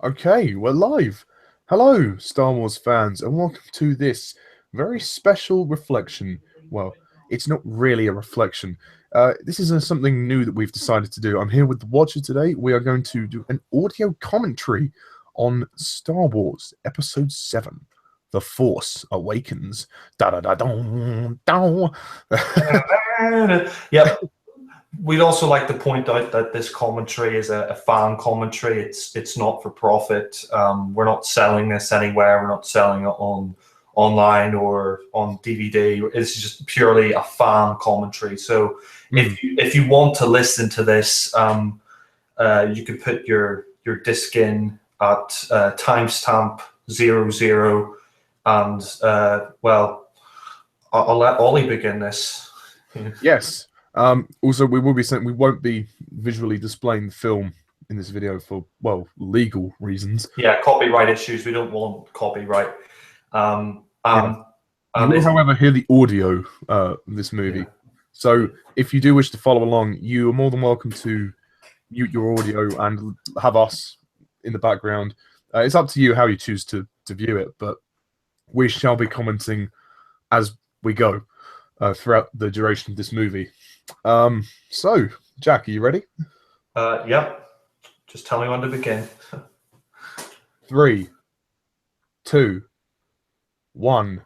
Okay, we're live. Hello, Star Wars fans, and welcome to this very special reflection. Well, it's not really a reflection. This is something new that we've decided to do. I'm here with the Watcher today. We are going to do an audio commentary on Star Wars Episode 7, The Force Awakens. Da-da-da-dong, Yep. We'd also like to point out that this commentary is a fan commentary. It's not for profit. We're not selling this anywhere. We're not selling it online or on DVD. It's just purely a fan commentary. So if you want to listen to this, you can put your disc in at timestamp 00, and well, I'll let Ollie begin this. Yes. Also, we won't be visually displaying the film in this video for, well, legal reasons. Yeah, copyright issues. We don't want copyright. You will, however, hear the audio of this movie. Yeah. So if you do wish to follow along, you are more than welcome to mute your audio and have us in the background. It's up to you how you choose to view it, but we shall be commenting as we go throughout the duration of this movie. So, Jack, are you ready? Yep. Just tell me when to begin. 3, 2, 1,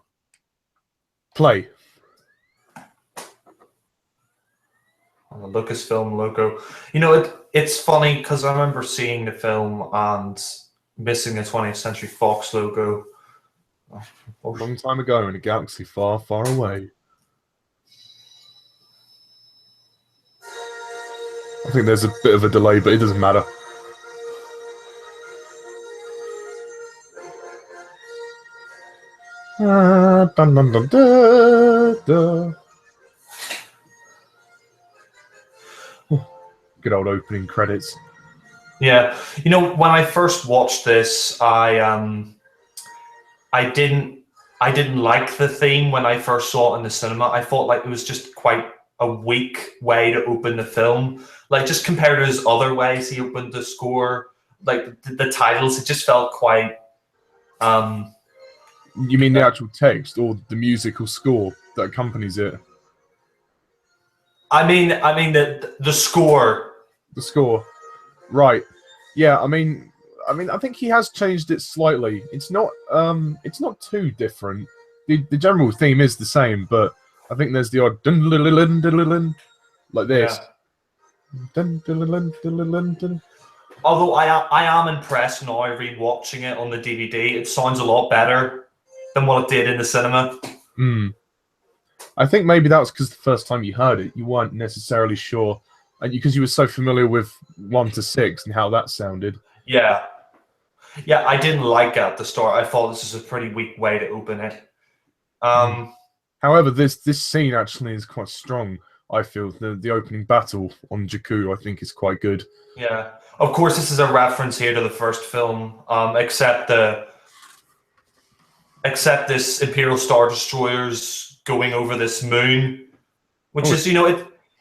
play. On the Lucasfilm logo. You know, it's funny because I remember seeing the film and missing the 20th Century Fox logo. A long time ago in a galaxy far, far away. I think there's a bit of a delay, but it doesn't matter. Dun, dun, dun, da, da. Good old opening credits. Yeah, you know, when I first watched this, I didn't like the theme when I first saw it in the cinema. I thought like it was just quite a weak way to open the film. Like, just compared to his other ways he opened the score, like the titles, it just felt quite... You mean the actual text or the musical score that accompanies it? I mean the score. The score. Right. Yeah, I mean, I think he has changed it slightly. It's not too different. The general theme is the same, but I think there's the odd dun dun dun dun dun like this. Yeah. Dun, dun, dun, dun, dun, dun. Although I am impressed now rewatching it on the DVD. It sounds a lot better than what it did in the cinema. I think maybe that was because the first time you heard it, you weren't necessarily sure, and because you were so familiar with 1 to 6 and how that sounded. Yeah, I didn't like it at the start. I thought this is a pretty weak way to open it. However, this scene actually is quite strong. I feel the opening battle on Jakku, I think, is quite good. Yeah, of course, this is a reference here to the first film, except this Imperial Star Destroyers going over this moon, which is, you know,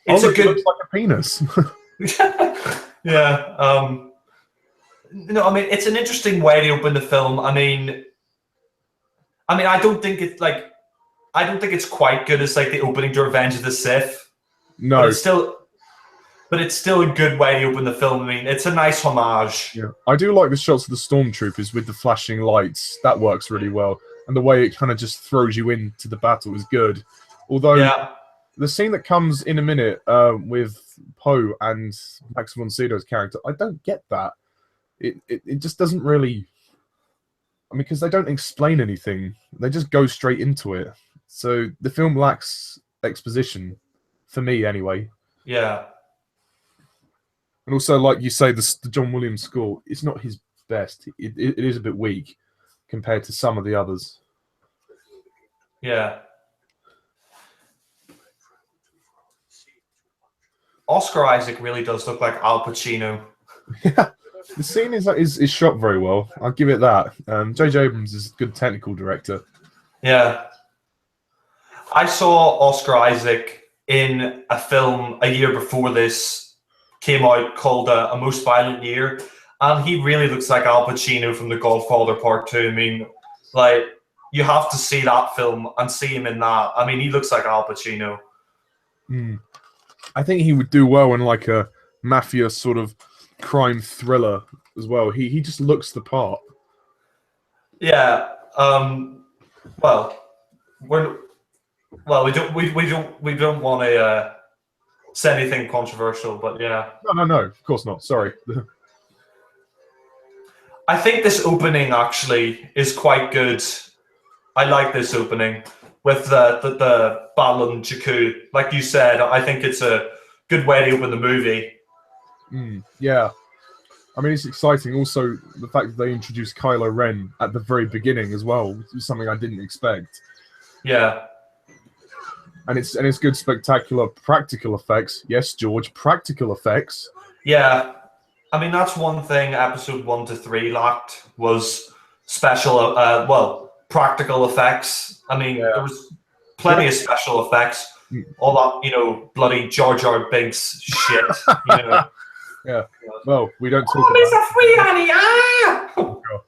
it's a good. It looks like a penis. Yeah. No, I mean, it's an interesting way to open the film. I mean, I don't think it's quite good as like the opening to Revenge of the Sith. No, but it's still a good way to open the film. I mean, it's a nice homage. Yeah, I do like the shots of the stormtroopers with the flashing lights. That works really well, and the way it kind of just throws you into the battle is good. Although the scene that comes in a minute with Poe and Max von Sydow's character, I don't get that. It just doesn't really. I mean, because they don't explain anything; they just go straight into it. So the film lacks exposition, for me anyway. Yeah. And also, like you say, the John Williams score, it's not his best. It is a bit weak compared to some of the others. Yeah. Oscar Isaac really does look like Al Pacino. Yeah, the scene is shot very well. I'll give it that. J.J. Abrams is a good technical director. Yeah. I saw Oscar Isaac in a film a year before this came out called A Most Violent Year, And he really looks like Al Pacino from The Godfather Part 2. I mean, like, you have to see that film and see him in that. I mean, he looks like Al Pacino. I think he would do well in like a mafia sort of crime thriller as well. He just looks the part. Yeah. Well, we don't want to say anything controversial, but yeah. No, of course not. Sorry. I think this opening actually is quite good. I like this opening with the battle in Jakku. Like you said, I think it's a good way to open the movie. Yeah. I mean, it's exciting. Also, the fact that they introduced Kylo Ren at the very beginning as well was something I didn't expect. Yeah. And it's good, spectacular practical effects. Yes, George, practical effects. Yeah. I mean, that's one thing episode 1 to 3 lacked was practical effects. I mean, there was plenty of special effects. All that, bloody Jar Jar Binks shit, Yeah. Well, we don't talk about Mr. Free Honey,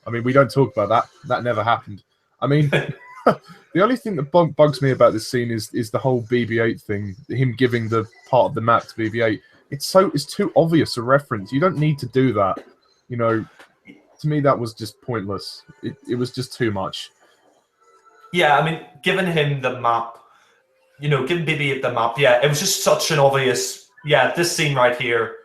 I mean, we don't talk about that. That never happened. I mean, the only thing that bugs me about this scene is the whole BB-8 thing. Him giving the part of the map to BB-8. It's too obvious a reference. You don't need to do that. To me, that was just pointless. It was just too much. Yeah, I mean, giving him the map, giving BB-8 the map. Yeah, it was just such an obvious. Yeah, this scene right here.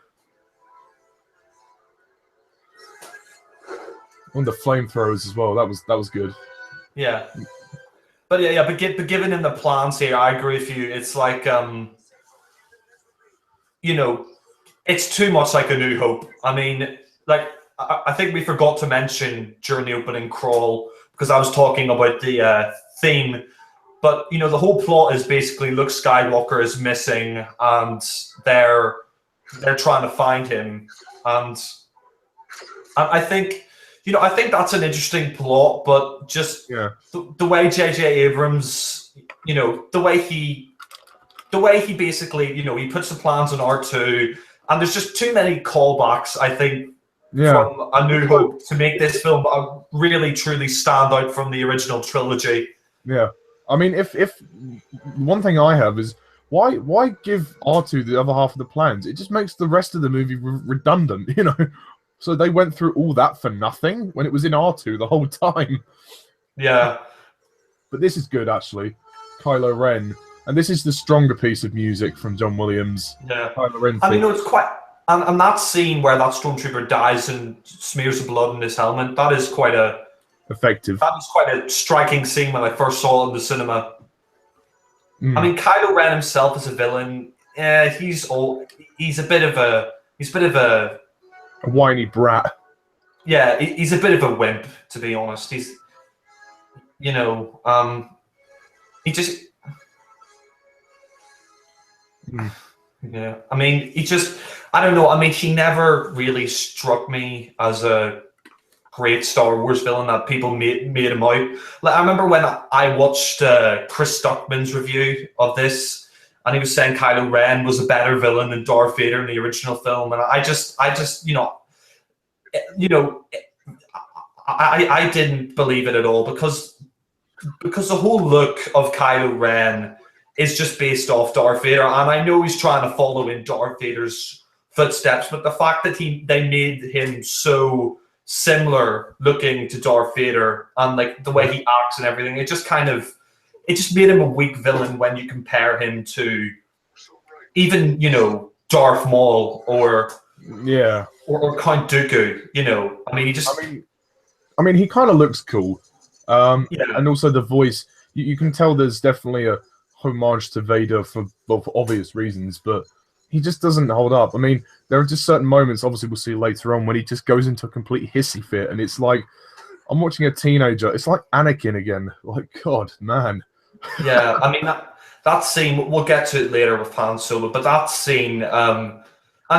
On the flamethrowers as well. That was good. Yeah, but giving him the plans here, I agree with you. It's like it's too much like A New Hope. I mean, like I think we forgot to mention during the opening crawl because I was talking about the theme, but the whole plot is basically Luke Skywalker is missing and they're trying to find him, and I think. I think that's an interesting plot, but just the way J.J. Abrams, the way he basically, he puts the plans on R2, and there's just too many callbacks, I think, from A New Hope to make this film really, truly stand out from the original trilogy. Yeah. I mean, if one thing I have is, why give R2 the other half of the plans? It just makes the rest of the movie redundant, So they went through all that for nothing when it was in R2 the whole time. Yeah. But this is good, actually. Kylo Ren. And this is the stronger piece of music from John Williams. Yeah. Kylo Ren. I mean, it's quite... And that scene where that stormtrooper dies and smears the blood in his helmet, that is quite a... Effective. That was quite a striking scene when I first saw it in the cinema. I mean, Kylo Ren himself as a villain, he's a bit of a whiny brat. Yeah, he's a bit of a wimp, to be honest. He's, he just... Yeah, I mean, I don't know. I mean, he never really struck me as a great Star Wars villain that people made him out. Like, I remember when I watched Chris Stuckman's review of this, and he was saying Kylo Ren was a better villain than Darth Vader in the original film, and I didn't believe it at all because the whole look of Kylo Ren is just based off Darth Vader, and I know he's trying to follow in Darth Vader's footsteps, but the fact that they made him so similar looking to Darth Vader and like the way he acts and everything, it just made him a weak villain when you compare him to even Darth Maul or Count Dooku. I mean, he kind of looks cool, and also the voice. You can tell there's definitely a homage to Vader for obvious reasons, but he just doesn't hold up. I mean, there are just certain moments, obviously we'll see later on, when he just goes into a complete hissy fit, and it's like, I'm watching a teenager. It's like Anakin again. Like, God, man. Yeah, I mean, that scene, we'll get to it later with Han Solo, but that scene, and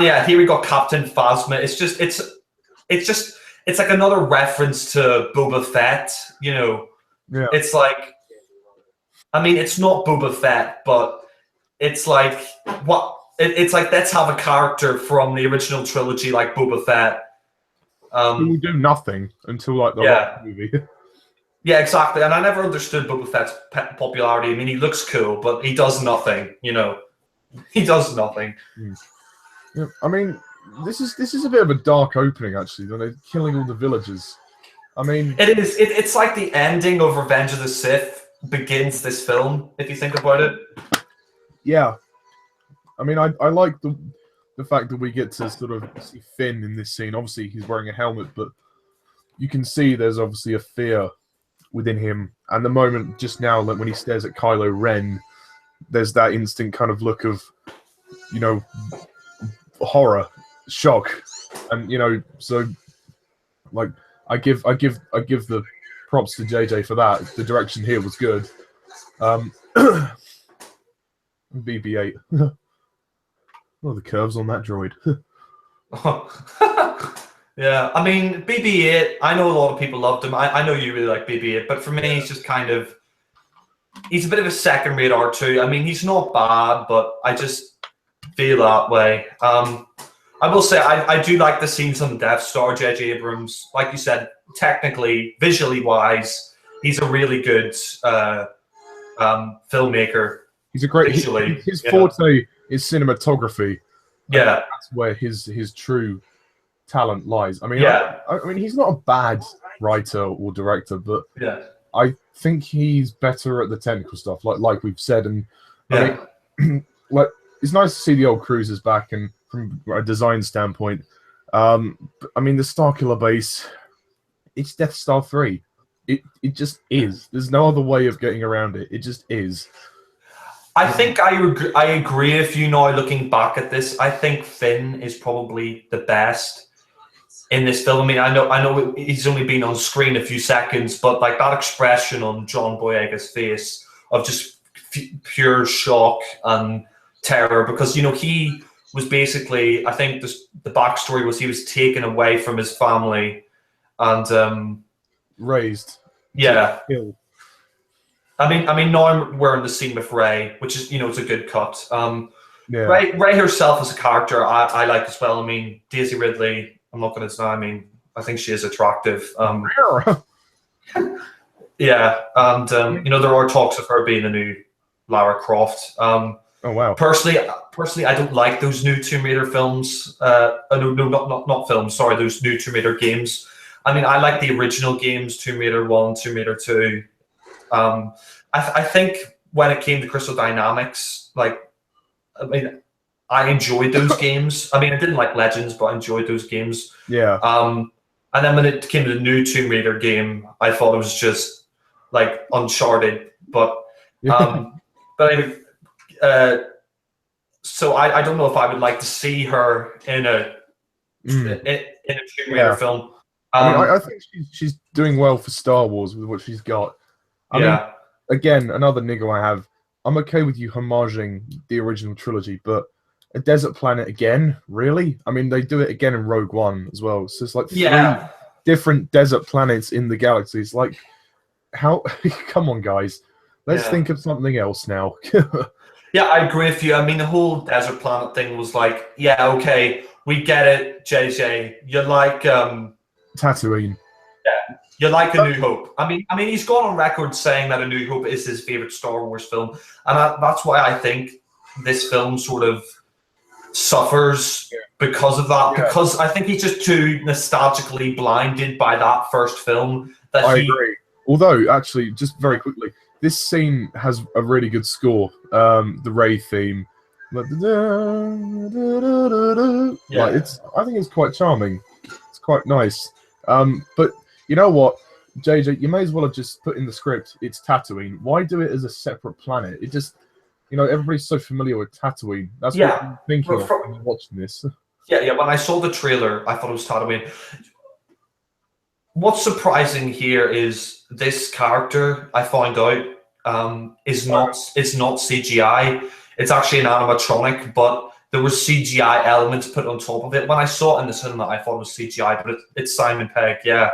yeah, here we got Captain Phasma. It's like another reference to Boba Fett, Yeah. It's like, I mean, it's not Boba Fett, but it's like it's like let's have a character from the original trilogy like Boba Fett, He will do nothing until like the last movie. Yeah, exactly. And I never understood Boba Fett's popularity. I mean, he looks cool, but he does nothing. You know, he does nothing. Yeah, I mean, this is a bit of a dark opening actually. When they're killing all the villagers. I mean, it is. It's like the ending of Revenge of the Sith begins this film. If you think about it. Yeah, I mean, I like the fact that we get to sort of see Finn in this scene. Obviously, he's wearing a helmet, but you can see there's obviously a fear within him. And the moment just now, like when he stares at Kylo Ren, there's that instant kind of look of, you know, horror, shock, and you know, so like I give the props to JJ for that. The direction here was good. BB-8. Oh, the curves on that droid. Yeah, I mean, BB-8, I know a lot of people loved him. I know you really like BB-8, but for me, he's just kind of... He's a bit of a second-rate R2. I mean, he's not bad, but I just feel that way. I will say, I do like the scenes on the Death Star, J.J. Abrams. Like you said, technically, visually-wise, he's a really good filmmaker. He's a great... His forte is cinematography. Yeah. That's where his true talent lies. I mean, I mean, he's not a bad writer or director, but I think he's better at the technical stuff, like we've said. And I mean, like, it's nice to see the old cruisers back, and from a design standpoint, I mean, the Starkiller base, it's Death Star 3. It just is. There's no other way of getting around it. It just is. I think I agree with you now. Looking back at this, I think Finn is probably the best in this film. I mean, I know he's only been on screen a few seconds, but like that expression on John Boyega's face of just pure shock and terror, because you know he was basically, I think the backstory was he was taken away from his family and raised. Yeah. I mean, now we're in the scene with Rey, which is, you know, it's a good cut. Rey herself as a character, I like as well. I mean, Daisy Ridley, I'm not going to deny. I mean, I think she is attractive. Yeah, and you know, there are talks of her being a new Lara Croft. Oh wow. Personally, I don't like those new Tomb Raider films. No, not films. Sorry, those new Tomb Raider games. I mean, I like the original games, Tomb Raider 1, Tomb Raider 2. I think when it came to Crystal Dynamics, like, I mean, I enjoyed those games. I mean, I didn't like Legends, but I enjoyed those games. Yeah. And then when it came to the new Tomb Raider game, I thought it was just like Uncharted. But anyway, so I don't know if I would like to see her in a Tomb Raider film. I mean, I think she's doing well for Star Wars with what she's got. I mean, again, another niggle I have. I'm okay with you homaging the original trilogy, but a desert planet again? Really? I mean, they do it again in Rogue One as well. So it's like 3 different desert planets in the galaxy. It's like, how? Come on, guys. Let's think of something else now. Yeah, I agree with you. I mean, the whole desert planet thing was like, yeah, okay, we get it, JJ. You're like... Tatooine. Yeah. You like A New Hope. I mean, he's gone on record saying that A New Hope is his favorite Star Wars film, and that's why I think this film sort of suffers because of that. Yeah. Because I think he's just too nostalgically blinded by that first film. I agree. Although, actually, just very quickly, this scene has a really good score. The Rey theme, like, I think it's quite charming. It's quite nice. But you know what, JJ, you may as well have just put in the script, it's Tatooine. Why do it as a separate planet? It just, you know, everybody's so familiar with Tatooine. That's what I'm thinking of when you're watching this. Yeah, when I saw the trailer, I thought it was Tatooine. What's surprising here is this character, I found out, is not CGI. It's actually an animatronic, but there were CGI elements put on top of it. When I saw it in the cinema, I thought it was CGI, but it's Simon Pegg, Yeah,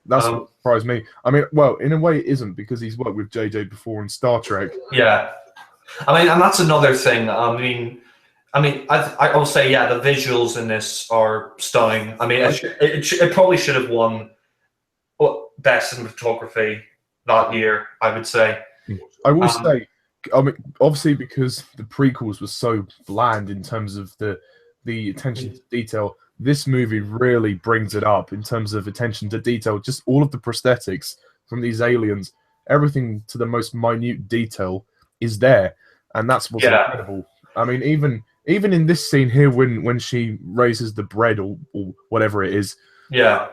that's what surprised me. I mean, well, in a way it isn't, because he's worked with JJ before in Star Trek. Yeah. I mean, and that's another thing. I mean, I mean, I will say, yeah, the visuals in this are stunning. I mean, it probably should have won best cinematography that year, I would say. I will say, I mean, obviously because the prequels were so bland in terms of the attention to detail, this movie really brings it up in terms of attention to detail. Just all of the prosthetics from these aliens, everything to the most minute detail is there, and that's what's incredible. I mean, even in this scene here, when she raises the bread or whatever it is, I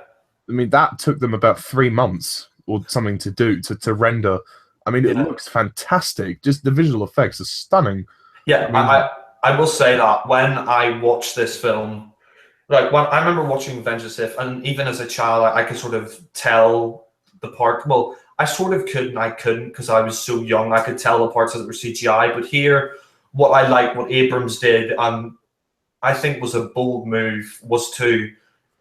mean that took them about 3 months or something to do to render. I mean, it looks fantastic. Just the visual effects are stunning. Yeah, I will say that when I watched this film, like when I remember watching Revenge of the Sith, and even as a child, I could sort of tell the part. Well, I sort of could and I couldn't because I was so young. I could tell the parts that were CGI. But here, what I like, what Abrams did, I think was a bold move, was to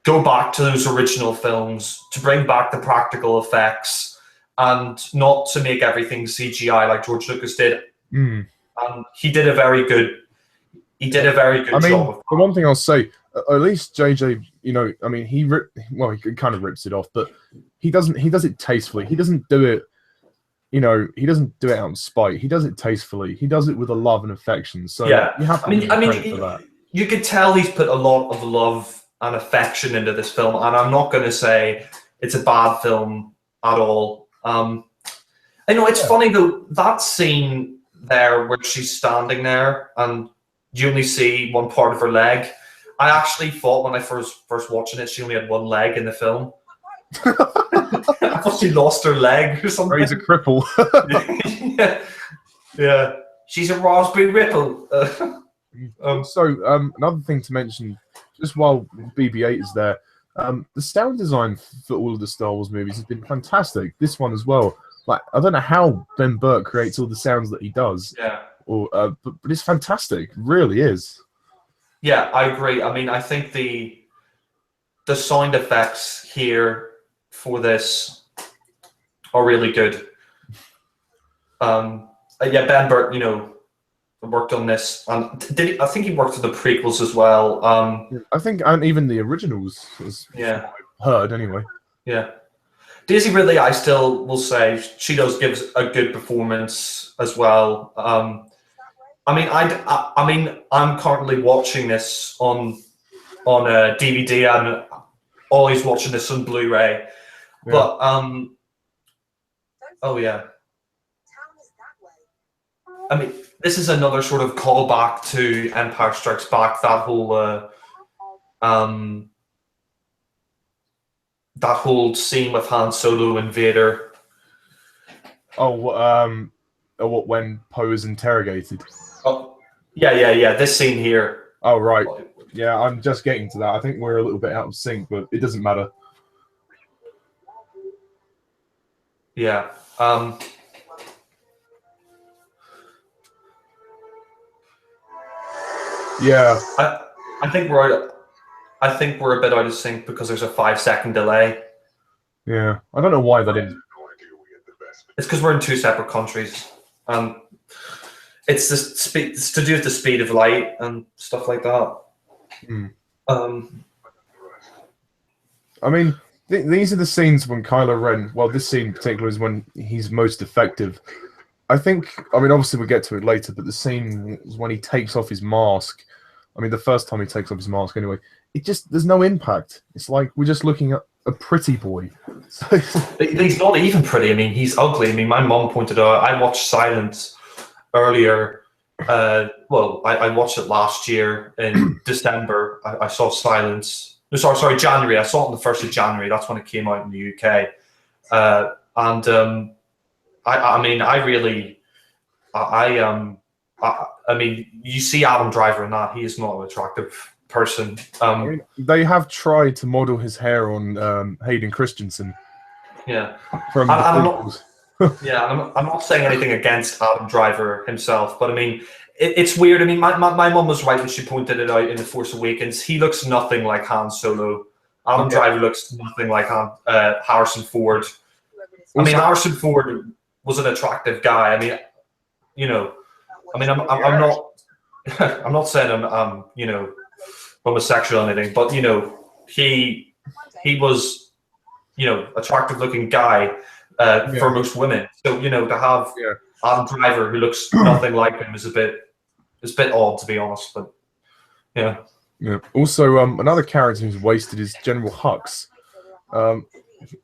go back to those original films, to bring back the practical effects, and not to make everything CGI like George Lucas did. He did a very good. He did a very good job. The one thing I'll say, at least JJ, I mean, he kind of rips it off, but he does it tastefully. He doesn't do it, he doesn't do it out of spite. He does it tastefully. He does it with a love and affection. So you have to give credit for that. You could tell he's put a lot of love and affection into this film, and I'm not going to say it's a bad film at all. I know it's funny though, that scene there where she's standing there and you only see one part of her leg. I actually thought when I first watching it, she only had one leg in the film. I thought she lost her leg or something. Or he's a cripple. yeah. She's a raspberry ripple. Another thing to mention, just while BB-8 is there, the sound design for all of the Star Wars movies has been fantastic. This one as well. Like, I don't know how Ben Burtt creates all the sounds that he does. Yeah. But it's fantastic. It really is. Yeah, I agree. I mean, I think the sound effects here for this are really good. Ben Burtt, worked on this. I think he worked on the prequels as well. I think, and even the originals, as I've heard anyway. Yeah. Daisy Ridley, I still will say she does give a good performance as well. I mean, I'm currently watching this on a DVD, and always watching this on Blu-ray. Yeah. But I mean, this is another sort of callback to Empire Strikes Back. That whole scene with Han Solo and Vader. What, when Poe is interrogated? Oh, yeah. This scene here. Oh, right. Yeah, I'm just getting to that. I think we're a little bit out of sync, but it doesn't matter. Yeah. Yeah. I think we're a bit out of sync because there's a 5-second delay. Yeah, I don't know why that is. It's because we're in 2 separate countries. It's to do with the speed of light and stuff like that. I mean, these are the scenes when Kylo Ren. Well, this scene in particular is when he's most effective. I mean, obviously we'll get to it later, but the scene is when he takes off his mask. I mean, the first time he takes off his mask, anyway. There's no impact. It's like we're just looking at a pretty boy. He's not even pretty. I mean, he's ugly. I mean, my mom pointed out, I watched Silence earlier. I watched it last year in December. I saw Silence. No, sorry, January. I saw it on the 1st of January. That's when it came out in the UK. I mean, you see Adam Driver in that. He is not an attractive person. They have tried to model his hair on Hayden Christensen. Yeah. From I'm not saying anything against Adam Driver himself, but I mean, it's weird. I mean, my mum was right when she pointed it out in The Force Awakens. He looks nothing like Han Solo. Adam Driver looks nothing like Harrison Ford. I mean, Harrison Ford was an attractive guy. I mean, I'm not. I'm not saying I'm you know, homosexual or anything, but you know, he was, you know, attractive looking guy for most women. So you know, to have Adam Driver who looks nothing like him is a bit odd, to be honest. But yeah. Yeah. Also, another character who's wasted is General Hux.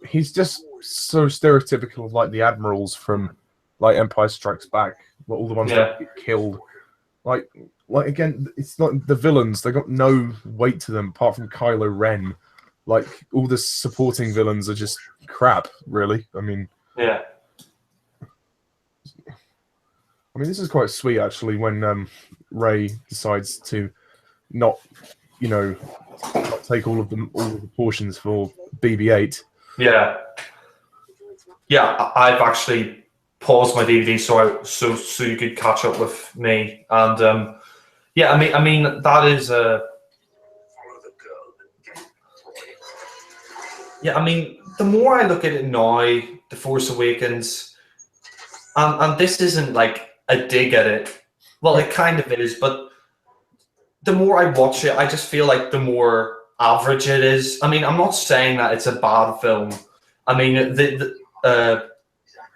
He's just so stereotypical of like the admirals from like Empire Strikes Back, all the ones that get killed. Like again, it's not the villains. They got no weight to them apart from Kylo Ren. Like all the supporting villains are just crap, really. I mean, this is quite sweet actually when Rey decides to not, you know, not take all of the portions for BB-8. Yeah, I've actually paused my DVD so you could catch up with me, and yeah, I mean that is yeah, I mean the more I look at it now, The Force Awakens, and this isn't like a dig at it. Well, it kind of is, but the more I watch it, I just feel like the more average it is. I mean, I'm not saying that it's a bad film. I mean,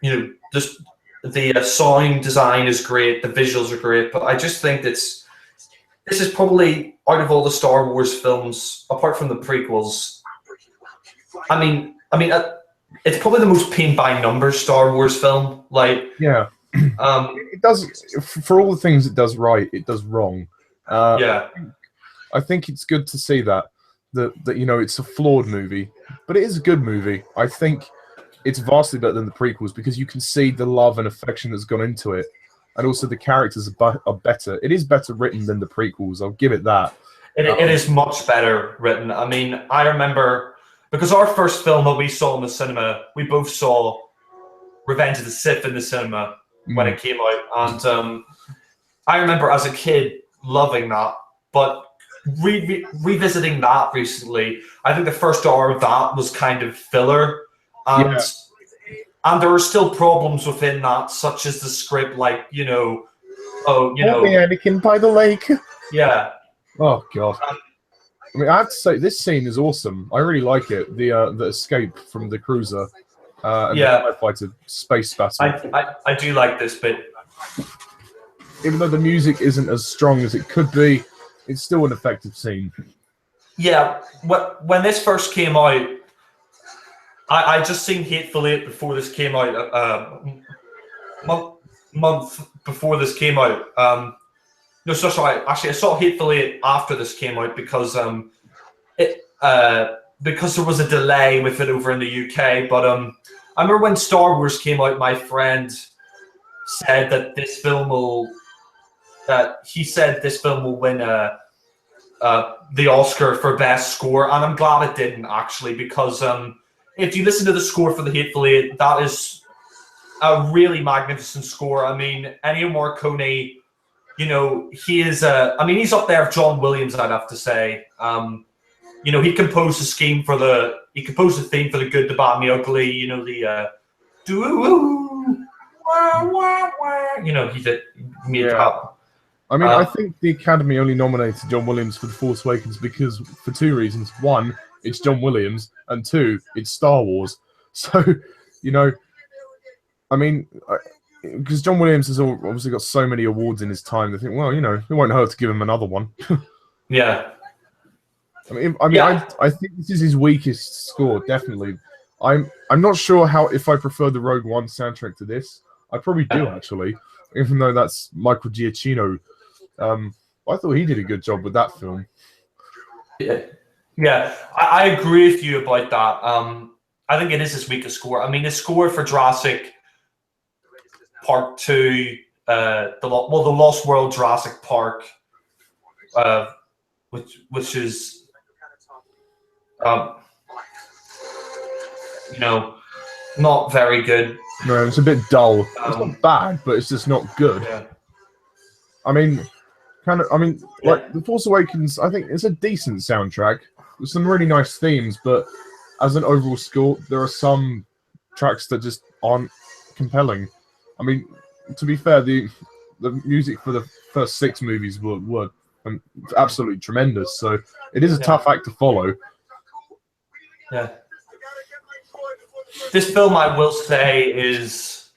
you know, just the sound design is great, the visuals are great, but I just think this is probably, out of all the Star Wars films, apart from the prequels, I mean, it's probably the most paint by numbers Star Wars film. Like, it does, for all the things it does right, it does wrong. I think it's good to see that you know, it's a flawed movie, but it is a good movie. I think it's vastly better than the prequels because you can see the love and affection that's gone into it, and also the characters are better. It is better written than the prequels. I'll give it that. It is much better written. I mean, I remember, because our first film that we saw in the cinema, we both saw Revenge of the Sith in the cinema when it came out, and I remember as a kid loving that, but revisiting that recently, I think the first hour of that was kind of filler, and there are still problems within that, such as the script, like, you know, Anakin by the lake. Oh god. I mean, I have to say this scene is awesome. I really like it. The escape from the cruiser, and the TIE fighter space battle. I do like this bit. Even though the music isn't as strong as it could be, it's still an effective scene. Yeah, when this first came out, I just seen Hateful Eight before this came out. Month before this came out. No, sorry. Actually, I saw Hateful Eight after this came out because because there was a delay with it over in the UK. But I remember when Star Wars came out, my friend said that this film will. He said this film will win the Oscar for best score, and I'm glad it didn't actually, because if you listen to the score for the Hateful Eight, that is a really magnificent score. I mean, Ennio Morricone, you know, he is I mean, he's up there with John Williams, I'd have to say. You know, he composed the theme for the Good, the Bad, and the Ugly. You know, the you know, he made that. I mean, I think the Academy only nominated John Williams for The Force Awakens because, for two reasons. One, it's John Williams, and two, it's Star Wars. So, you know, I mean, because John Williams has obviously got so many awards in his time, they think, well, you know, it won't hurt to give him another one. Yeah. I think this is his weakest score, definitely. I'm not sure if I prefer the Rogue One soundtrack to this. I probably do, actually, even though that's Michael Giacchino. I thought he did a good job with that film. Yeah, I agree with you about that. I think it is his weakest score. I mean, the score for Jurassic Park 2, the Lost World Jurassic Park, which is, you know, not very good. No, it's a bit dull. It's not bad, but it's just not good. Yeah. I mean, like The Force Awakens, I think it's a decent soundtrack with some really nice themes, but as an overall score, there are some tracks that just aren't compelling. I mean, to be fair, the the music for the first 6 movies were absolutely tremendous. So it is a tough act to follow. Yeah. This film, I will say, is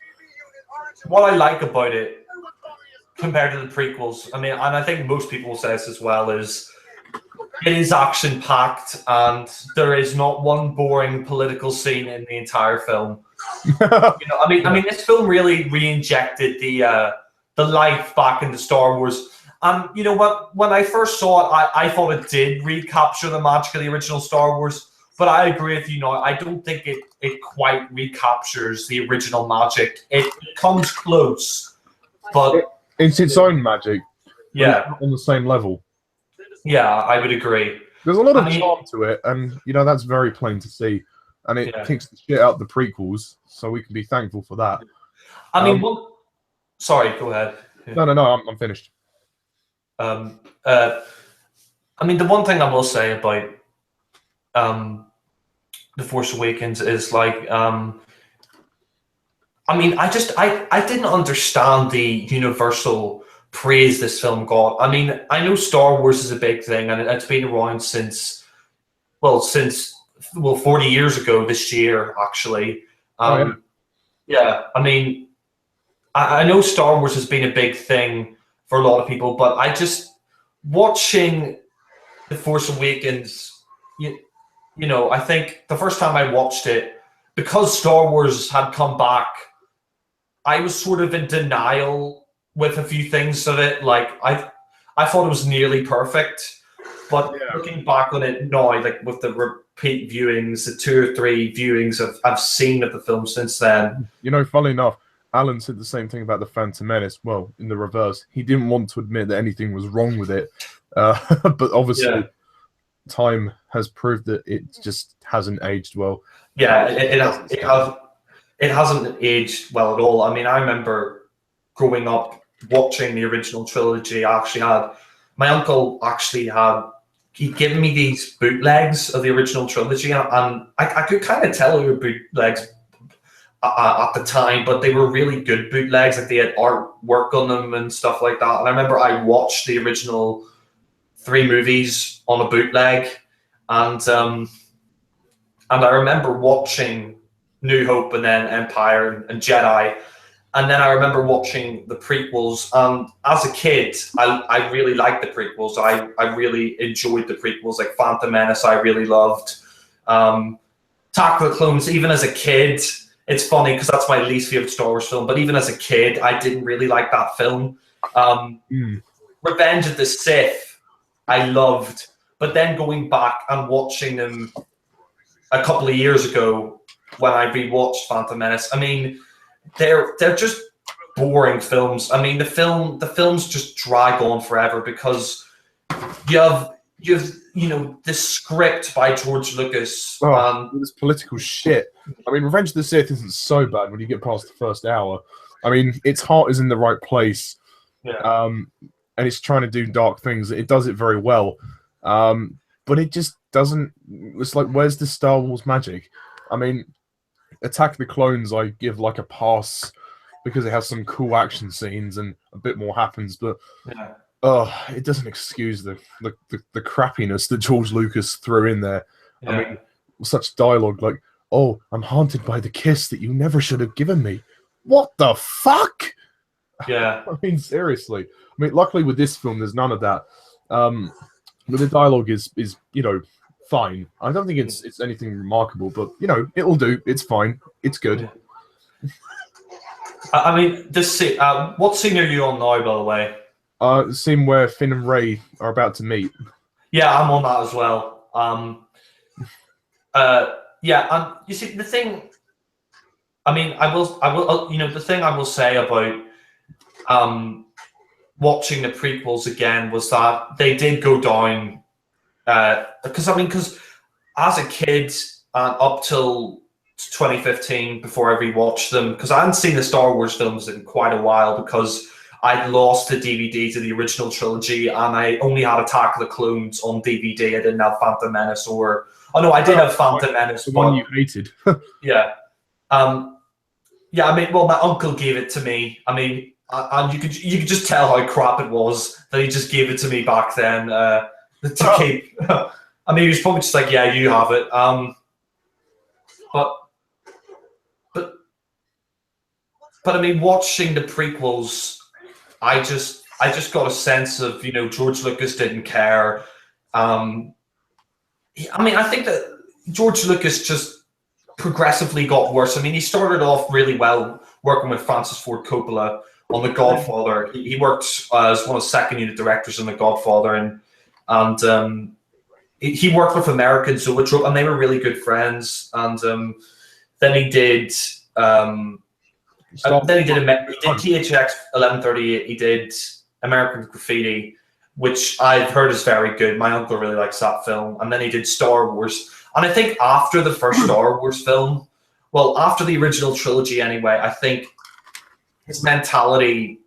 what I like about it compared to the prequels. I mean, and I think most people will say this as well, is it is action-packed, and there is not one boring political scene in the entire film. I mean, this film really re-injected the life back into Star Wars. And you know what? When I first saw it, I thought it did recapture the magic of the original Star Wars. But I agree with you now. I don't think it quite recaptures the original magic. It comes close, but it's its own magic. Yeah, on the same level. Yeah, I would agree. There's a lot of charm to it, and that's very plain to see. And it kicks the shit out of the prequels, so we can be thankful for that. I mean, sorry, go ahead. No, I'm finished. I mean, the one thing I will say about The Force Awakens is like, I mean, I didn't understand the universal praise this film got. I mean, I know Star Wars is a big thing, and it's been around since 40 years ago this year, actually. Yeah, I mean, I know Star Wars has been a big thing for a lot of people, but I just, watching The Force Awakens, you know, I think the first time I watched it, because Star Wars had come back, I was sort of in denial with a few things of it. Like, I thought it was nearly perfect, but looking back on it now, like with the repeat viewings, the 2 or 3 viewings I've seen of the film since then. You know, funnily enough, Alan said the same thing about The Phantom Menace. Well, in the reverse, he didn't want to admit that anything was wrong with it, but obviously, time has proved that it just hasn't aged well. Yeah, it hasn't aged well at all. I mean, I remember growing up watching the original trilogy. My uncle he'd given me these bootlegs of the original trilogy, and I could kind of tell they were bootlegs at the time, but they were really good bootlegs. Like, they had artwork on them and stuff like that. And I remember I watched the original 3 movies on a bootleg, and I remember watching New Hope and then Empire and Jedi. And then I remember watching the prequels. As a kid, I really liked the prequels. I really enjoyed the prequels, like Phantom Menace I really loved. Attack of the Clones, even as a kid, it's funny because that's my least favorite Star Wars film, but even as a kid, I didn't really like that film. Revenge of the Sith, I loved. But then going back and watching them a couple of years ago when I rewatched Phantom Menace, I mean, they're just boring films. I mean, the films just drag on forever because you have this script by George Lucas. This political shit. I mean, Revenge of the Sith isn't so bad when you get past the first hour. I mean, its heart is in the right place. And it's trying to do dark things. It does it very well. But it just doesn't. It's like, where's the Star Wars magic? I mean, Attack of the Clones, I give like a pass because it has some cool action scenes and a bit more happens, but it doesn't excuse the crappiness that George Lucas threw in there. I mean, such dialogue like, "Oh, I'm haunted by the kiss that you never should have given me." What the fuck? Yeah. I mean, seriously. I mean, luckily with this film, there's none of that. But the dialogue is fine. I don't think it's anything remarkable, but it'll do. It's fine. It's good. I mean, this scene, what scene are you on now, by the way? The scene where Finn and Rey are about to meet. Yeah, I'm on that as well. And you see, the thing, I mean, I will, the thing I will say about watching the prequels again was that they did go down, because as a kid up till 2015, before I rewatched them, because I hadn't seen the Star Wars films in quite a while because I'd lost the DVD to the original trilogy and I only had Attack of the Clones on DVD. I didn't have Phantom Menace I did have Phantom Menace. The one you hated. Yeah. I mean, well, my uncle gave it to me. I mean, and you could just tell how crap it was that he just gave it to me back then to keep. I mean, he was probably just like, yeah, you have it. But I mean, watching the prequels, I just got a sense of, you know, George Lucas didn't care. I mean, I think that George Lucas just progressively got worse. I mean, he started off really well working with Francis Ford Coppola on The Godfather. He worked as one of the second unit directors on The Godfather, and he worked with American Zoetrope, and they were really good friends. And then he did THX 1138. He did American Graffiti, which I've heard is very good. My uncle really likes that film. And then he did Star Wars. And I think after the first Star Wars film, well, after the original trilogy anyway, I think his mentality,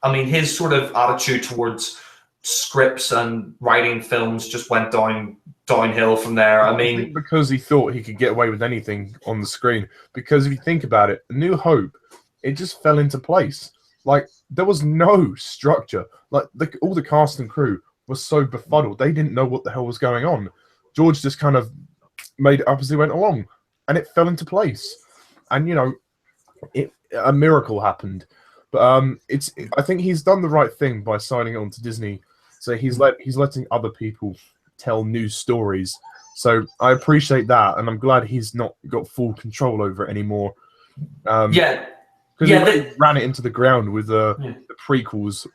I mean, his sort of attitude towards scripts and writing films just went downhill from there. I mean, because he thought he could get away with anything on the screen. Because if you think about it, A New Hope, it just fell into place. Like, there was no structure. Like, all the cast and crew was so befuddled. They didn't know what the hell was going on. George just kind of made it up as he went along, and it fell into place. And, you know, a miracle happened. But I think he's done the right thing by signing on to Disney. So he's letting other people tell new stories. So I appreciate that, and I'm glad he's not got full control over it anymore. Because he ran it into the ground with the prequels.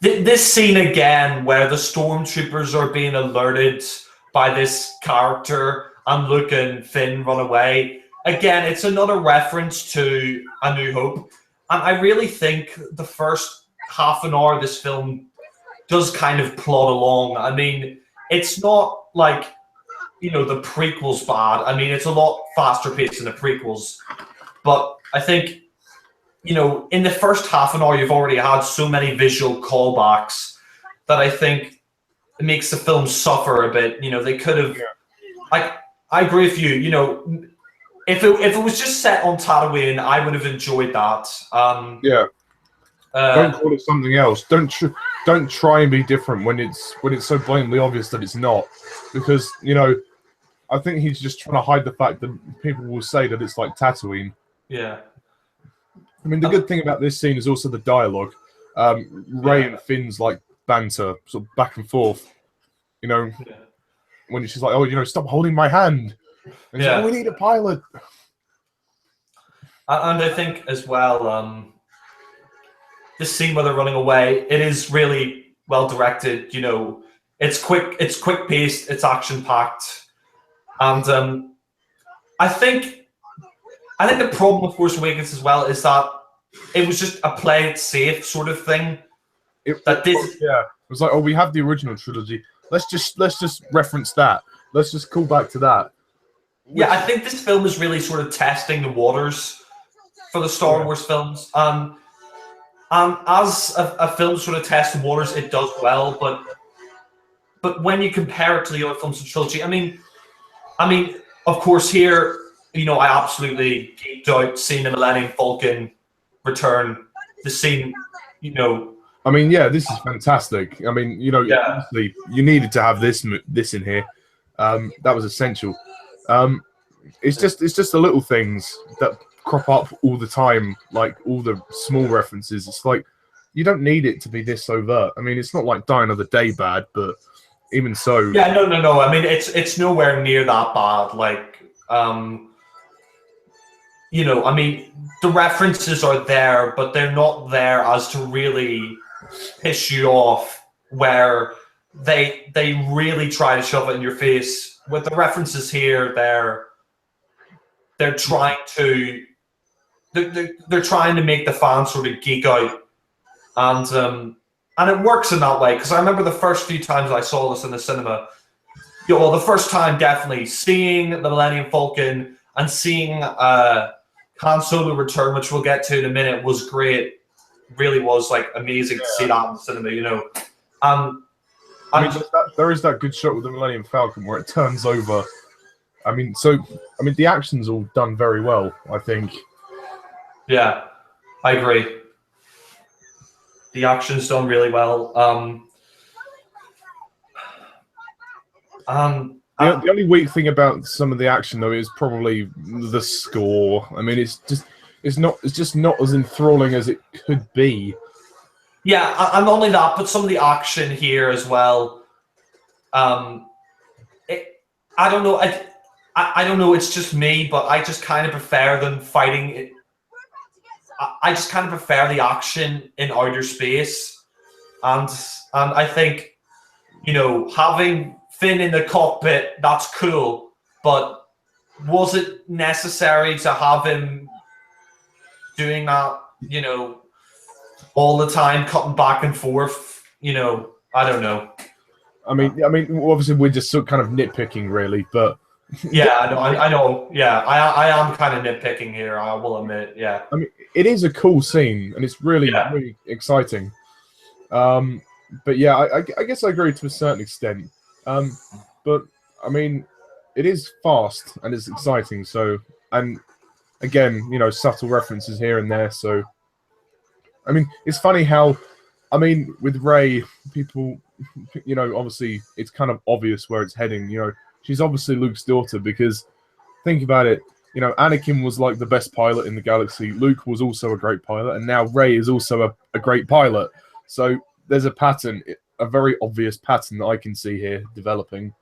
This scene again, where the stormtroopers are being alerted by this character and Luke and Finn run away. Again, it's another reference to A New Hope. And I really think the first half an hour of this film does kind of plod along. I mean, it's not like, you know, the prequel's bad. I mean, it's a lot faster paced than the prequels. But I think, you know, in the first half an hour, you've already had so many visual callbacks that I think it makes the film suffer a bit. You know, they could have... I agree with you. You know, if it was just set on Tatooine, I would have enjoyed that. Don't call it something else. Don't try and be different when it's so blatantly obvious that it's not. Because, you know, I think he's just trying to hide the fact that people will say that it's like Tatooine. Yeah. I mean, the good thing about this scene is also the dialogue. Rey and Finn's like banter, sort of back and forth. You know, when she's like, "Oh, you know, stop holding my hand." And she's like, "Oh, we need a pilot." And I think as well, this scene where they're running away, it is really well directed. You know, it's quick paced, it's action packed, and I think the problem with Force Awakens as well is that it was just a play it safe sort of thing. It was like, oh, we have the original trilogy. Let's just reference that. Let's just call back to that. Yeah, I think this film is really sort of testing the waters for the Star Wars films. As a film sort of tests the waters, it does well. But when you compare it to the other films of the trilogy, I mean, of course, here, you know, I absolutely geeked out seeing the Millennium Falcon return. The scene, you know. I mean, yeah, this is fantastic. I mean, you know, honestly, you needed to have this in here. That was essential. It's just the little things that crop up all the time, like all the small references. It's like you don't need it to be this overt. I mean, it's not like Die Another Day bad, but even so. Yeah, no. I mean, it's nowhere near that bad. Like, you know, I mean, the references are there, but they're not there as to really piss you off, where they really try to shove it in your face. With the references here, they're trying to make the fans sort of geek out, and it works in that way. Because I remember the first few times I saw this in the cinema, well, the first time definitely seeing the Millennium Falcon and seeing Han Solo return, which we'll get to in a minute, was great. Really was like amazing to see that in the cinema, you know. I mean, there is that good shot with the Millennium Falcon where it turns over. I mean, the action's all done very well, I think. Yeah, I agree. The action's done really well. The only weak thing about some of the action, though, is probably the score. I mean, it's just not as enthralling as it could be. Yeah, and not only that, but some of the action here as well. I don't know. I don't know. It's just me, but I just kind of prefer them fighting it. I just kind of prefer the action in outer space, and I think, you know, having Finn in the cockpit, that's cool, but was it necessary to have him doing that, you know, all the time, cutting back and forth? You know, I don't know. I mean, obviously we're just sort of kind of nitpicking, really, but yeah, I know. Yeah, I am kind of nitpicking here, I will admit. Yeah, I mean, it is a cool scene, and it's really really exciting. But yeah, I guess I agree to a certain extent. But I mean, it is fast and it's exciting. So, and again, you know, subtle references here and there. So, I mean, it's funny how, I mean, with Rey, people, you know, obviously it's kind of obvious where it's heading. You know, she's obviously Luke's daughter, because think about it. You know, Anakin was like the best pilot in the galaxy. Luke was also a great pilot, and now Rey is also a great pilot. So there's a pattern, a very obvious pattern that I can see here developing.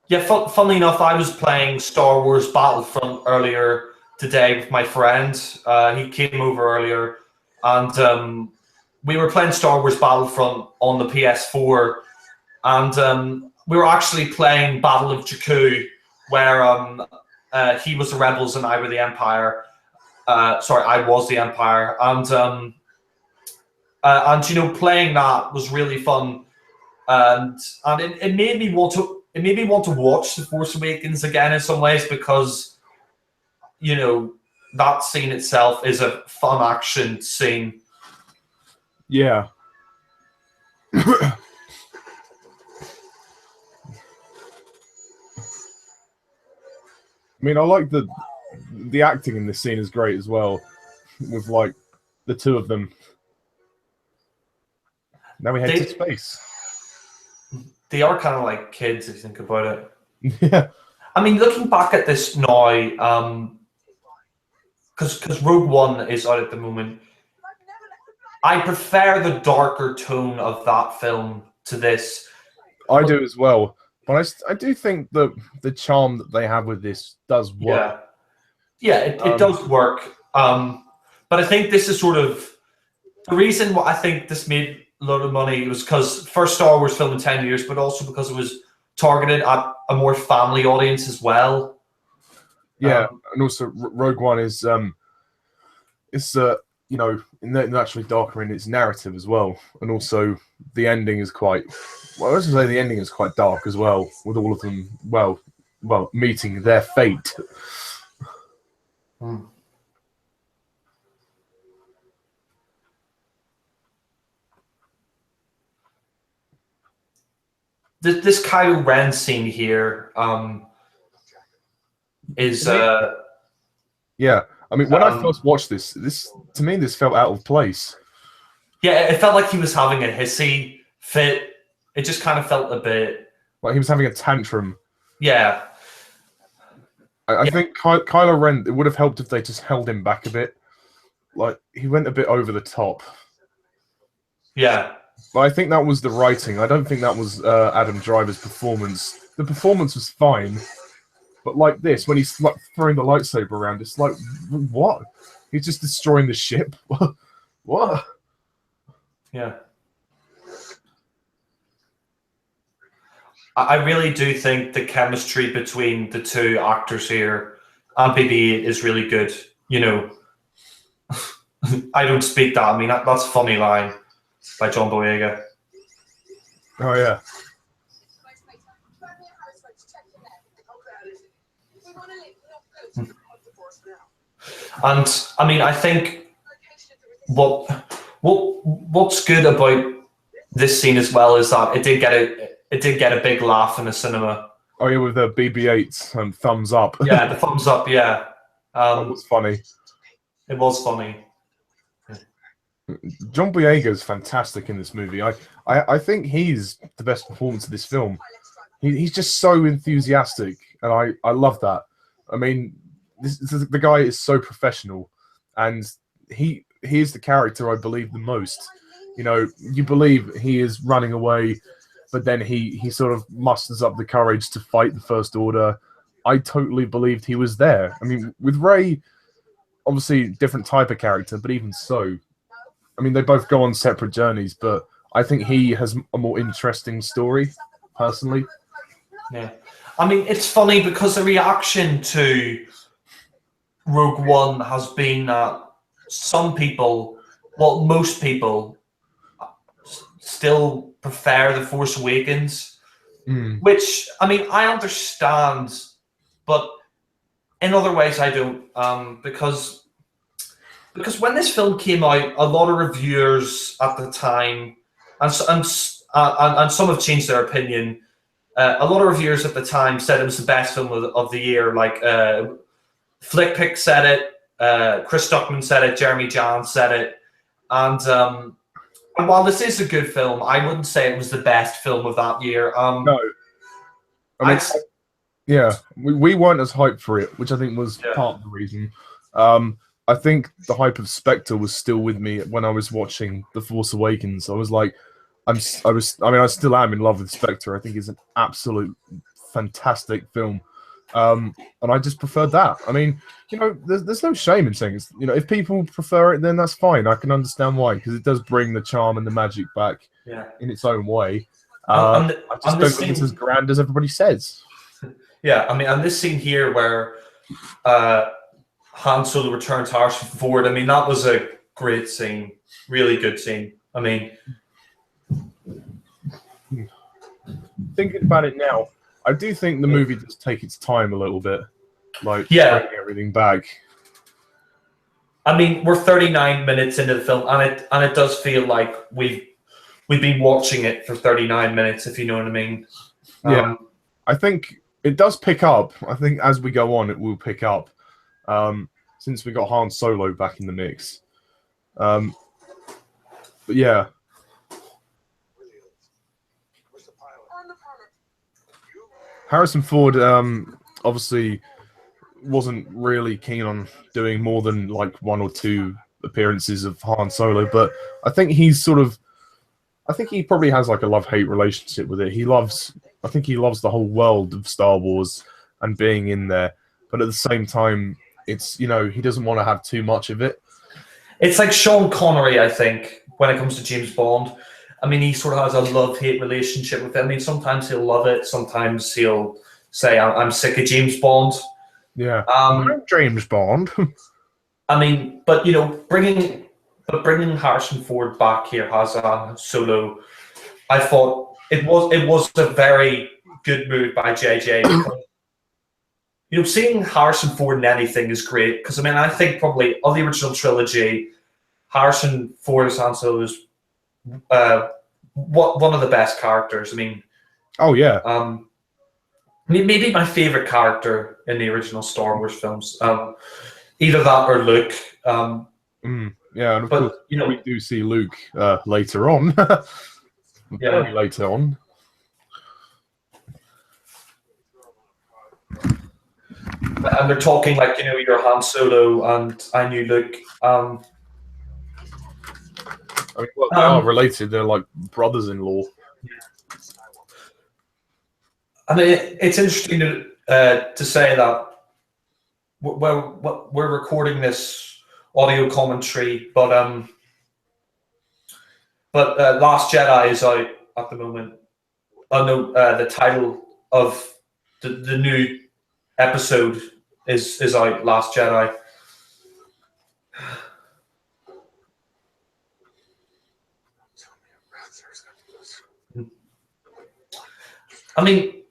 Yeah, funnily enough, I was playing Star Wars Battlefront earlier today with my friend. He came over earlier, and we were playing Star Wars Battlefront on the PS4, and we were actually playing Battle of Jakku, where he was the Rebels and I were the Empire. Sorry, I was the Empire, and you know, playing that was really fun, and it made me want to watch The Force Awakens again in some ways, because, you know, that scene itself is a fun action scene. Yeah. I mean, I like the acting in this scene is great as well, with like the two of them. Now we head to space. They are kind of like kids if you think about it. Yeah. I mean, looking back at this now, because Rogue One is out at the moment, I prefer the darker tone of that film to this. I do as well. But I do think that the charm that they have with this does work. Yeah, it does work. But I think this is sort of the reason why I think this made a lot of money was because first Star Wars film in 10 years, but also because it was targeted at a more family audience as well. Yeah, and also Rogue One is you know, naturally darker in its narrative as well, and also the ending is quite. Well, I was going to say the ending is quite dark as well, with all of them well meeting their fate. This Kylo Ren scene here is yeah. I mean, when I first watched this to me this felt out of place. Yeah, it felt like he was having a hissy fit. It just kind of felt a bit like he was having a tantrum. Yeah. I think Kylo Ren, it would have helped if they just held him back a bit. Like, he went a bit over the top. Yeah. But I think that was the writing. I don't think that was Adam Driver's performance. The performance was fine. But like this, when he's like throwing the lightsaber around, it's like, what? He's just destroying the ship. What? Yeah. I really do think the chemistry between the two actors here and BB-8 is really good. You know, I don't speak that. I mean, that's a funny line by John Boyega. Oh, yeah. And I mean, I think what's good about this scene as well is that it did get a big laugh in the cinema. Oh yeah, with the BB-8's thumbs up. Yeah, the thumbs up. Yeah, that was funny. It was funny. John Boyega is fantastic in this movie. I think he's the best performance of this film. He's just so enthusiastic, and I love that. I mean, the guy is so professional, and he is the character I believe the most. You know, you believe he is running away, but then he sort of musters up the courage to fight the First Order. I totally believed he was there. I mean, with Rey, obviously different type of character, but even so, I mean, they both go on separate journeys, but I think he has a more interesting story, personally. Yeah. I mean, it's funny because the reaction to Rogue One has been that some people, well, most people, still prefer The Force Awakens, which, I mean, I understand, but in other ways I don't, because when this film came out, a lot of reviewers at the time, and some have changed their opinion. A lot of reviewers at the time said it was the best film of the year. Like Flickpick said it, Chris Stuckman said it, Jeremy Jahns said it, and while this is a good film, I wouldn't say it was the best film of that year. No, I mean, yeah, we weren't as hyped for it, which I think was part of the reason. I think the hype of Spectre was still with me when I was watching The Force Awakens. I was like, I still am in love with Spectre. I think it's an absolute fantastic film. And I just preferred that. I mean, you know, there's no shame in saying it's, you know, if people prefer it, then that's fine. I can understand why, because it does bring the charm and the magic back in its own way. I just don't think it's as grand as everybody says. Yeah, I mean, and this scene here where Han Solo returns Harrison Ford, I mean, that was a great scene, really good scene. I mean, thinking about it now, I do think the movie does take its time a little bit, like bringing everything back. I mean, we're 39 minutes into the film, and it does feel like we've been watching it for 39 minutes, if you know what I mean. Yeah, I think it does pick up. I think as we go on, it will pick up, since we got Han Solo back in the mix. But yeah. Harrison Ford obviously wasn't really keen on doing more than like 1 or 2 appearances of Han Solo, but I think he probably has like a love-hate relationship with it. I think he loves the whole world of Star Wars and being in there, but at the same time, it's, you know, he doesn't want to have too much of it. It's like Sean Connery, I think, when it comes to James Bond. I mean, he sort of has a love-hate relationship with it. I mean, sometimes he'll love it. Sometimes he'll say, I'm sick of James Bond. Yeah. I'm James Bond. I mean, but, you know, bringing Harrison Ford back here, Han Solo, I thought it was a very good move by JJ. Because, you know, seeing Harrison Ford in anything is great. Because, I mean, I think probably of the original trilogy, Harrison Ford as Han Solo is one of the best characters. I mean, maybe my favorite character in the original Star Wars films. Either that or Luke. Yeah, and of course, you know, we do see Luke later on. Very later on. And they're talking like, you know, you're Han Solo and I knew Luke. I mean, well, they are related. They're like brothers-in-law. I mean, it's interesting to say that we're recording this audio commentary, but Last Jedi is out at the moment. Oh no, the title of the new episode is out, Last Jedi. I mean,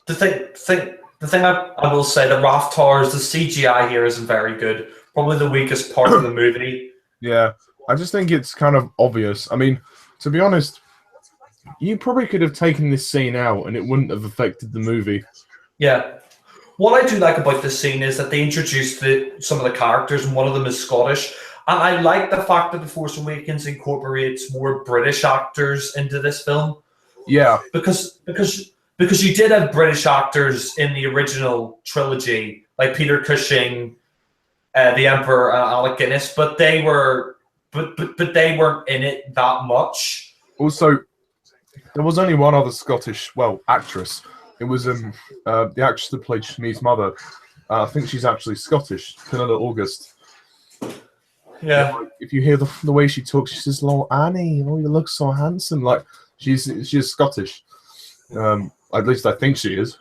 the thing I will say, the Raftars, the CGI here isn't very good. Probably the weakest part of the movie. Yeah, I just think it's kind of obvious. I mean, to be honest, you probably could have taken this scene out and it wouldn't have affected the movie. Yeah. what I do like about this scene is that they introduced some of the characters, and one of them is Scottish. And I like the fact that The Force Awakens incorporates more British actors into this film. Yeah. Because you did have British actors in the original trilogy, like Peter Cushing, the Emperor, Alec Guinness, but they were but they weren't in it that much. Also, there was only one other Scottish, actress. It was the actress that played Shmi's mother. I think she's actually Scottish, Camilla August. Yeah. If you hear the way she talks, she says, "Oh, Annie, you look so handsome." Like she's Scottish. At least I think she is.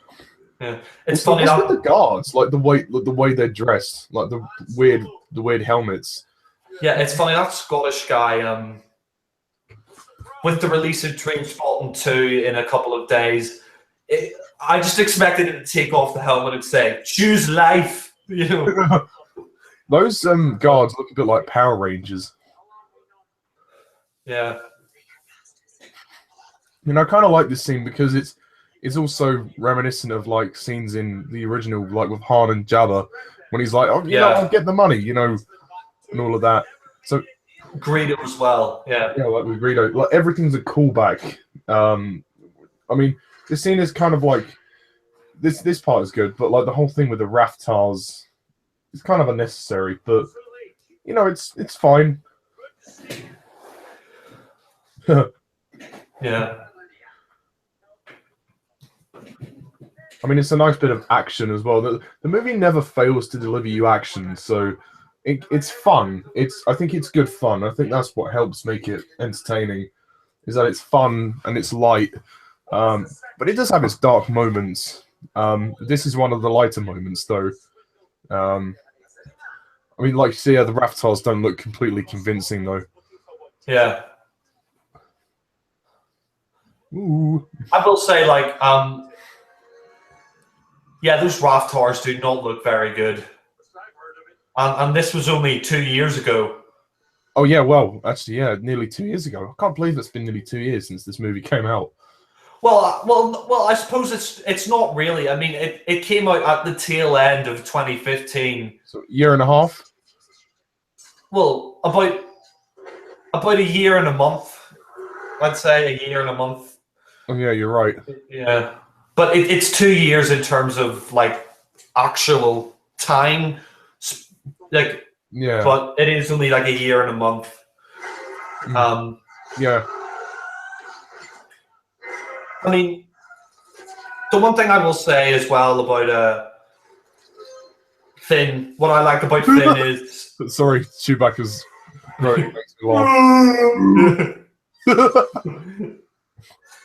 Yeah, it's funny. What's with the guards, like the way they're dressed, like the weird helmets. Yeah, it's funny, that Scottish guy. With the release of Trainspotting 2 in a couple of days, I just expected it to take off the helmet and say, "Choose life." You know. Those guards look a bit like Power Rangers. Yeah. I kind of like this scene because it's also reminiscent of like scenes in the original, like with Han and Jabba, when he's like, "Oh, I'll get the money," and all of that. So Greedo as well. Yeah. Yeah, like with Greedo, like everything's a callback. I mean, this scene is kind of like this part is good, but like the whole thing with the Raftars is kind of unnecessary. But it's fine. Yeah. I mean, it's a nice bit of action as well. The movie never fails to deliver you action, so it's fun. I think it's good fun. I think that's what helps make it entertaining, is that it's fun and it's light. But it does have its dark moments. This is one of the lighter moments, though. I mean, like you see, the Raftars don't look completely convincing, though. Yeah. Ooh. I will say, like, those Raftars do not look very good. And this was only 2 years ago. Oh, yeah, well, actually, yeah, nearly 2 years ago. I can't believe it's been nearly 2 years since this movie came out. Well, I suppose it's not really. I mean, it came out at the tail end of 2015. So, year and a half? Well, about a year and a month. I'd say a year and a month. Oh, yeah, you're right. Yeah. But it's 2 years in terms of, like, actual time. Like, yeah. But it is only like a year and a month. Yeah. I mean, the one thing I will say as well about Finn, what I like about Finn is... Sorry, Chewbacca's throat makes me laugh.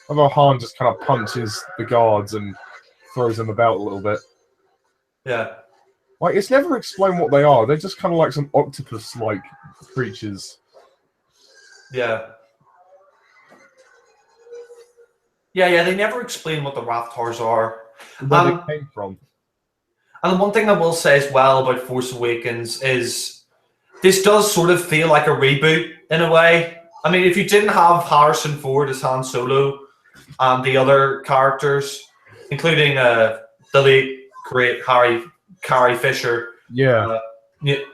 Although Han just kind of punches the guards and throws them about a little bit. Yeah. Like, it's never explained what they are. They're just kind of like some octopus-like creatures. Yeah. Yeah, they never explain what the Raftars are. Where they came from. And one thing I will say as well about Force Awakens is this does sort of feel like a reboot in a way. I mean, if you didn't have Harrison Ford as Han Solo and the other characters, including the late, great Carrie Fisher. Yeah. You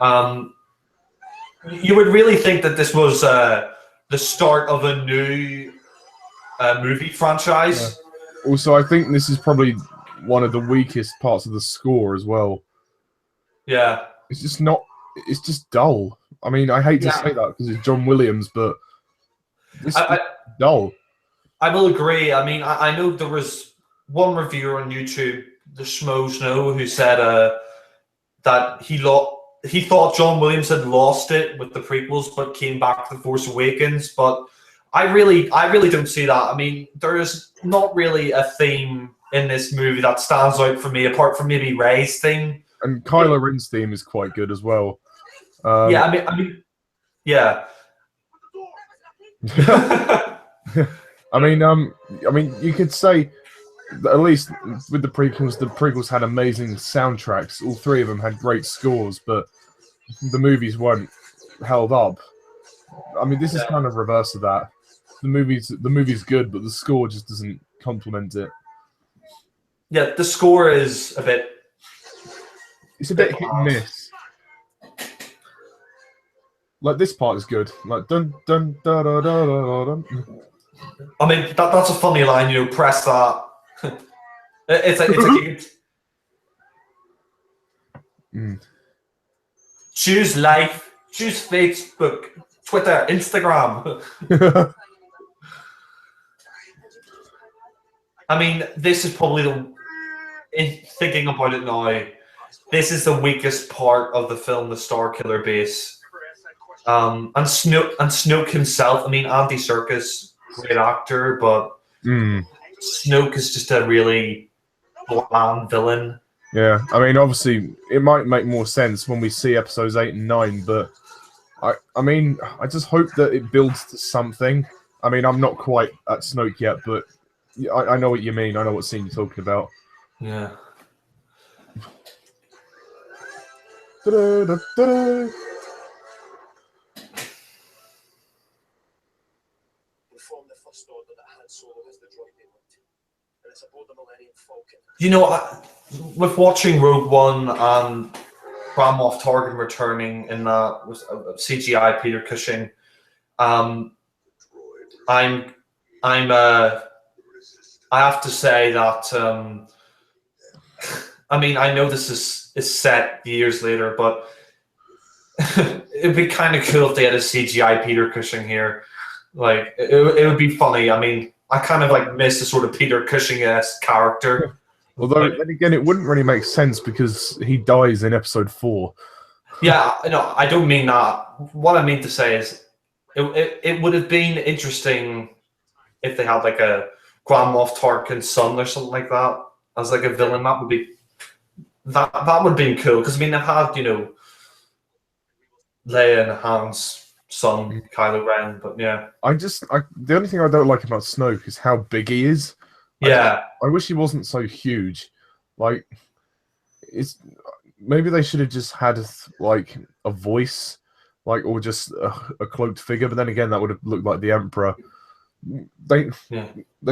would really think that this was the start of a new movie franchise. Yeah. Also, I think this is probably one of the weakest parts of the score as well. Yeah. It's just dull. I mean, I hate to say that because it's John Williams, but it's dull. I will agree. I mean, I know there was one reviewer on YouTube, the Schmo Snow, who said that he thought John Williams had lost it with the prequels, but came back to The Force Awakens. But I really don't see that. I mean, there is not really a theme in this movie that stands out for me, apart from maybe Rey's theme. And Kylo Ren's theme is quite good as well. Yeah, I mean, yeah. I mean, you could say that at least with the prequels had amazing soundtracks. All three of them had great scores, but the movies weren't held up. I mean, this is kind of reverse of that. The movie's good, but the score just doesn't complement it. Yeah, the score is a bit It's a bit hit and miss. Like this part is good. Like dun dun da da da da dun. I mean that's a funny line. You know, press that. it's a Choose life. Choose Facebook, Twitter, Instagram. I mean, this is probably thinking about it now, this is the weakest part of the film, the Starkiller base. And Snoke himself, I mean, Andy Serkis, great actor, but Snoke is just a really bland villain. Yeah, I mean, obviously, it might make more sense when we see episodes 8 and 9, but I mean, I just hope that it builds to something. I mean, I'm not quite at Snoke yet, but I know what you mean. I know what scene you're talking about. Yeah. Da-da-da-da-da. You know, with watching Rogue One and Moff Tarkin returning in that with CGI Peter Cushing, I have to say that I mean, I know this is set years later, but it'd be kind of cool if they had a CGI Peter Cushing here. Like it would be funny. I mean, I kind of like miss the sort of Peter Cushing-esque character. Although, then again, it wouldn't really make sense because he dies in episode 4. Yeah, no, I don't mean that. What I mean to say is, it would have been interesting if they had like a Grand Moff Tarkin's son or something like that as like a villain. That would be that would have been cool because I mean they've had, you know, Leia and Han's son Kylo Ren, but yeah. The only thing I don't like about Snoke is how big he is. Yeah. I wish he wasn't so huge. Like, maybe they should have just had like a voice, like, or just a cloaked figure. But then again, that would have looked like the Emperor. They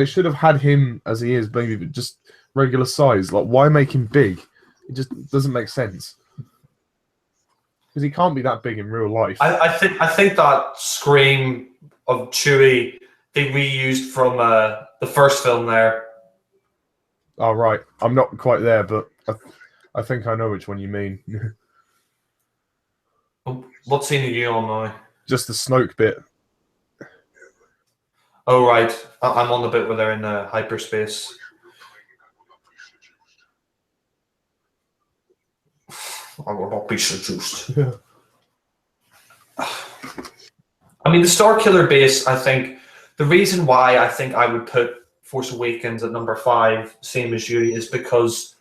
should have had him as he is, maybe just regular size. Like, why make him big? It just doesn't make sense. Because he can't be that big in real life. I think that scream of Chewie they reused from the first film there. Oh, right. I'm not quite there, but I think I know which one you mean. What scene are you on now? Just the Snoke bit. Oh, right. I'm on the bit where they're in hyperspace. I will not be seduced. I mean, the Starkiller base, I think, the reason why I think I would put Force Awakens at number 5, same as you, is because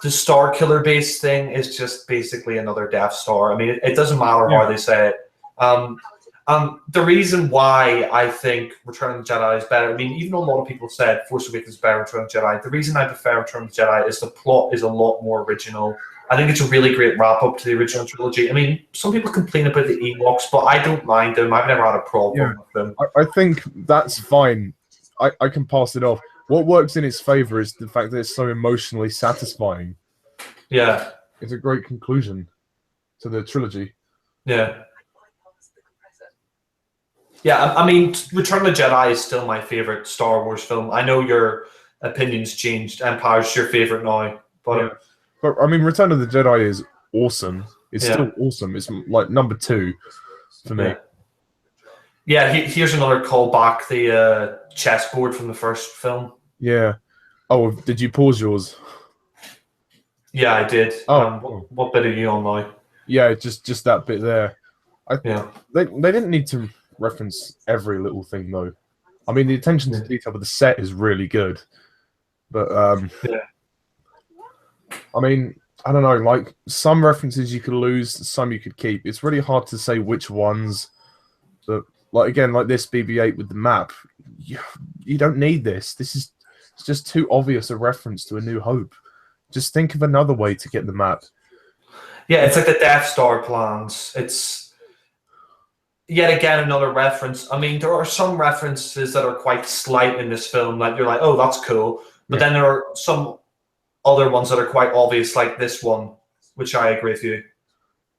the Starkiller base thing is just basically another Death Star. I mean, it doesn't matter how they say it. The reason why I think Return of the Jedi is better, I mean, even though a lot of people said Force Awakens is better than Return of the Jedi, the reason I prefer Return of the Jedi is the plot is a lot more original. I think it's a really great wrap-up to the original trilogy. I mean, some people complain about the Ewoks, but I don't mind them. I've never had a problem with them. I think that's fine. I can pass it off. What works in its favor is the fact that it's so emotionally satisfying. Yeah. It's a great conclusion to the trilogy. Yeah. Yeah, I mean, Return of the Jedi is still my favorite Star Wars film. I know your opinion's changed. Empire's your favorite now. But, but I mean, Return of the Jedi is awesome. It's still awesome. It's like number 2 for me. Yeah, here's another callback, the chessboard from the first film. Yeah. Oh, did you pause yours? Yeah, I did. Oh. What bit are you on now? Yeah, just that bit there. They didn't need to reference every little thing, though. I mean, the attention to detail of the set is really good. But, I mean, I don't know, like, some references you could lose, some you could keep. It's really hard to say which ones. But, like, again, like this BB-8 with the map, you don't need this. It's just too obvious a reference to A New Hope. Just think of another way to get the map. Yeah, it's like the Death Star plans. It's yet again another reference. I mean, there are some references that are quite slight in this film that you're like, oh, that's cool. But then there are some other ones that are quite obvious, like this one, which I agree with you.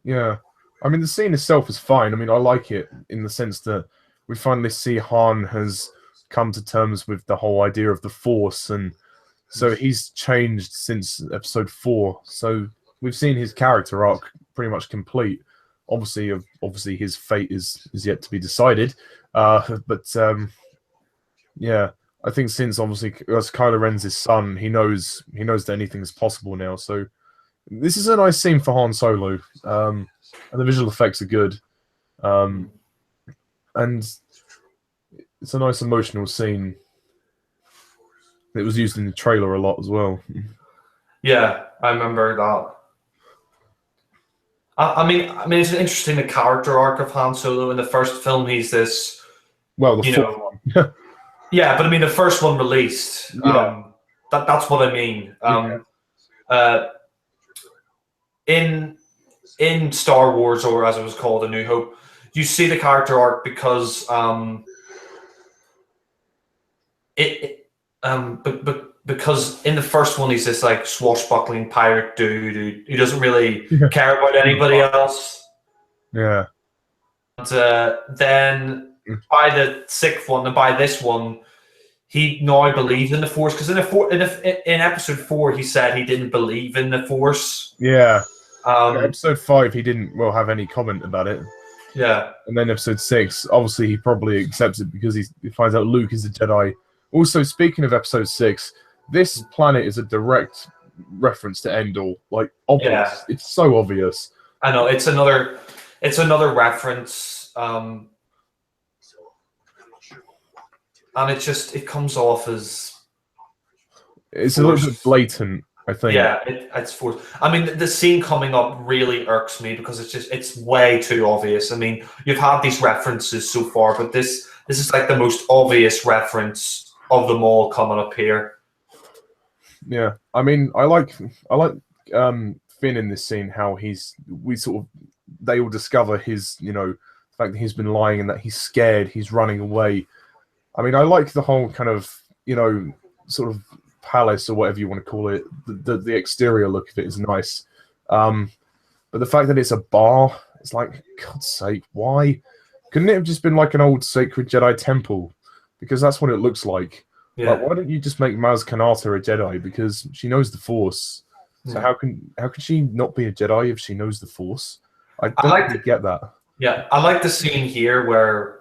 Yeah. I mean, the scene itself is fine. I mean, I like it in the sense that we finally see Han has come to terms with the whole idea of the Force, and so he's changed since episode 4. So we've seen his character arc pretty much complete. Obviously, his fate is yet to be decided. Yeah, I think since obviously as Kylo Ren's his son, he knows that anything is possible now. So this is a nice scene for Han Solo, and the visual effects are good, and it's a nice emotional scene. It was used in the trailer a lot as well. Yeah, I remember that. I mean, it's interesting, the character arc of Han Solo. In the first film, he's this. Well, the fourth one. Yeah, but I mean, the first one released. Yeah. That's what I mean. In Star Wars, or as it was called, A New Hope, you see the character arc because because in the first one he's this like swashbuckling pirate dude who doesn't really care about anybody else. Yeah. And then by the sixth one, and by this one, he now believes in the Force. Because in episode 4, he said he didn't believe in the Force. Yeah. Episode 5, he didn't have any comment about it. Yeah. And then episode 6, obviously he probably accepts it because he finds out Luke is a Jedi. Also, speaking of episode 6, this planet is a direct reference to Endor. Like, obvious. Yeah. It's so obvious. I know, it's another reference. And it comes off as it's a little bit blatant, I think. Yeah, it's forced. I mean, the scene coming up really irks me because it's way too obvious. I mean, you've had these references so far, but this is like the most obvious reference of them all coming up here. Yeah, I mean, I like Finn in this scene. How they all discover his, the fact that he's been lying and that he's scared, he's running away. I mean, I like the whole kind of, sort of palace or whatever you want to call it. The exterior look of it is nice. But the fact that it's a bar, it's like, God's sake, why? Couldn't it have just been like an old sacred Jedi temple? Because that's what it looks like. Yeah. Like, why don't you just make Maz Kanata a Jedi? Because she knows the Force. So how can she not be a Jedi if she knows the Force? I don't get that. Yeah, I like the scene here where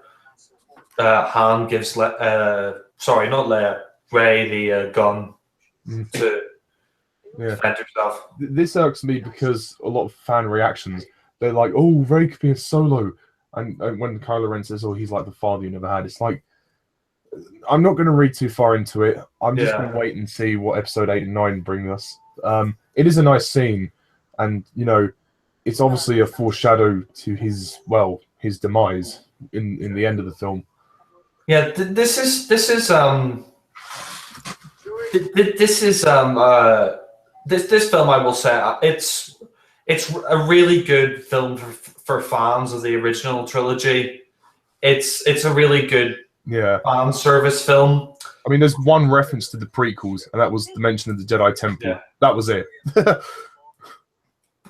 Han gives not Leia, Rey the gun to defend herself. This irks me because a lot of fan reactions, they're like, "Oh, Rey could be a Solo," and when Kylo Ren says, "Oh, he's like the father you never had," it's like, I'm not going to read too far into it. I'm just going to wait and see what episode 8 and 9 bring us. It is a nice scene, and it's obviously a foreshadow to his demise in the end of the film. Yeah, this film, I will say, it's a really good film for fans of the original trilogy. It's a really good fan service film. I mean, there's one reference to the prequels, and that was the mention of the Jedi Temple. Yeah. That was it.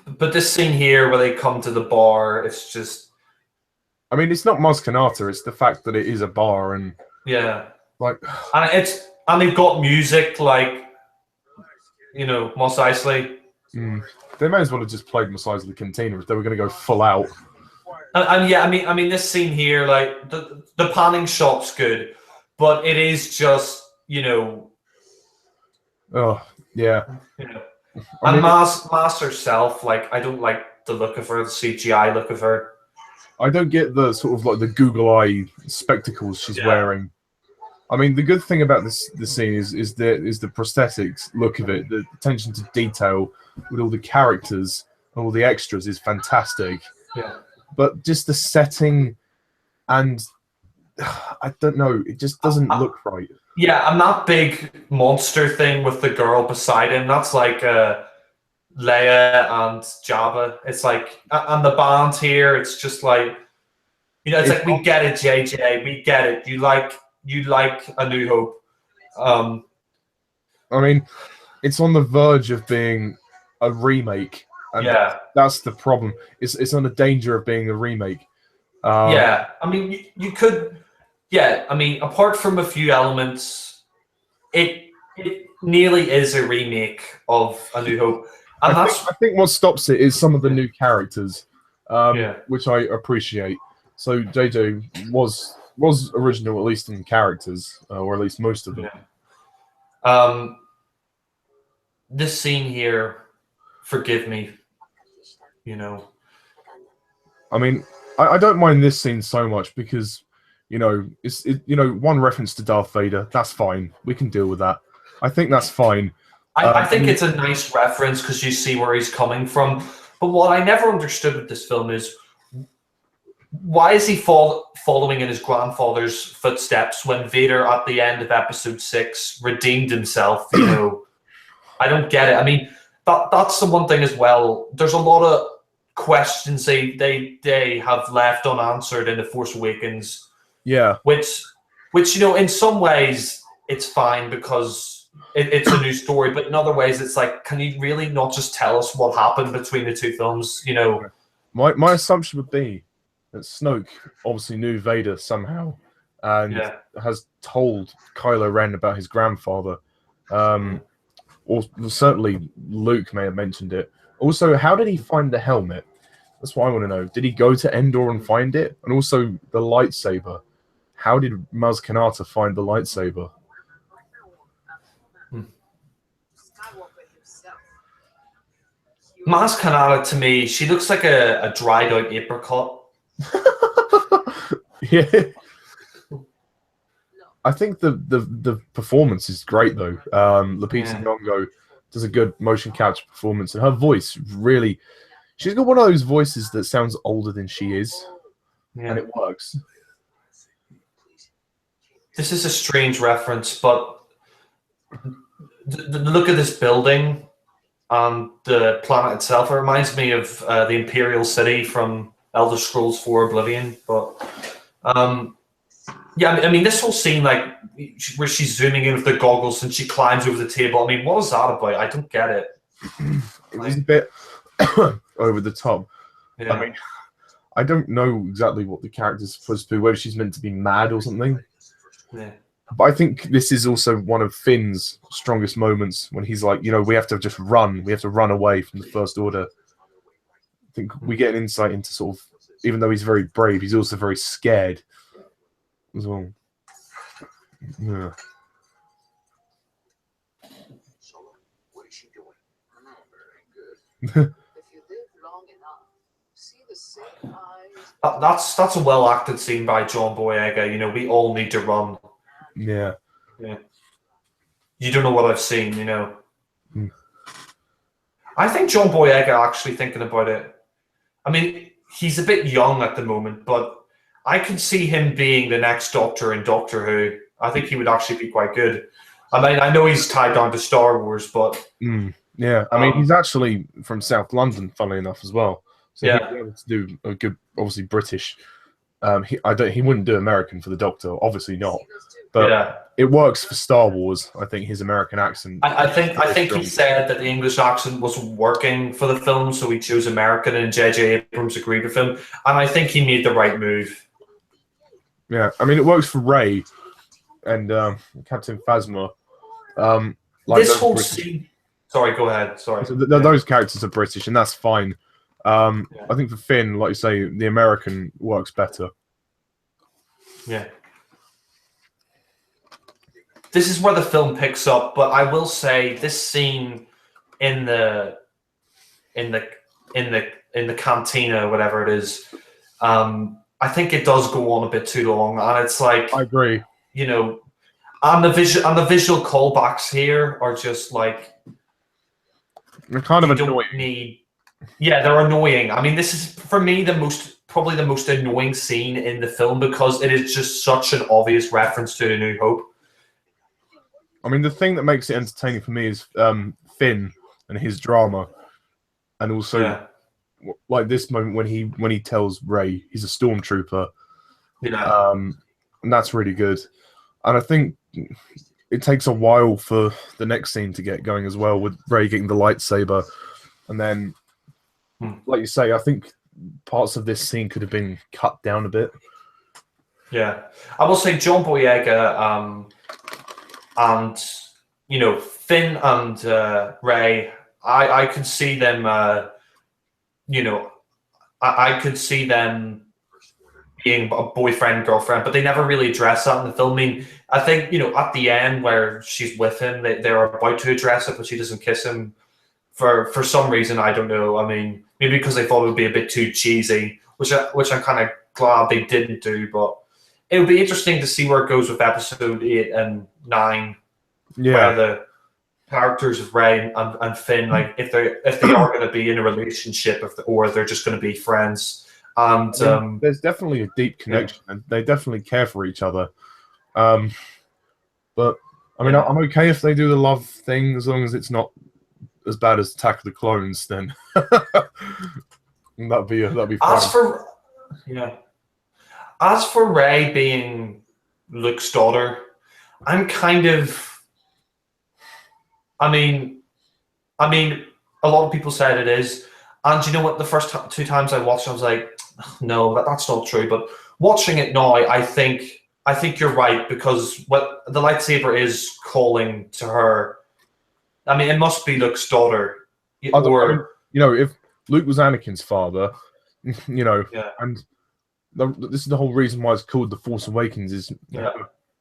But this scene here where they come to the bar, it's just... I mean, it's not Maz Kanata, it's the fact that it is a bar, and... Yeah. Like... And they've got music, like, Mos Eisley. They may as well have just played Mos Eisley Cantina if they were going to go full out. And yeah, I mean, this scene here, like, the panning shot's good, but it is just, Oh, yeah. And Maz herself, like, I don't like the look of her, the CGI look of her. I don't get the sort of like the Google Eye spectacles she's wearing. I mean, the good thing about this scene is the prosthetics look of it. The attention to detail with all the characters and all the extras is fantastic. Yeah. But just the setting, and I don't know, it just doesn't look right. Yeah, and that big monster thing with the girl beside him, that's like Leia and Jabba. It's like, and the band here, it's just like, it's like, we get it, JJ, we get it. You like A New Hope. I mean, it's on the verge of being a remake, and that's the problem. It's on the danger of being a remake. I mean, you could. Yeah, I mean, apart from a few elements, it nearly is a remake of A New Hope, and I think what stops it is some of the new characters, which I appreciate. So JJ was original, at least in characters, or at least most of them. This scene here, forgive me, you know. I mean, I don't mind this scene so much because, you know, it's one reference to Darth Vader. That's fine. We can deal with that. I think that's fine. I think it's a nice reference because you see where he's coming from. But what I never understood with this film is, why is he following in his grandfather's footsteps when Vader at the end of Episode 6 redeemed himself? You know, I don't get it. I mean, that's the one thing as well. There's a lot of questions they have left unanswered in The Force Awakens. Yeah. Which you know, in some ways it's fine because it's a new story, but in other ways it's like, can you really not just tell us what happened between the two films? You know, my assumption would be that Snoke obviously knew Vader somehow and has told Kylo Ren about his grandfather. Or certainly Luke may have mentioned it. Also, how did he find the helmet? That's what I want to know. Did he go to Endor and find it? And also the lightsaber. How did Maz Kanata find the lightsaber? Maz Kanata, to me, she looks like a dried out apricot. Yeah. I think the performance is great though. Lupita Nyong'o does a good motion capture performance, and her voice really, she's got one of those voices that sounds older than she is, and it works. This is a strange reference, but the look of this building and the planet itself, it reminds me of the Imperial City from Elder Scrolls 4 Oblivion. But yeah, I mean, this whole scene, like where she's zooming in with the goggles and she climbs over the table. I mean, what is that about? I don't get it. It was a bit over the top. Yeah. I mean, I don't know exactly what the character's supposed to be, whether she's meant to be mad or something. Yeah. But I think this is also one of Finn's strongest moments when he's like, you know, we have to just run. We have to run away from the First Order. I think we get an insight into sort of, even though he's very brave, he's also very scared as well. Yeah. So, what is she doing? Very good. If you live long enough, see the same eyes. That's a well acted scene by John Boyega. You know, we all need to run. Yeah. Yeah. You don't know what I've seen, you know. I think John Boyega, actually thinking about it, I mean, he's a bit young at the moment, but I can see him being the next Doctor in Doctor Who. I think he would actually be quite good. I mean, I know he's tied down to Star Wars, but yeah, I mean, he's actually from South London, funnily enough, as well. So yeah, he'd be able to do a good, obviously British. He wouldn't do American for the Doctor, obviously not. But it works for Star Wars. I think his American accent. I think he said that the English accent wasn't working for the film, so he chose American, and J.J. Abrams agreed with him. And I think he made the right move. Yeah, I mean, it works for Rey and Captain Phasma. Like this whole scene. Sorry, go ahead. Sorry. So those characters are British, and that's fine. I think for Finn, like you say, the American works better. Yeah. This is where the film picks up, but I will say this scene in the cantina, whatever it is, I think it does go on a bit too long, and it's like, I agree. You know, and the visual callbacks here are just like, they're kind of annoying. Yeah, they're annoying. I mean, this is for me probably the most annoying scene in the film because it is just such an obvious reference to A New Hope. I mean, the thing that makes it entertaining for me is Finn and his drama, and also like this moment when he tells Rey he's a stormtrooper. Yeah, and that's really good. And I think it takes a while for the next scene to get going as well, with Rey getting the lightsaber, and then, like you say, I think parts of this scene could have been cut down a bit. Yeah, I will say John Boyega, and Finn and Rey. I could see them. I could see them being a boyfriend, girlfriend, but they never really address that in the film. I mean, I think, at the end where she's with him, they're about to address it, but she doesn't kiss him for some reason. I don't know. I mean, maybe because they thought it would be a bit too cheesy, which I'm kind of glad they didn't do. But it would be interesting to see where it goes with episode 8 and 9, where the characters of Rey and Finn, like if they are going to be in a relationship, or they're just going to be friends. And there's definitely a deep connection, and they definitely care for each other. But I mean, I'm okay if they do the love thing, as long as it's not as bad as Attack of the Clones. Then that'd be fine. As for Rey being Luke's daughter, I'm kind of. I mean, a lot of people said it is, and you know what? The first 2 times I watched, I was like, no, that's not true. But watching it now, I think you're right, because what the lightsaber is calling to her. I mean, it must be Luke's daughter. If Luke was Anakin's father, and this is the whole reason why it's called The Force Awakens, is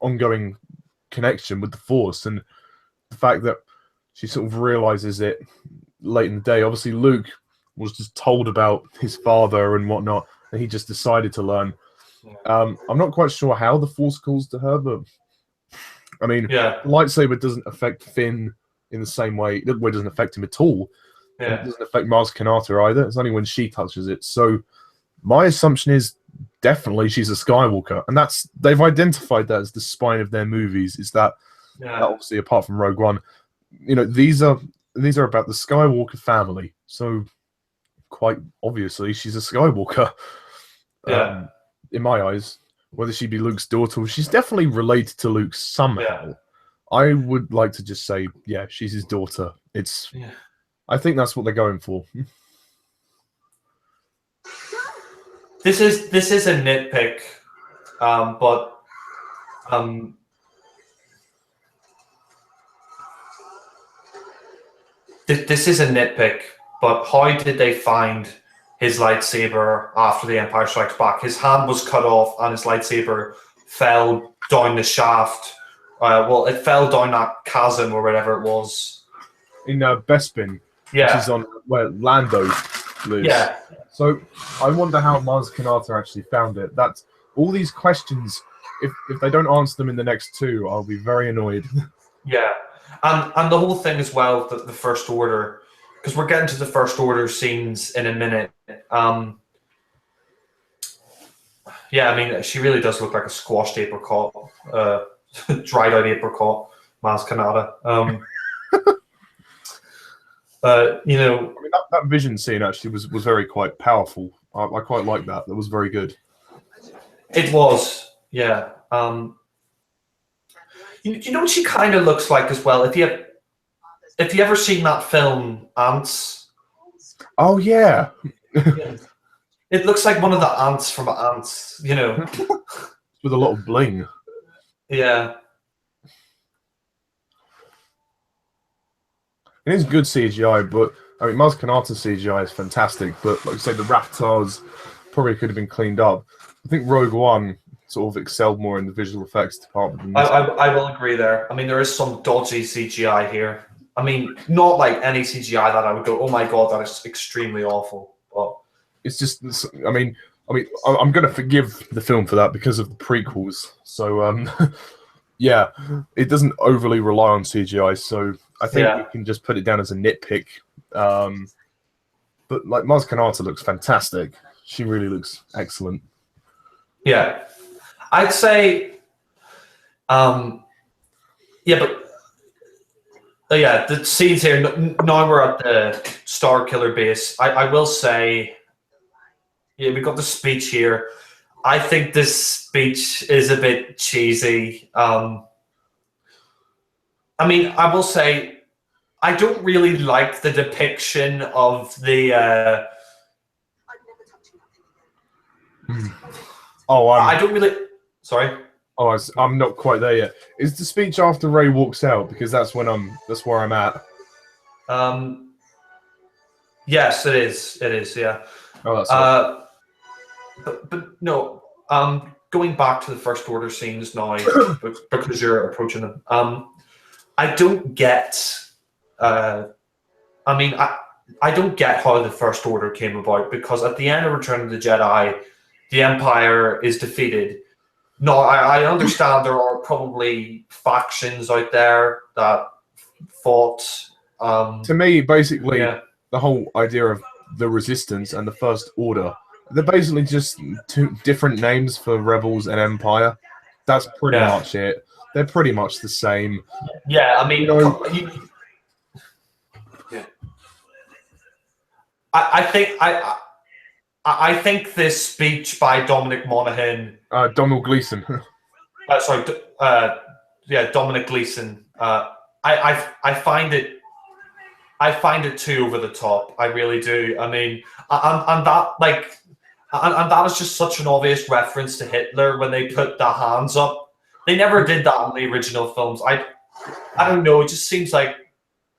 ongoing connection with the Force, and the fact that she sort of realizes it late in the day. Obviously, Luke was just told about his father and whatnot, and he just decided to learn. I'm not quite sure how the Force calls to her, but I mean, the lightsaber doesn't affect Finn in the same way. It doesn't affect him at all. Yeah. It doesn't affect Maz Kanata either. It's only when she touches it. So my assumption is definitely she's a Skywalker, and they've identified that as the spine of their movies. Is that obviously, apart from Rogue One, these are about the Skywalker family. So quite obviously, she's a Skywalker. In my eyes, whether she be Luke's daughter, she's definitely related to Luke somehow. Yeah. I would like to just say, she's his daughter. I think that's what they're going for. This is a nitpick, but this is a nitpick. But how did they find his lightsaber after The Empire Strikes Back? His hand was cut off, and his lightsaber fell down the shaft. It fell down that chasm or whatever it was. In Bespin, which is on where Lando lives. Yeah. So I wonder how Maz Kanata actually found it. That's all these questions. If they don't answer them in the next 2, I'll be very annoyed. Yeah, and the whole thing as well, the First Order, because we're getting to the First Order scenes in a minute. I mean, she really does look like a squashed apricot, dried out apricot, Maz Kanata. I mean, that vision scene actually was quite powerful. I quite like that. That was very good. It was, yeah. You know what she kind of looks like as well? If you ever seen that film Ants? Oh yeah. It looks like one of the ants from Ants, with a lot of bling. Yeah. It is good CGI, but I mean, Maz Kanata's CGI is fantastic. But like I say, the Raftars probably could have been cleaned up. I think Rogue One sort of excelled more in the visual effects department. I will agree there. I mean, there is some dodgy CGI here. I mean, not like any CGI that I would go, oh my god, that is extremely awful. But it's just, I mean, I'm going to forgive the film for that because of the prequels. So, yeah, it doesn't overly rely on CGI. So I think we can just put it down as a nitpick. But like Maz Kanata looks fantastic. She really looks excellent. Yeah, I'd say, the scenes here. Now we're at the Star Killer base. I will say, we got the speech here. I think this speech is a bit cheesy. I mean, I will say, I don't really like the depiction of the. I don't really. Sorry. Oh, I'm not quite there yet. Is the speech after Ray walks out? Because that's where I'm at. Yes, it is. It is. Yeah. Oh, that's but no. Going back to the First Order scenes now, because you're approaching them. I don't get. I mean, I don't get how the First Order came about, because at the end of Return of the Jedi, the Empire is defeated. No, I understand there are probably factions out there that fought. To me, basically, the whole idea of the Resistance and the First Order, they're basically just two different names for rebels and Empire. That's pretty much it. They're pretty much the same. Yeah, I mean, I think this speech by Dominic Monaghan, Donald Gleason. Dominic Gleason. I find it too over the top. I really do. I mean, and that is just such an obvious reference to Hitler when they put the hands up. They never did that in the original films. I don't know. It just seems like.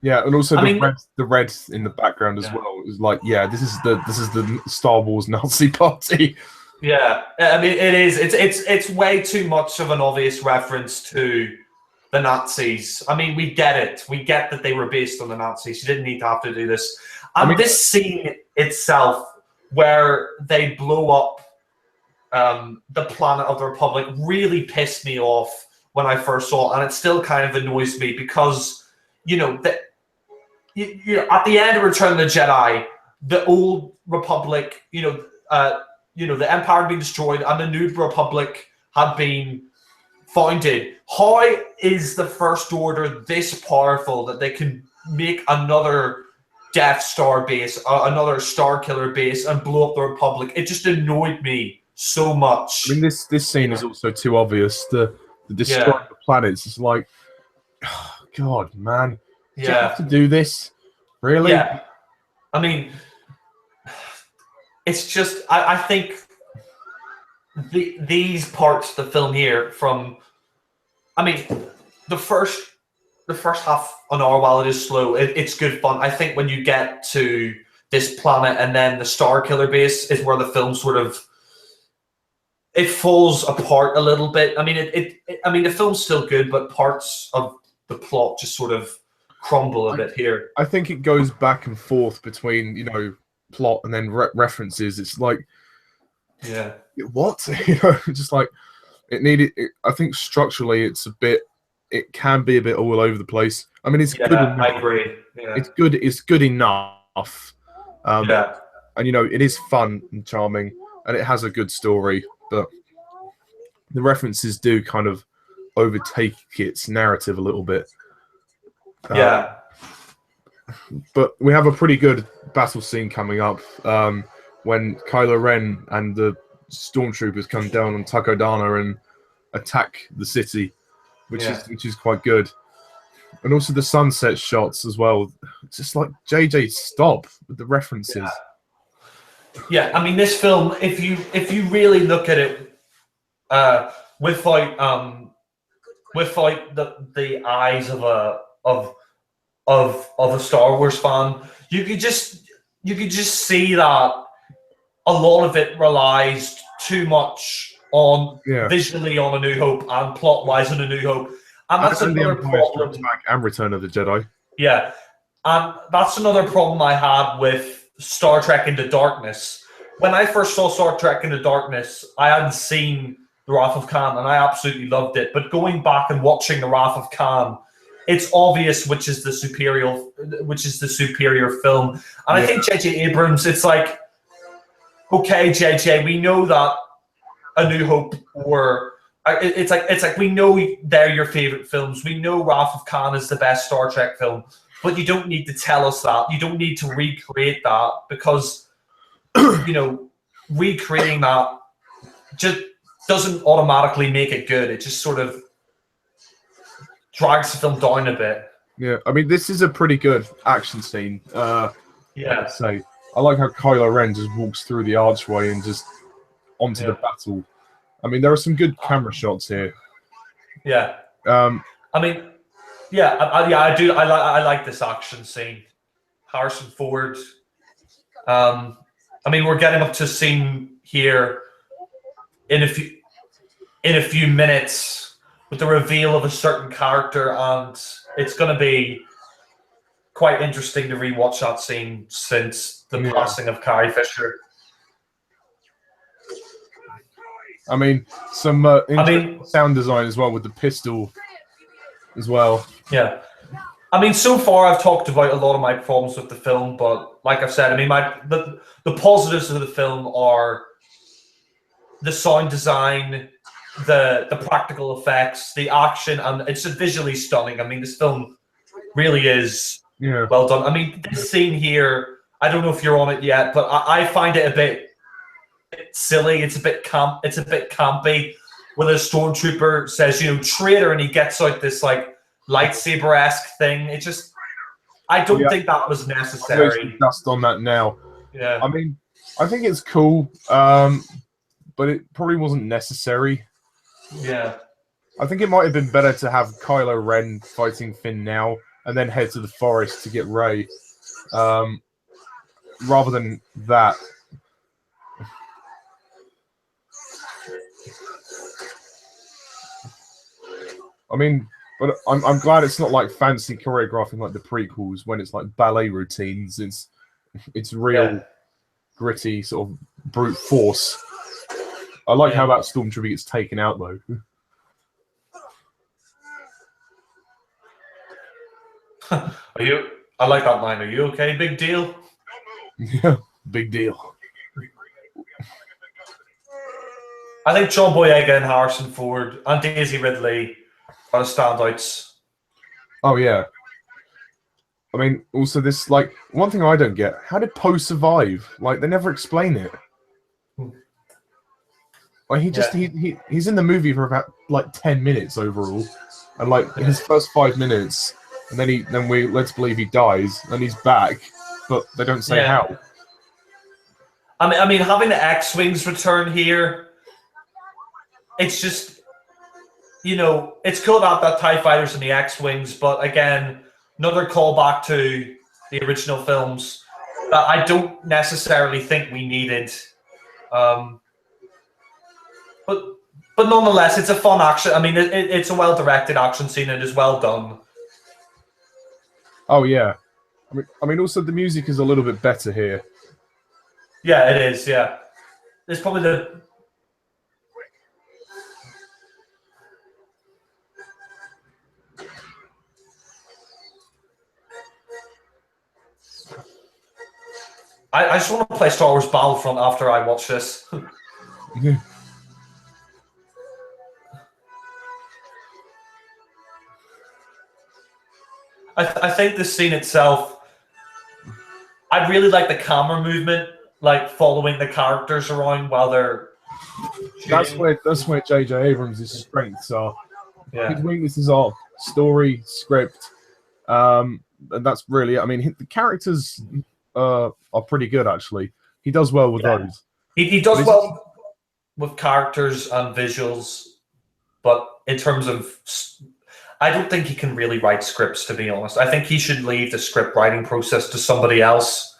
Yeah, and also the red in the background as well is like, this is the Star Wars Nazi Party. Yeah, I mean, it is. It's way too much of an obvious reference to the Nazis. I mean, we get it. We get that they were based on the Nazis. You didn't need to have to do this. And this scene itself, where they blow up the planet of the Republic, really pissed me off when I first saw it, and it still kind of annoys me because, at the end of Return of the Jedi, the old Republic, the Empire had been destroyed and the new Republic had been founded. How is the First Order this powerful that they can make another Death Star base, another Star Killer base, and blow up the Republic? It just annoyed me so much. I mean, this scene is also too obvious. The destroying the planets. It's like, oh, God, man. Do you have to do this? Really? Yeah. I mean, it's just, I think these parts of the film here the first half an hour, while it is slow, it's good fun. I think when you get to this planet and then the Star Killer base is where the film sort of, it falls apart a little bit. I mean, the film's still good, but parts of the plot just sort of crumble a bit here. I think it goes back and forth between, plot and then references. It's like, what? Just like it needed. I think structurally, it can be a bit all over the place. I mean, it's good enough. I agree. Yeah. It's good enough. And it is fun and charming, and it has a good story. But the references do kind of overtake its narrative a little bit. But we have a pretty good battle scene coming up when Kylo Ren and the stormtroopers come down on Takodana and attack the city, which is quite good. And also the sunset shots as well. It's just like, JJ, stop with the references. Yeah, I mean, this film, if you really look at it without the eyes of a Star Wars fan, you could just see that a lot of it relies too much on visually on A New Hope and plot wise on A New Hope, and that's another problem. And Return of the Jedi. Yeah, and that's another problem I had with Star Trek Into Darkness. When I first saw Star Trek Into Darkness, I hadn't seen The Wrath of Khan, and I absolutely loved it. But going back and watching The Wrath of Khan, it's obvious which is the superior film. And I think J.J. Abrams, it's like, okay, J.J., we know that A New Hope it's like we know they're your favorite films. We know Wrath of Khan is the best Star Trek film, but you don't need to tell us that. You don't need to recreate that, because recreating that just doesn't automatically make it good. It just sort of drags the film down a bit. Yeah, I mean, this is a pretty good action scene. Yeah. So I like how Kylo Ren just walks through the archway and just onto the battle. I mean, there are some good camera shots here. Yeah. I mean, I do. I like this action scene. Harrison Ford. I mean, we're getting up to a scene here in a few minutes with the reveal of a certain character, and it's going to be quite interesting to rewatch that scene since the passing of Carrie Fisher. I mean, some sound design as well with the pistol as well. Yeah. I mean, so far I've talked about a lot of my problems with the film, but like I've said, I mean, the positives of the film are the sound design, the practical effects, the action, and it's just visually stunning. I mean, this film really is well done. I mean, this scene here, I don't know if you're on it yet, but I find it a bit silly. It's a bit campy. When a stormtrooper says, traitor, and he gets out this like lightsaber-esque thing. It just, I don't think that was necessary. Dust on that now. Yeah. I mean, I think it's cool, but it probably wasn't necessary. Yeah. I think it might have been better to have Kylo Ren fighting Finn now and then head to the forest to get Rey, rather than that. I mean, but I'm glad it's not like fancy choreographing like the prequels when it's like ballet routines. It's real gritty sort of brute force. I like how that stormtrooper gets taken out though. I like that line. Are you okay? Big deal. Yeah, big deal. I think John Boyega and Harrison Ford and Daisy Ridley are the standouts. Oh yeah. I mean, also this, like, one thing I don't get, how did Poe survive? Like, they never explain it. Like, he's in the movie for about, like, 10 minutes overall. And, like, his first 5 minutes, and then we let's believe he dies, and he's back, but they don't say how. I mean, having the X-Wings return here, it's just, it's cool to have that TIE Fighters and the X-Wings, but again, another callback to the original films that I don't necessarily think we needed. But nonetheless, it's a fun action. I mean, it's a well-directed action scene. It is well done. Oh yeah, I mean, also the music is a little bit better here. Yeah, it is. Yeah, it's probably the. I just want to play Star Wars Battlefront after I watch this. I think the scene itself, I really like the camera movement, like following the characters around while they're shooting. That's where J.J. Abrams' strengths are. Yeah. His weaknesses are story, script, and that's really, I mean, the characters are pretty good, actually. He does well with those. He does well with characters and visuals, but in terms of, I don't think he can really write scripts, to be honest. I think he should leave the script writing process to somebody else.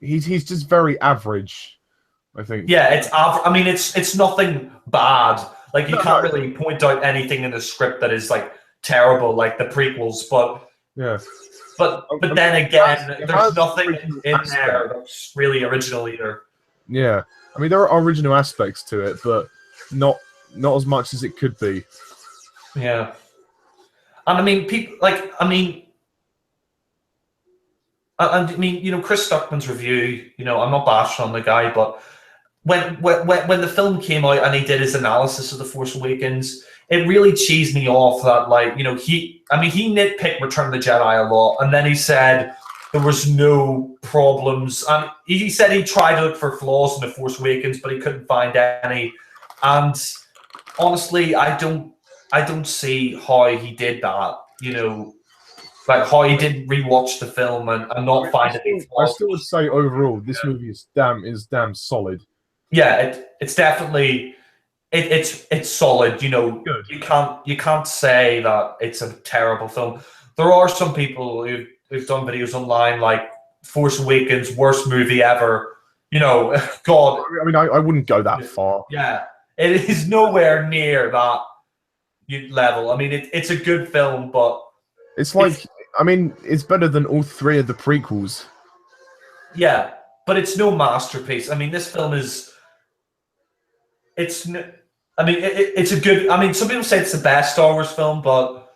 He's just very average, I think. Yeah, I mean, it's nothing bad. Like, you can't really point out anything in the script that is like terrible, like the prequels. But but then again, there's nothing in there that's really original either. Yeah, I mean, there are original aspects to it, but not as much as it could be. Yeah. And I mean, Chris Stuckman's review, I'm not bashing on the guy, but when the film came out and he did his analysis of The Force Awakens, it really cheesed me off that, like, he nitpicked Return of the Jedi a lot, and then he said there was no problems. And he said he tried to look for flaws in The Force Awakens, but he couldn't find any. And honestly, I don't see how he did that. you know, like how he didn't rewatch the film and not find it. I still would say overall, this movie is damn solid. Yeah, it's definitely it's solid. You know, Good. You can't say that it's a terrible film. There are some people who've done videos online like Force Awakens, worst movie ever. You know, God. I mean, I wouldn't go that far. Yeah, it is nowhere near that level. I mean, it's a good film, but it's like, I mean, it's better than all three of the prequels. Yeah, but it's no masterpiece. I mean, this film is. It's a good. I mean, some people say it's the best Star Wars film, but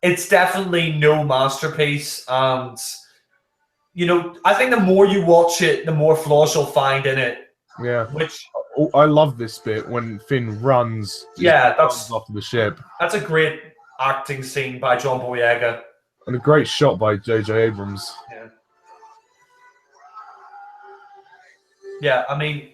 it's definitely no masterpiece. And you know, I think the more you watch it, the more flaws you'll find in it. Yeah. Which I love this bit when Finn runs. Yeah, runs after the ship. That's a great acting scene by John Boyega. And a great shot by J.J. Abrams. Yeah. Yeah, I mean,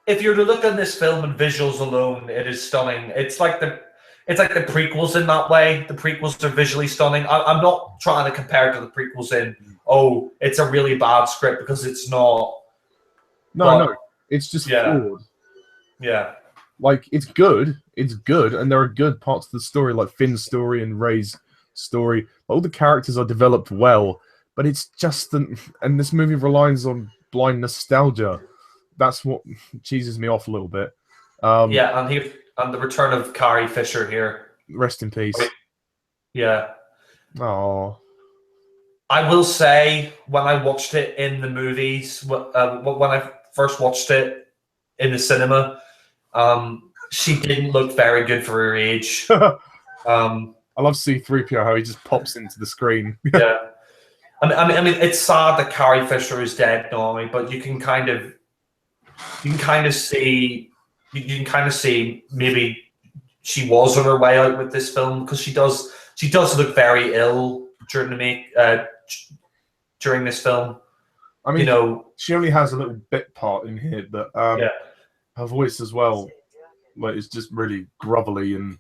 if you're to look at this film and visuals alone, it is stunning. It's like the prequels in that way. The prequels are visually stunning. I'm not trying to compare to the prequels in, oh, it's a really bad script, because it's not. No, it's just flawed. Yeah. Like, it's good, and there are good parts of the story, like Finn's story and Rey's story. All the characters are developed well, but it's just and this movie relies on blind nostalgia. That's what cheeses me off a little bit. Yeah, and the return of Carrie Fisher here. Rest in peace. Yeah. Oh. I will say, when I watched it in the movies, when I first watched it in the cinema, she didn't look very good for her age. I love C-3PO, how he just pops into the screen. Yeah. I mean, it's sad that Carrie Fisher is dead now, but you can kind of see maybe she was on her way out with this film, because she does look very ill during this film. I mean, you know, she only has a little bit part in here, but her voice as well, like, is just really grovelly and.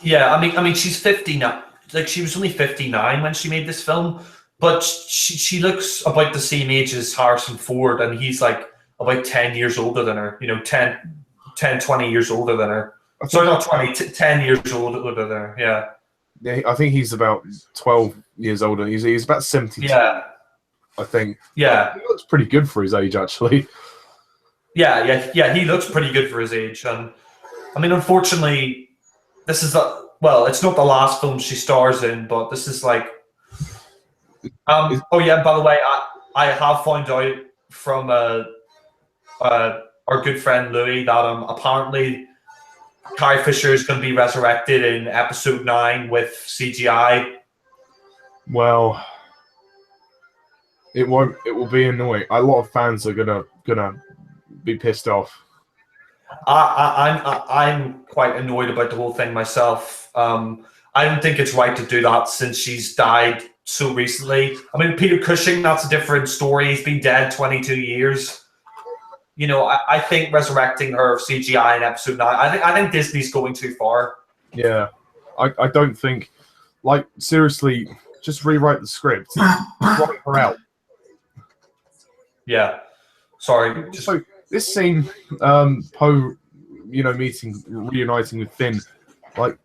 Yeah, I mean, she's 50 now. Like, she was only 59 when she made this film, but she looks about the same age as Harrison Ford, and he's like about 10 years older than her. You know, 20 years older than her. Sorry, not 20, 10 years older than her. Yeah. Yeah, I think he's about 12 years older. He's about 72. Yeah. I think. Yeah. He looks pretty good for his age, actually. Yeah. He looks pretty good for his age, and I mean, unfortunately, this is it's not the last film she stars in, but this is like. Oh yeah, by the way, I have found out from our good friend Louis that apparently Carrie Fisher is going to be resurrected in episode 9 with CGI. Well, it won't. It will be annoying. A lot of fans are gonna be pissed off. I'm quite annoyed about the whole thing myself. I don't think it's right to do that since she's died so recently. I mean, Peter Cushing, that's a different story. He's been dead 22 years. You know, I think resurrecting her CGI in episode 9, I think Disney's going too far. Yeah, I don't think, like, seriously, just rewrite the script. Write her out. Yeah. Sorry. So this scene, Poe, reuniting with Finn, like,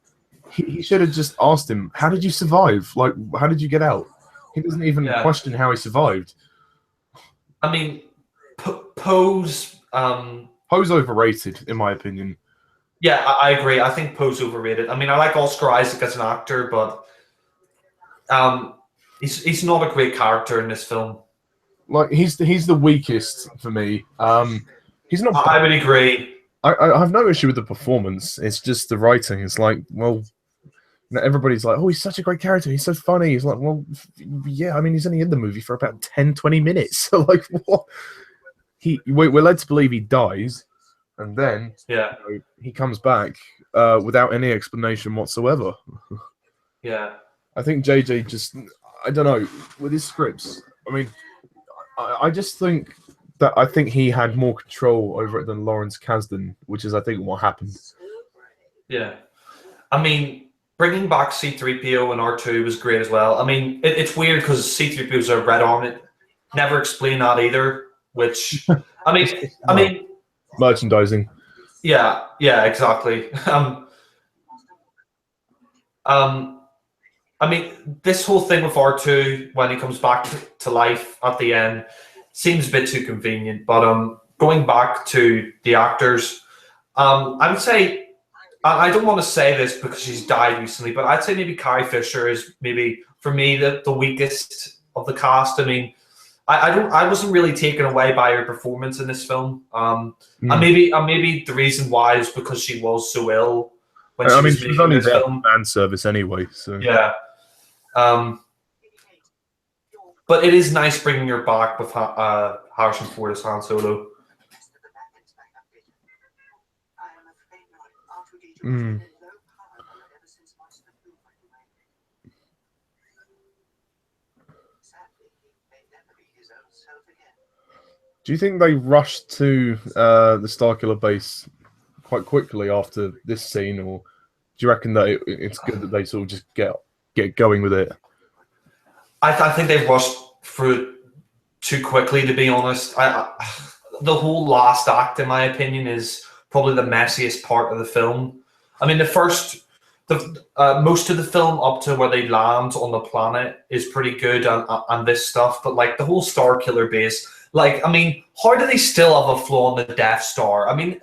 he should have just asked him, how did you survive? Like, how did you get out? He doesn't even question how he survived. I mean, Poe's overrated, in my opinion. Yeah, I agree. I think Poe's overrated. I mean, I like Oscar Isaac as an actor, but he's not a great character in this film. Like, he's the weakest for me. He's not. I would agree. I have no issue with the performance. It's just the writing. It's like, well, everybody's like, oh, he's such a great character. He's so funny. He's like, well, yeah. I mean, he's only in the movie for about 10, 20 minutes. So, like, what? We're led to believe he dies, and then he comes back without any explanation whatsoever. Yeah. I think JJ just, I don't know, with his scripts. I mean, I just think that he had more control over it than Lawrence Kasdan, which is, I think, what happened. Yeah. I mean, bringing back C-3PO and R2 was great as well. I mean, it's weird because C-3PO's a red arm. Never explain that either. Which I mean, merchandising. Yeah, exactly. I mean, this whole thing with R2 when he comes back to life at the end seems a bit too convenient. But going back to the actors, I would say I don't want to say this because she's died recently, but I'd say maybe Carrie Fisher is maybe for me the weakest of the cast. I mean, I wasn't really taken away by her performance in this film. And maybe the reason why is because she was so ill when she was making only this there film. for fan service anyway. So yeah. But it is nice bringing her back with Harrison Ford as Han Solo. Do you think they rushed to the Starkiller base quite quickly after this scene, or do you reckon that it's good that they sort of just get going with it? I think they rushed through it too quickly, to be honest. The whole last act, in my opinion, is probably the messiest part of the film. I mean, most of the film up to where they land on the planet is pretty good, and this stuff. But like the whole Starkiller base. Like, I mean, how do they still have a flaw on the Death Star? I mean,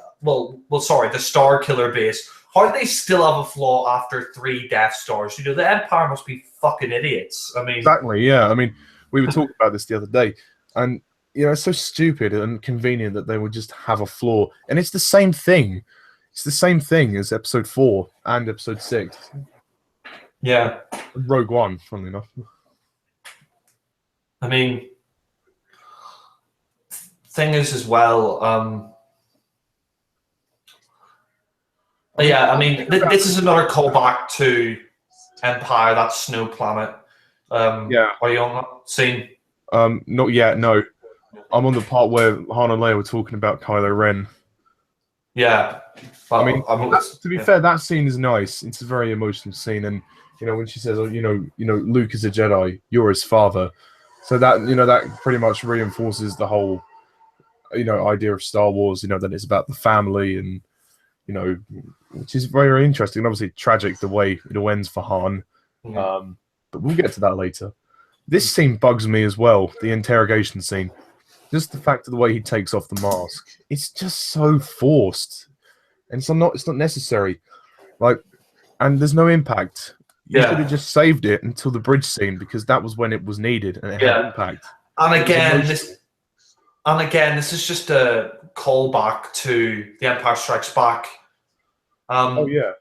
sorry, the Starkiller base. How do they still have a flaw after 3 Death Stars? You know, the Empire must be fucking idiots. I mean, exactly, yeah. I mean, we were talking about this the other day, and you know, it's so stupid and convenient that they would just have a flaw, and it's the same thing. It's the same thing as Episode 4 and Episode 6. Yeah, Rogue One, funnily enough. I mean. Thing is as well, yeah, I mean, this is another callback to Empire, that snow planet. Yeah. Are you on that scene? Not yet, no. I'm on the part where Han and Leia were talking about Kylo Ren. Yeah. I mean, to be fair, that scene is nice. It's a very emotional scene, and you know when she says, "Oh, you know, Luke is a Jedi. You're his father," so that that pretty much reinforces the whole idea of Star Wars, that it's about the family and, which is very, very interesting. And obviously tragic the way it all ends for Han. But we'll get to that later. This scene bugs me as well, the interrogation scene. Just the fact of the way he takes off the mask. It's just so forced. And it's not necessary. And there's no impact. You should have just saved it until the bridge scene because that was when it was needed and it had impact. And again, this is just a callback to The Empire Strikes Back. Oh, yeah.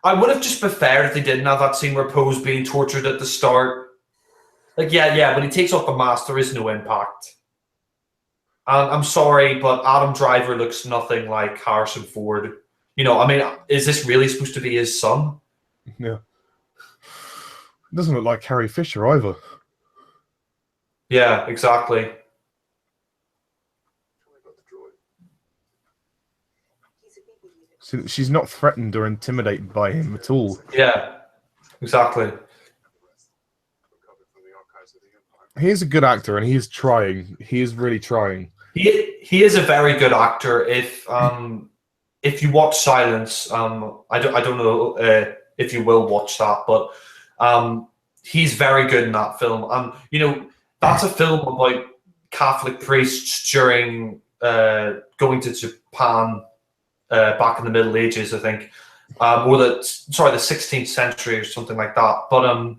I would have just preferred if they didn't have that scene where Poe's being tortured at the start. Like, when he takes off the mask, there is no impact. I'm sorry, but Adam Driver looks nothing like Harrison Ford. I mean, is this really supposed to be his son? Yeah. It doesn't look like Carrie Fisher either. Yeah, exactly. She's not threatened or intimidated by him at all. Yeah, exactly. He is a good actor, and he is trying. He is really trying. He is a very good actor. If you watch Silence, I don't know if you will watch that, but he's very good in that film. That's a film about Catholic priests during going to Japan. Back in the Middle Ages, I think, or the 16th century or something like that. But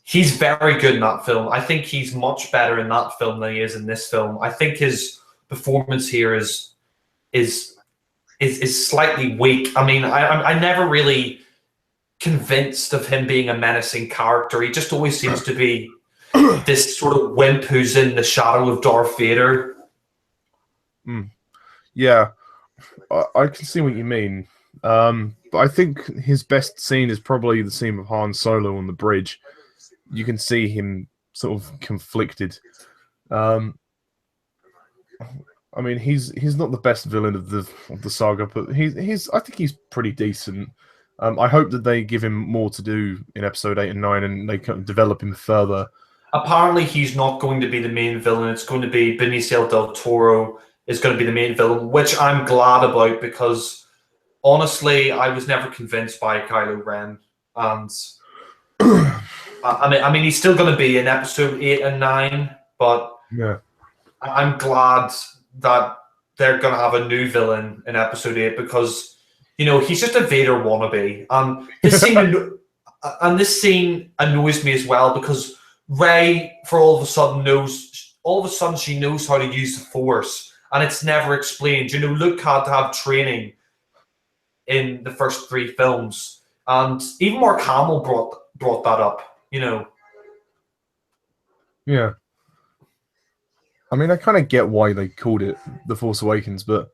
he's very good in that film. I think he's much better in that film than he is in this film. I think his performance here is slightly weak. I mean, I never really convinced of him being a menacing character. He just always seems to be this sort of wimp who's in the shadow of Darth Vader. Yeah. I can see what you mean, but I think his best scene is probably the scene of Han Solo on the bridge. You can see him sort of conflicted. I mean, he's not the best villain of the saga, but I think he's pretty decent. I hope that they give him more to do in episode 8 and 9, and they kind of develop him further. Apparently, he's not going to be the main villain. It's going to be Benicio del Toro is going to be the main villain, which I'm glad about because honestly, I was never convinced by Kylo Ren, and I mean, he's still going to be in episode 8 and 9, but yeah, I'm glad that they're going to have a new villain in episode 8 because, you know, he's just a Vader wannabe. And this scene annoys me as well because Rey, all of a sudden she knows how to use the Force, and it's never explained. You know, Luke had to have training in the first 3 films, and even Mark Hamill brought that up, you know. Yeah. I mean, I kind of get why they called it The Force Awakens, but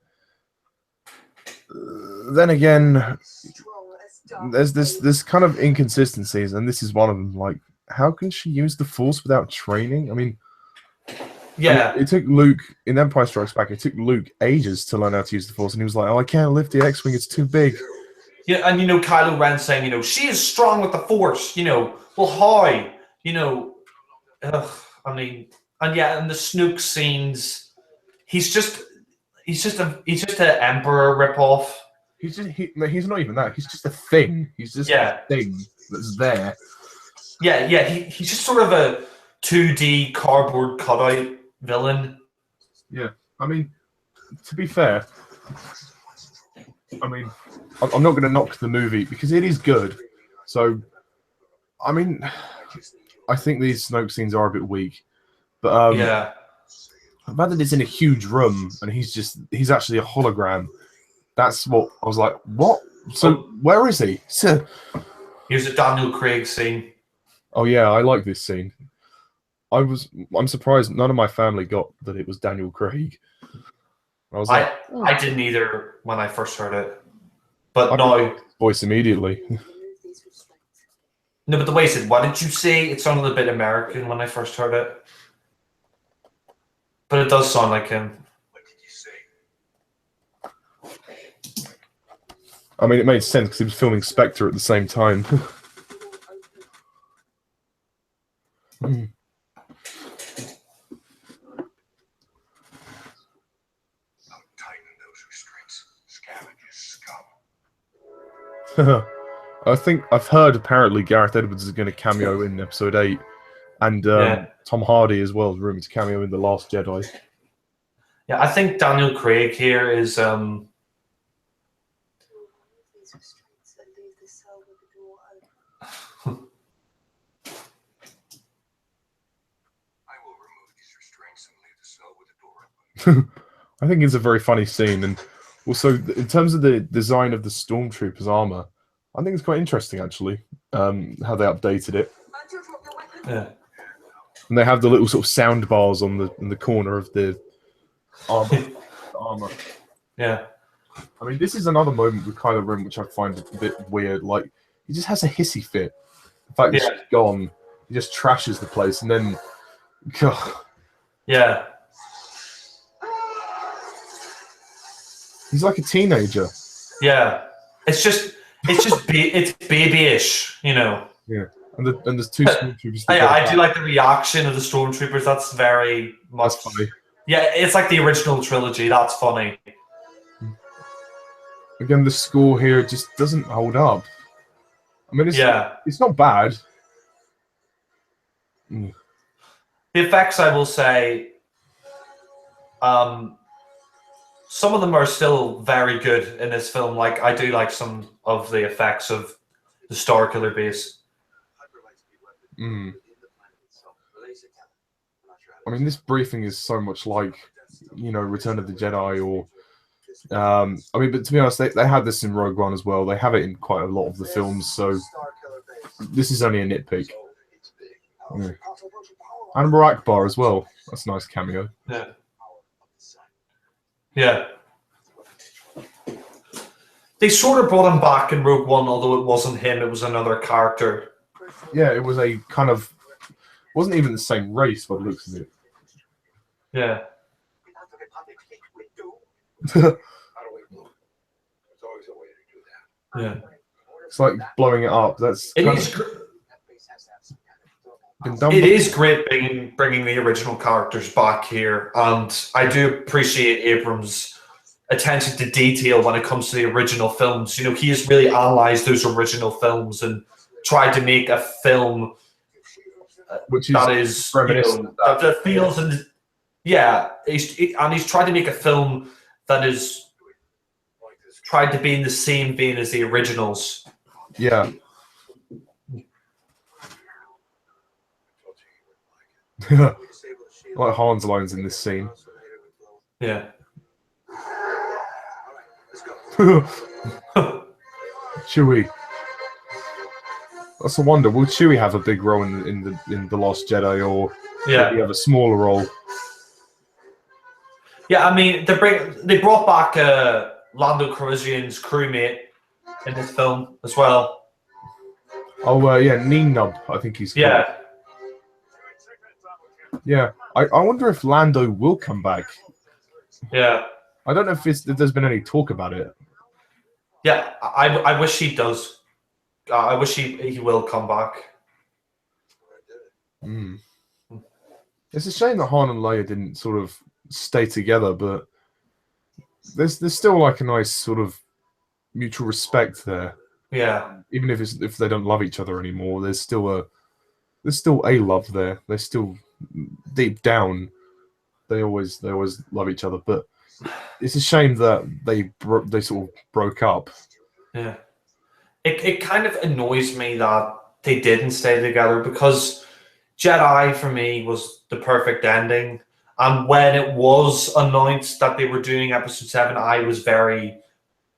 then again, there's this kind of inconsistencies, and this is one of them. Like, how can she use the Force without training? I mean, yeah, it took Luke in Empire Strikes Back. It took Luke ages to learn how to use the Force, and he was like, "Oh, I can't lift the X-wing; it's too big." Yeah, and you know, Kylo Ren saying, you know, she is strong with the Force. You know, well, how? You know, I mean, and yeah, in the Snoke scenes, he's just an Emperor ripoff. He's not even that. He's just a thing. He's just a thing that's there. Yeah. He's just sort of a 2D cardboard cutout villain. Yeah, I mean, to be fair, I mean, I'm not going to knock the movie because it is good. So, I mean, I think these Snoke scenes are a bit weak, but yeah. the fact that it's in a huge room and he's actually a hologram. That's what I was like. What? So where is he? So, here's a Daniel Craig scene. Oh yeah, I like this scene. I'm surprised none of my family got that it was Daniel Craig. I was like, I didn't either when I first heard it, but now voice immediately. No, but the way he said, "What did you say?" It sounded a bit American when I first heard it, but it does sound like him. What did you say? I mean, it made sense because he was filming Spectre at the same time. I think I've heard apparently Gareth Edwards is going to cameo in episode 8, and Tom Hardy as well is rumored to cameo in The Last Jedi. Yeah, I think Daniel Craig here is I think it's a very funny scene, and also in terms of the design of the Stormtroopers' armor, I think it's quite interesting actually. How they updated it. Yeah. And they have the little sort of sound bars in the corner of the armor. Yeah. I mean, this is another moment with Kylo Ren which I find a bit weird. Like, he just has a hissy fit. In fact, he's gone. He just trashes the place, and then, God. Yeah. He's like a teenager. Yeah. It's babyish, you know. Yeah. And there's two stormtroopers. Yeah, I do like the reaction of the stormtroopers. That's very much funny. Yeah, it's like the original trilogy. That's funny. Again, the score here just doesn't hold up. I mean, it's not bad. The effects, I will say, some of them are still very good in this film. Like, I do like some of the effects of the Star Killer base. I mean, this briefing is so much like, Return of the Jedi, or I mean, but to be honest, they had this in Rogue One as well. They have it in quite a lot of the films, so this is only a nitpick. Yeah. And Akbar as well. That's a nice cameo. Yeah. Yeah. They sort of brought him back in Rogue One, although it wasn't him, it was another character. Yeah, it was a kind of... wasn't even the same race by the looks of it. Yeah. There's always a way to do that. Yeah. It's like blowing it up. That's It kind is. of been done. It is great bringing the original characters back here, and I do appreciate Abrams' attention to detail when it comes to the original films. You know, he has really analysed those original films and tried to make a film which that is reminiscent that feels and he's tried to make a film that is tried to be in the same vein as the originals. Yeah. Like Han's lines in this scene. Yeah. Chewie. That's a wonder. Will Chewie have a big role in the Last Jedi, or will he have a smaller role? Yeah, I mean they brought back Lando Calrissian's crewmate in this film as well. Oh yeah, Neenub, I think he's called. Yeah. Yeah. I wonder if Lando will come back. Yeah. I don't know if there's been any talk about it. Yeah, I wish he does. I wish he will come back. Mm. It's a shame that Han and Leia didn't sort of stay together, but there's still like a nice sort of mutual respect there. Yeah. Even if they don't love each other anymore, there's still a love there. They're still deep down. They always love each other, but it's a shame that they sort of broke up. Yeah. It kind of annoys me that they didn't stay together, because Jedi for me was the perfect ending. And when it was announced that they were doing episode 7, I was very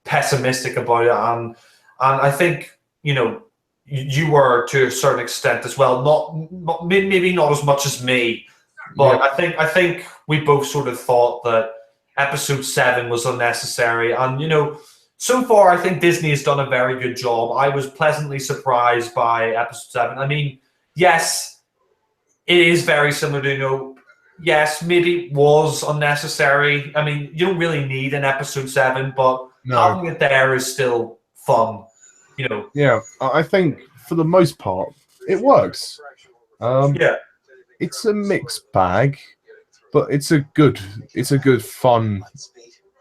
pessimistic about it. And I think, you were to a certain extent as well. Not maybe not as much as me, but yeah. I think we both sort of thought that episode 7 was unnecessary. And so far I think Disney has done a very good job. I was pleasantly surprised by episode 7. I mean, yes, it is very similar to yes, maybe it was unnecessary. I mean, you don't really need an episode 7, but having it there is still fun. Yeah, I think for the most part it works. It's a mixed bag, but it's a good fun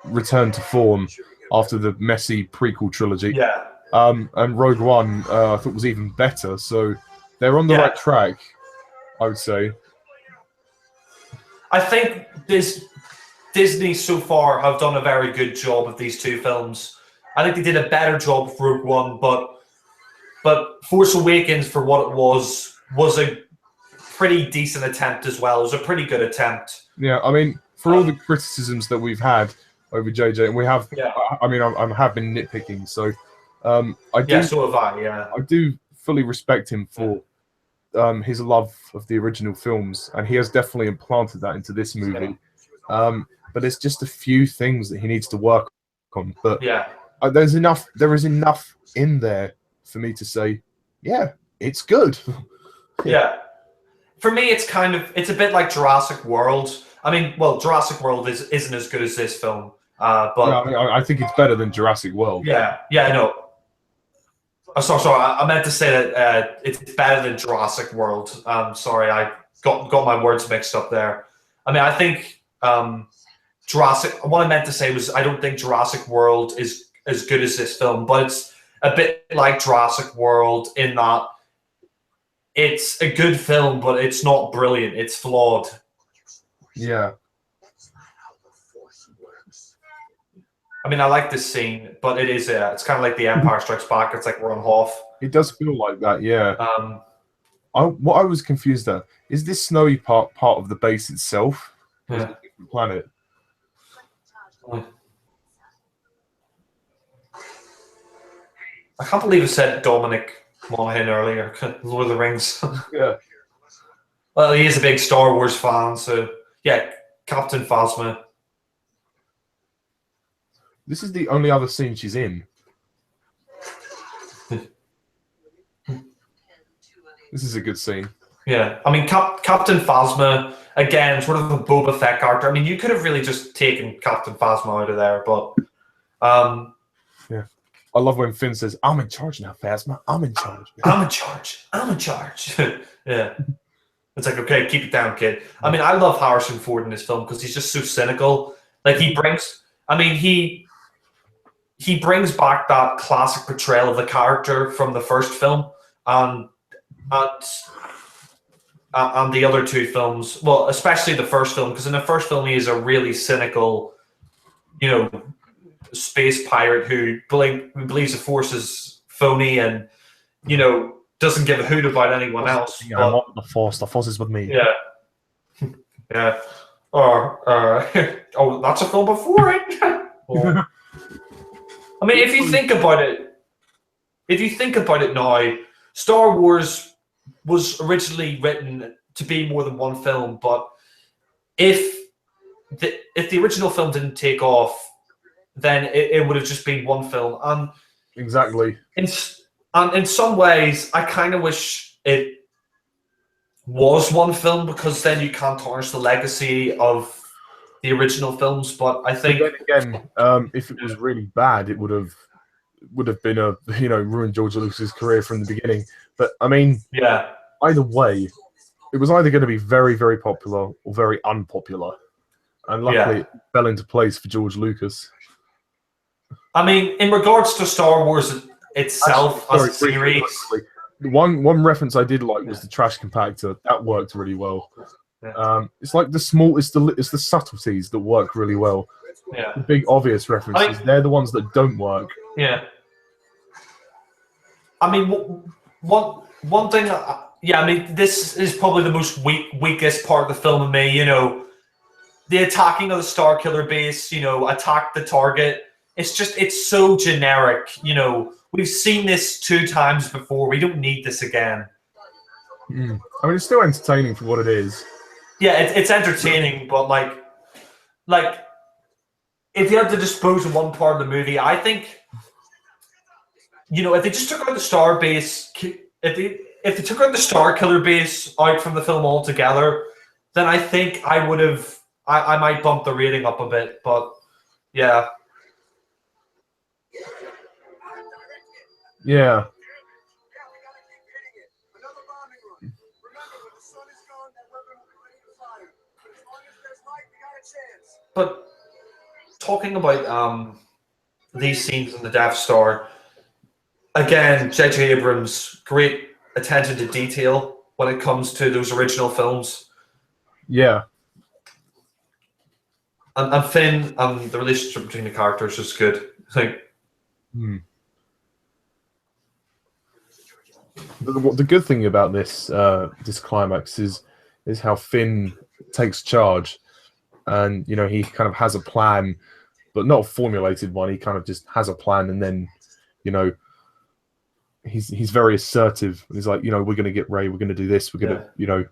return to form after the messy prequel trilogy. Yeah. And Rogue One I thought was even better, so they're on the right track, I would say. I think Disney so far have done a very good job of these two films. I think they did a better job of Rogue One, but Force Awakens, for what it was a pretty decent attempt as well. It was a pretty good attempt. Yeah, I mean, for all the criticisms that we've had over JJ, and we have, I mean, I have been nitpicking, so I do. Yeah, so have I. Yeah, I do fully respect him for his love of the original films, and he has definitely implanted that into this movie. But it's just a few things that he needs to work on. But there is enough in there for me to say, yeah, it's good. Yeah. For me, it's a bit like Jurassic World. I mean, well, Jurassic World isn't as good as this film, but I think it's better than Jurassic World. Yeah, I know. Oh, sorry, I meant to say that it's better than Jurassic World. Sorry, I got my words mixed up there. I mean, I think what I meant to say was I don't think Jurassic World is as good as this film, but it's a bit like Jurassic World in that it's a good film, but it's not brilliant. It's flawed. Yeah. I mean, I like this scene, but it is it's kind of like The Empire Strikes Back. It's like we're on Hoth. It does feel like that, yeah. What I was confused at is this snowy part of the base itself, or is it a different planet? I can't believe it said Dominic Monaghan earlier. Lord of the Rings. Yeah. Well, he is a big Star Wars fan, so yeah, Captain Phasma. This is the only other scene she's in. This is a good scene. Yeah, I mean, Captain Phasma, again, sort of a Boba Fett character. I mean, you could have really just taken Captain Phasma out of there, but yeah, I love when Finn says, "I'm in charge now, Phasma. I'm in charge. I'm in charge. I'm in charge." Yeah. It's like, okay, keep it down, kid. I mean, I love Harrison Ford in this film because he's just so cynical. Like he brings back that classic portrayal of the character from the first film, and the other two films. Well, especially the first film, because in the first film he is a really cynical, space pirate who believes the Force is phony and doesn't give a hoot about anyone else. Yeah, I'm not the Force. The Force is with me. Yeah, yeah. Or oh, that's a film before it. I mean, if you think about it now, Star Wars was originally written to be more than one film, but if the original film didn't take off, then it would have just been one film. And exactly. In some ways, I kind of wish it was one film, because then you can't tarnish the legacy of the original films. But I think, but then again, if it was really bad, it would have been ruined George Lucas's career from the beginning. But I mean, yeah, either way, it was either going to be very, very popular or very unpopular, and luckily it fell into place for George Lucas. I mean, in regards to Star Wars itself as a series, one reference I did like was the trash compactor. That worked really well. Yeah. It's like it's the subtleties that work really well. Yeah. The big obvious references, they're the ones that don't work. Yeah. I mean, one thing. I mean, this is probably the most weakest part of the film. In me, the attacking of the Star Killer base. Attack the target. It's so generic. We've seen this 2 times before. We don't need this again. I mean, it's still entertaining for what it is. Yeah, it's entertaining, but like, if you had to dispose of one part of the movie, I think, if they just took out the Star base, if they took out the Star Killer base out from the film altogether, then I think I might bump the rating up a bit. But yeah. Yeah. But talking about these scenes in the Death Star, again, J.J. Abrams, great attention to detail when it comes to those original films. Yeah. And Finn and the relationship between the characters is good. The good thing about this climax is how Finn takes charge, and he kind of has a plan, but not a formulated one. He kind of just has a plan, and then he's very assertive. He's like, we're going to get Rey, we're going to do this, we're going to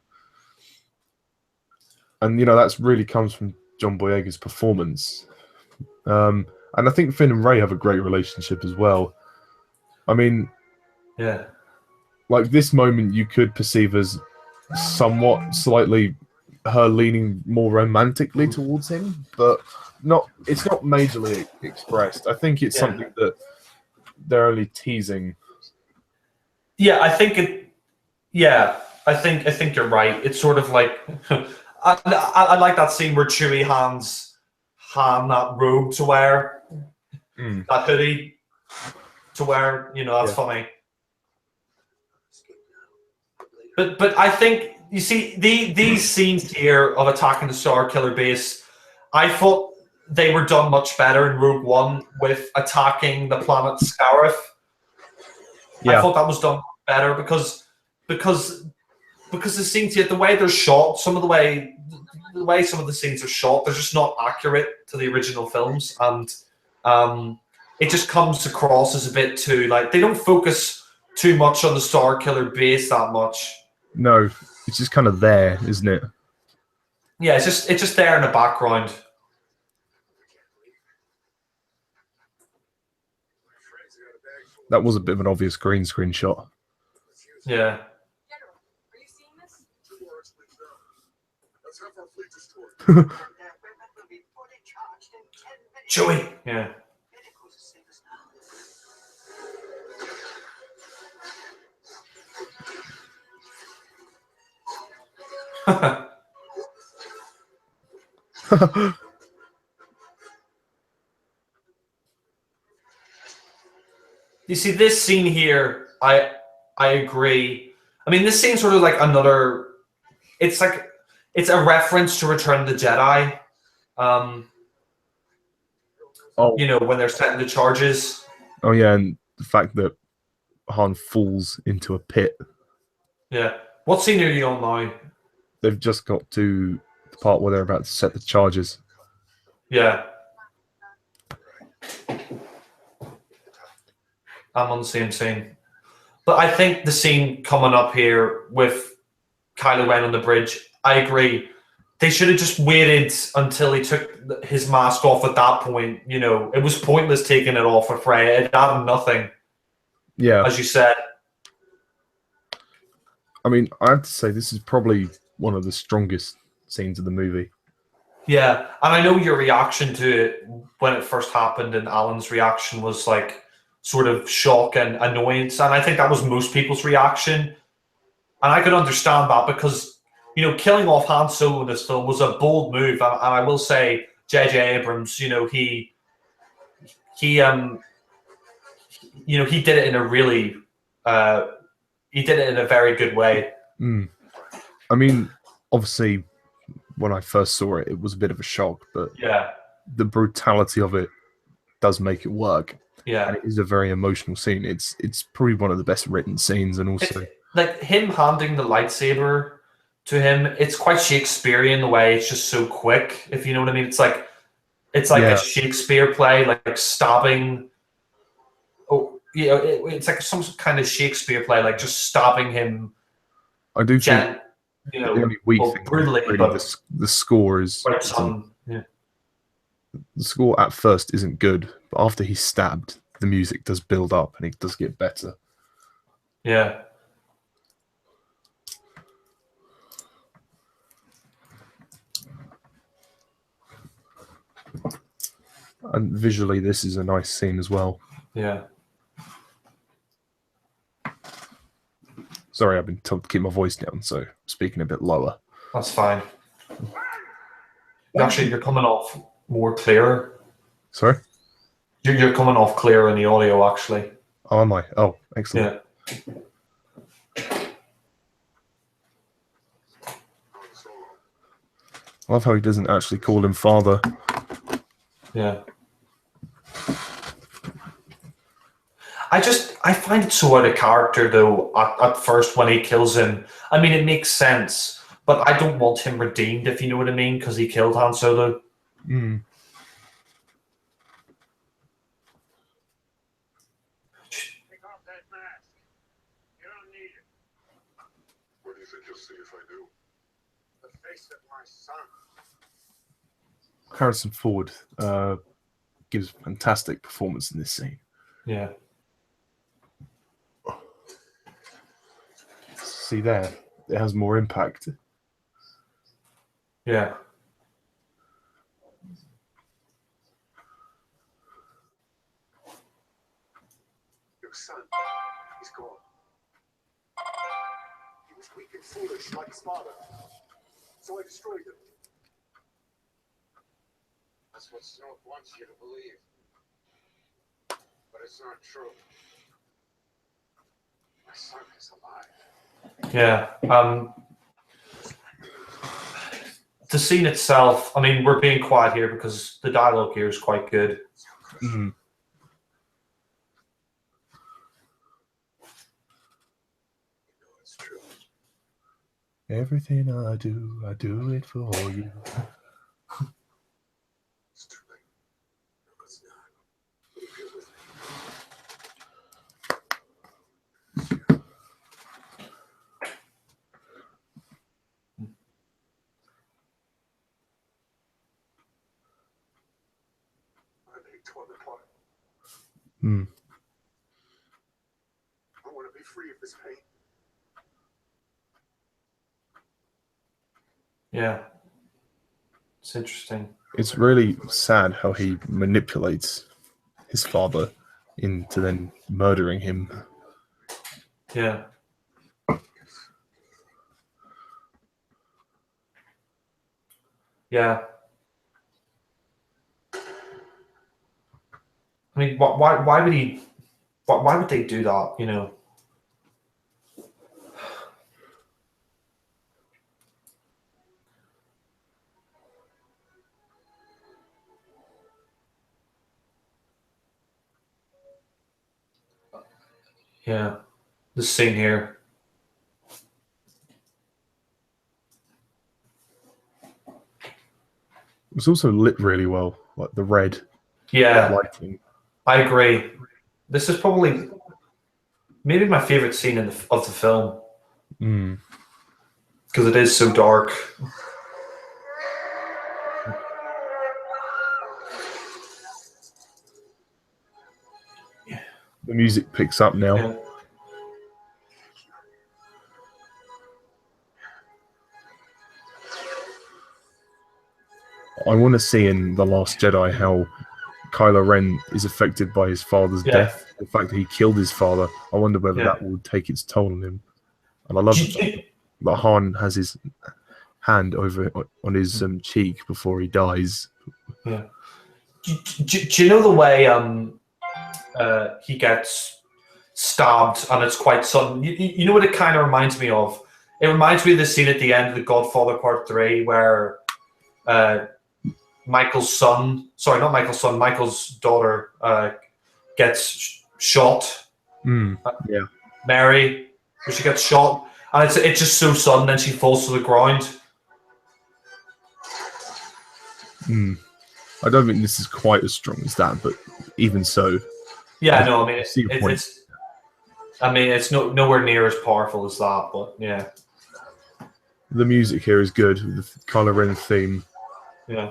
and that's really comes from John Boyega's performance. And I think Finn and Rey have a great relationship as well. I mean, yeah. Like this moment you could perceive as somewhat slightly her leaning more romantically towards him, but it's not majorly expressed. I think it's something that they're only teasing. Yeah, I think I think you're right. It's sort of like I like that scene where Chewie hands Han that robe to wear, that hoodie to wear. That's funny. But I think, you see, these scenes here of attacking the Star Killer base, I thought they were done much better in Rogue One with attacking the planet Scarif. Yeah. I thought that was done better because the scenes here, the way they're shot, the way some of the scenes are shot, they're just not accurate to the original films, and it just comes across as a bit too, like, they don't focus too much on the Star Killer base that much. No, it's just kind of there, isn't it? Yeah, it's just there in the background. That was a bit of an obvious green screen shot. Yeah. Chewie. Yeah. You see, this scene here, I agree. I mean, this scene's sort of like another. It's like it's a reference to Return of the Jedi. You know, when they're setting the charges. Oh yeah, and the fact that Han falls into a pit. Yeah. What scene are you on now? They've just got to the part where they're about to set the charges. Yeah. I'm on the same scene. But I think the scene coming up here with Kylo Ren on the bridge, I agree. They should have just waited until he took his mask off at that point. You know, it was pointless taking it off with Freya. It added nothing. Yeah. As you said. I mean, I have to say this is probably one of the strongest scenes of the movie. Yeah, and I know your reaction to it when it first happened, and Alan's reaction was like sort of shock and annoyance, and I think that was most people's reaction. And I could understand that because, you know, killing off Han Solo in this film was a bold move, and I will say J.J. Abrams, you know, he you know, he did it in a really he did it in a very good way. I mean, obviously, when I first saw it, it was a bit of a shock, but yeah, the brutality of it does make it work. Yeah, and it is a very emotional scene. It's probably one of the best written scenes, and also like him handing the lightsaber to him. It's quite Shakespearean the way it's just so quick. If you know what I mean, it's like a Shakespeare play, like stabbing. Oh, you know, it's like some kind of Shakespeare play, like just stabbing him. I do think you know, the only weak thing brutally, really but the score is yeah. The score at first isn't good, but after he's stabbed, the music does build up and it does get better. Yeah. And visually, this is a nice scene as well. Yeah. Sorry, I've been told to keep my voice down, so I'm speaking a bit lower. That's fine. Actually, you're coming off more clearer. Sorry? You're coming off clearer in the audio, actually. Oh, am I? Oh, excellent. Yeah. I love how he doesn't actually call him father. Yeah. I find it so out of character, though, at first when he kills him. I mean, it makes sense, but I don't want him redeemed, if you know what I mean, because he killed Han Solo. Mm. Take off that mask. You don't need it. What do you think you'll see if I do? The face of my son. Harrison Ford gives a fantastic performance in this scene. Yeah. See there, it has more impact. Yeah. Your son, he's gone. He was weak and foolish like his father. So I destroyed him. That's what Snoke wants you to believe. But it's not true. My son is alive. Yeah. The scene itself, I mean, we're being quiet here because the dialogue here is quite good. Mm-hmm. It's true. Everything I do it for you. It's too late. No, it's not. Leave here with me. I'm being torn apart. Hmm. I want to be free of this pain. Yeah. It's interesting. It's really sad how he manipulates his father into then murdering him. Yeah. Yeah. I mean, why would he? Why would they do that? You know. Yeah, this scene here. It's also lit really well, like the red lighting. I agree. This is probably maybe my favorite scene of the film because it is so dark. The music picks up now. Yeah. I want to see in The Last Jedi how Kylo Ren is affected by his father's death. The fact that he killed his father. I wonder whether that will take its toll on him. And I love that Han has his hand over on his cheek before he dies. Yeah. Do you know the way he gets stabbed and it's quite sudden? You know what it kind of reminds me of? It reminds me of the scene at the end of The Godfather Part 3 where Michael's daughter gets shot. Yeah. Mary, where she gets shot. And it's just so sudden and she falls to the ground. I don't think this is quite as strong as that, but even so. Yeah, no, I mean, it's nowhere near as powerful as that, but yeah. The music here is good, the Kylo Ren theme. Yeah.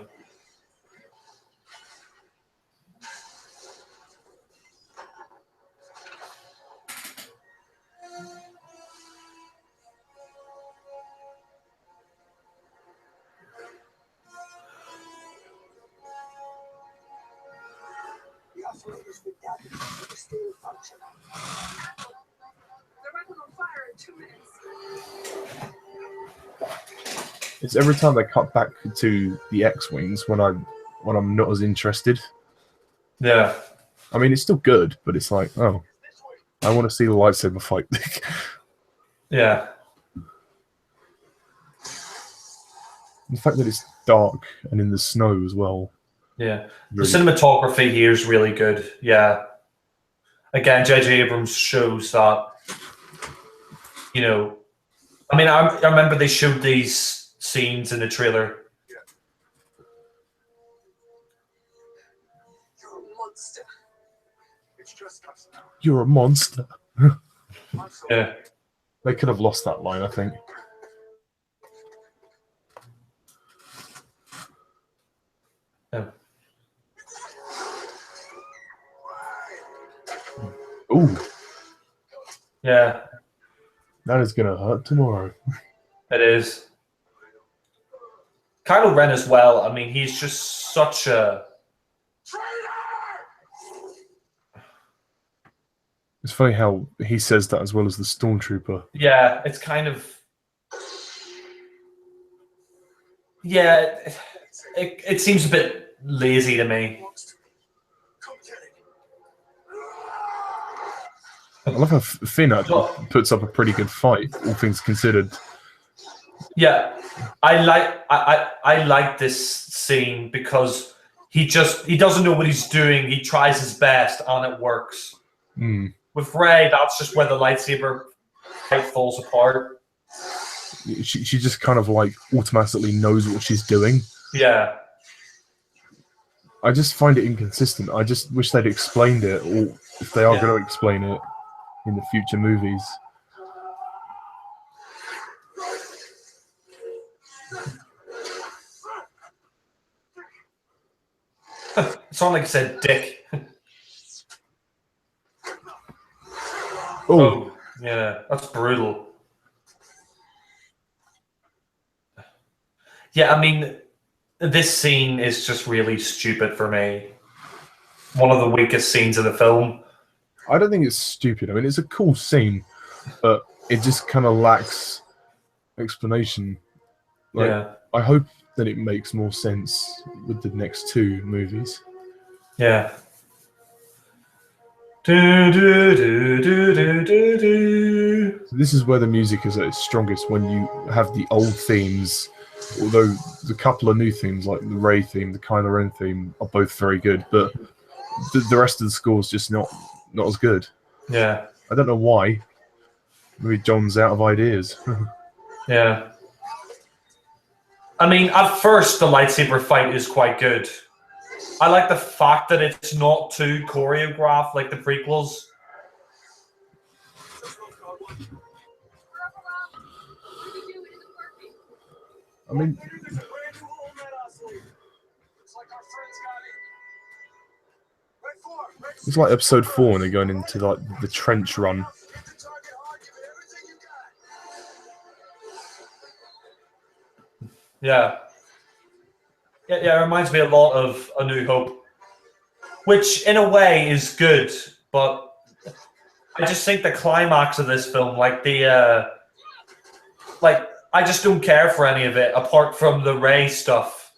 It's every time they cut back to the X-Wings when I'm not as interested. Yeah. I mean, it's still good, but it's like, oh, I want to see the lightsaber fight. Yeah. The fact that it's dark and in the snow as well. Yeah. The cinematography here is really good. Yeah. Again, J.J. Abrams shows that, you know, I mean, I remember they showed these scenes in the trailer. You're a monster. It's just us now. You're a monster. Yeah. They could have lost that line, I think. Yeah. Ooh. Yeah. That is going to hurt tomorrow. It is. Kylo Ren as well. I mean, he's just such a... It's funny how he says that as well as the Stormtrooper. Yeah, it's kind of... Yeah, it seems a bit lazy to me. I love how Finn actually puts up a pretty good fight, all things considered. Yeah, I like this scene because he doesn't know what he's doing. He tries his best and it works. With Rey, that's just where the lightsaber fight falls apart. She just kind of like automatically knows what she's doing. Yeah. I just find it inconsistent. I just wish they'd explained it, or if they are going to explain it in the future movies. It's not like I said dick. Oh, yeah, that's brutal. Yeah, I mean, this scene is just really stupid for me. One of the weakest scenes of the film. I don't think it's stupid. I mean, it's a cool scene, but it just kind of lacks explanation. Like, I hope then it makes more sense with the next two movies. Yeah. Do, do, do, do, do, do, do. So this is where the music is at its strongest, when you have the old themes, although the couple of new themes, like the Rey theme, the Kylo Ren theme, are both very good, but the rest of the score is just not as good. Yeah. I don't know why. Maybe John's out of ideas. Yeah. I mean, at first, the lightsaber fight is quite good. I like the fact that it's not too choreographed like the prequels. I mean, it's like episode 4 when they're going into like the trench run. Yeah. Yeah, it reminds me a lot of A New Hope, which in a way is good, but I just think the climax of this film, like I just don't care for any of it apart from the Rey stuff.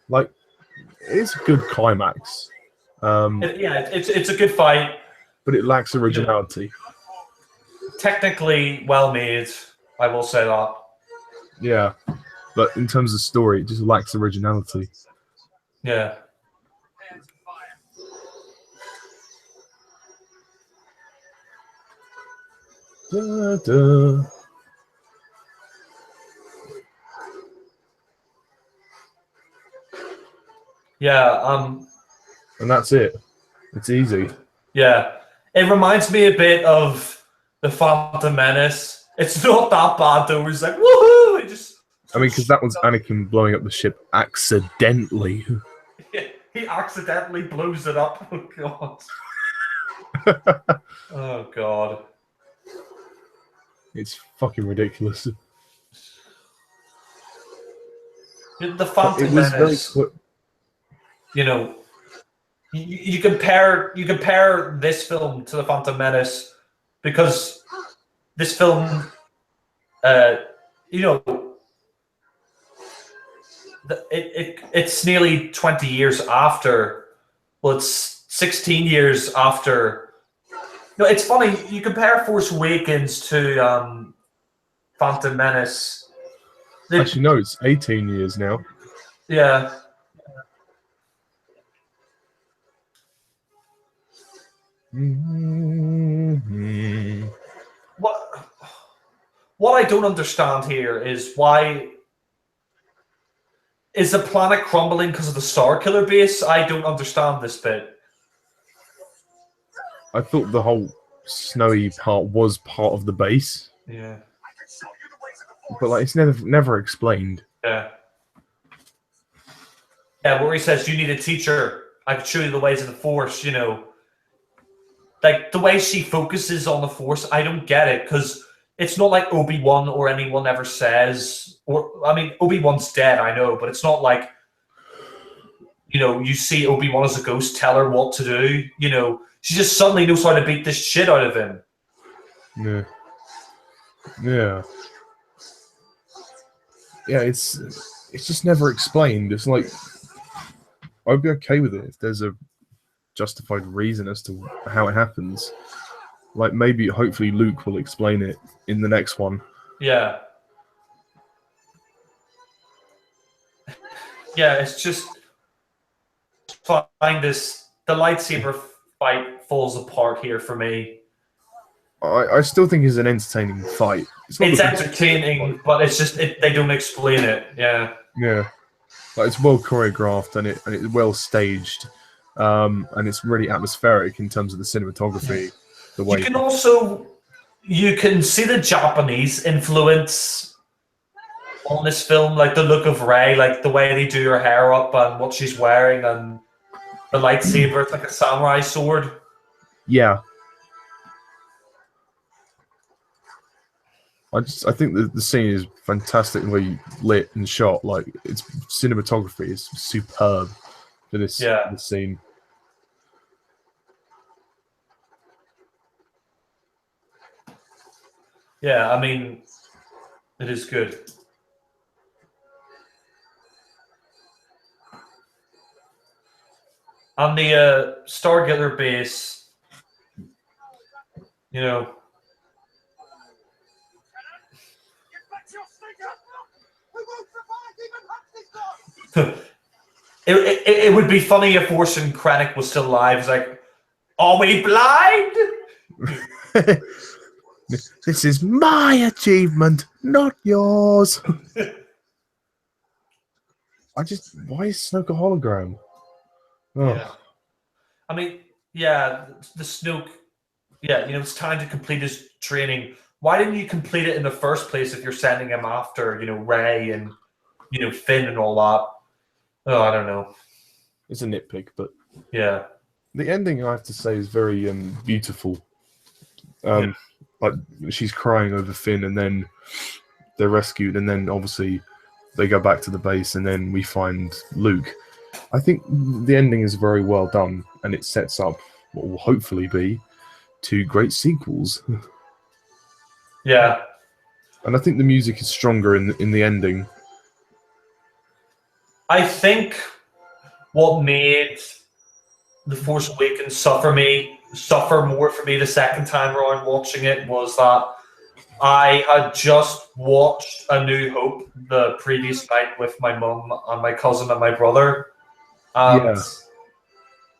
Like, it's a good climax. It's a good fight, but it lacks originality. Technically well made, I will say that. Yeah, but in terms of story, it just lacks originality. Yeah. Da, da. Yeah, and that's it. It's easy. Yeah. It reminds me a bit of The Phantom Menace. It's not that bad though. It's like, woohoo! I mean, because that was Anakin blowing up the ship accidentally. He accidentally blows it up. Oh, God. Oh, God. It's fucking ridiculous. The Phantom Menace, you know, you compare this film to The Phantom Menace because this film, you know, it's nearly 20 years after. Well, it's 16 years after. No, it's funny. You compare Force Awakens to Phantom Menace. Actually, no, it's 18 years now. Yeah. Mm-hmm. What I don't understand here is why is the planet crumbling because of the Star Killer base? I don't understand this bit. I thought the whole snowy part was part of the base. Yeah. But like, it's never explained. Yeah. Yeah, where he says you need a teacher. I could show you the ways of the Force. You know, like the way she focuses on the Force, I don't get it because it's not like Obi-Wan or anyone ever says. Or I mean, Obi-Wan's dead, I know, but it's not like, you know, you see Obi-Wan as a ghost, tell her what to do. You know, she just suddenly knows how to beat this shit out of him. Yeah. Yeah. Yeah, it's just never explained. It's like, I'd be okay with it if there's a justified reason as to how it happens. Like, maybe, hopefully, Luke will explain it in the next one. Yeah. Yeah, it's just find this. The lightsaber fight falls apart here for me. I still think it's an entertaining fight. It's entertaining, but it's just they don't explain it. Yeah. Yeah. Like, it's well choreographed and it's well staged, and it's really atmospheric in terms of the cinematography. The way you can see the Japanese influence on this film, like the look of Rey, like the way they do her hair up and what she's wearing, and the lightsaber. It's like a samurai sword. Yeah. I think the scene is fantastic the way you lit and shot. Like, its cinematography is superb for this scene. Yeah, I mean, it is good. On the Starkiller base, you know, it would be funny if Orson Krennic was still alive. It's like, are we blind? This is my achievement, not yours. Why is Snoke a hologram? Oh. Yeah. I mean, yeah, the Snoke, yeah, you know, it's time to complete his training. Why didn't you complete it in the first place if you're sending him after, you know, Rey and, you know, Finn and all that? Oh, I don't know. It's a nitpick, but yeah. The ending, I have to say, is very beautiful. Like, she's crying over Finn, and then they're rescued, and then obviously they go back to the base, and then we find Luke. I think the ending is very well done, and it sets up what will hopefully be 2 great sequels. Yeah. And I think the music is stronger in the ending. I think what made The Force Awakens suffer more for me the second time around watching it was that I had just watched A New Hope the previous night with my mum and my cousin and my brother. And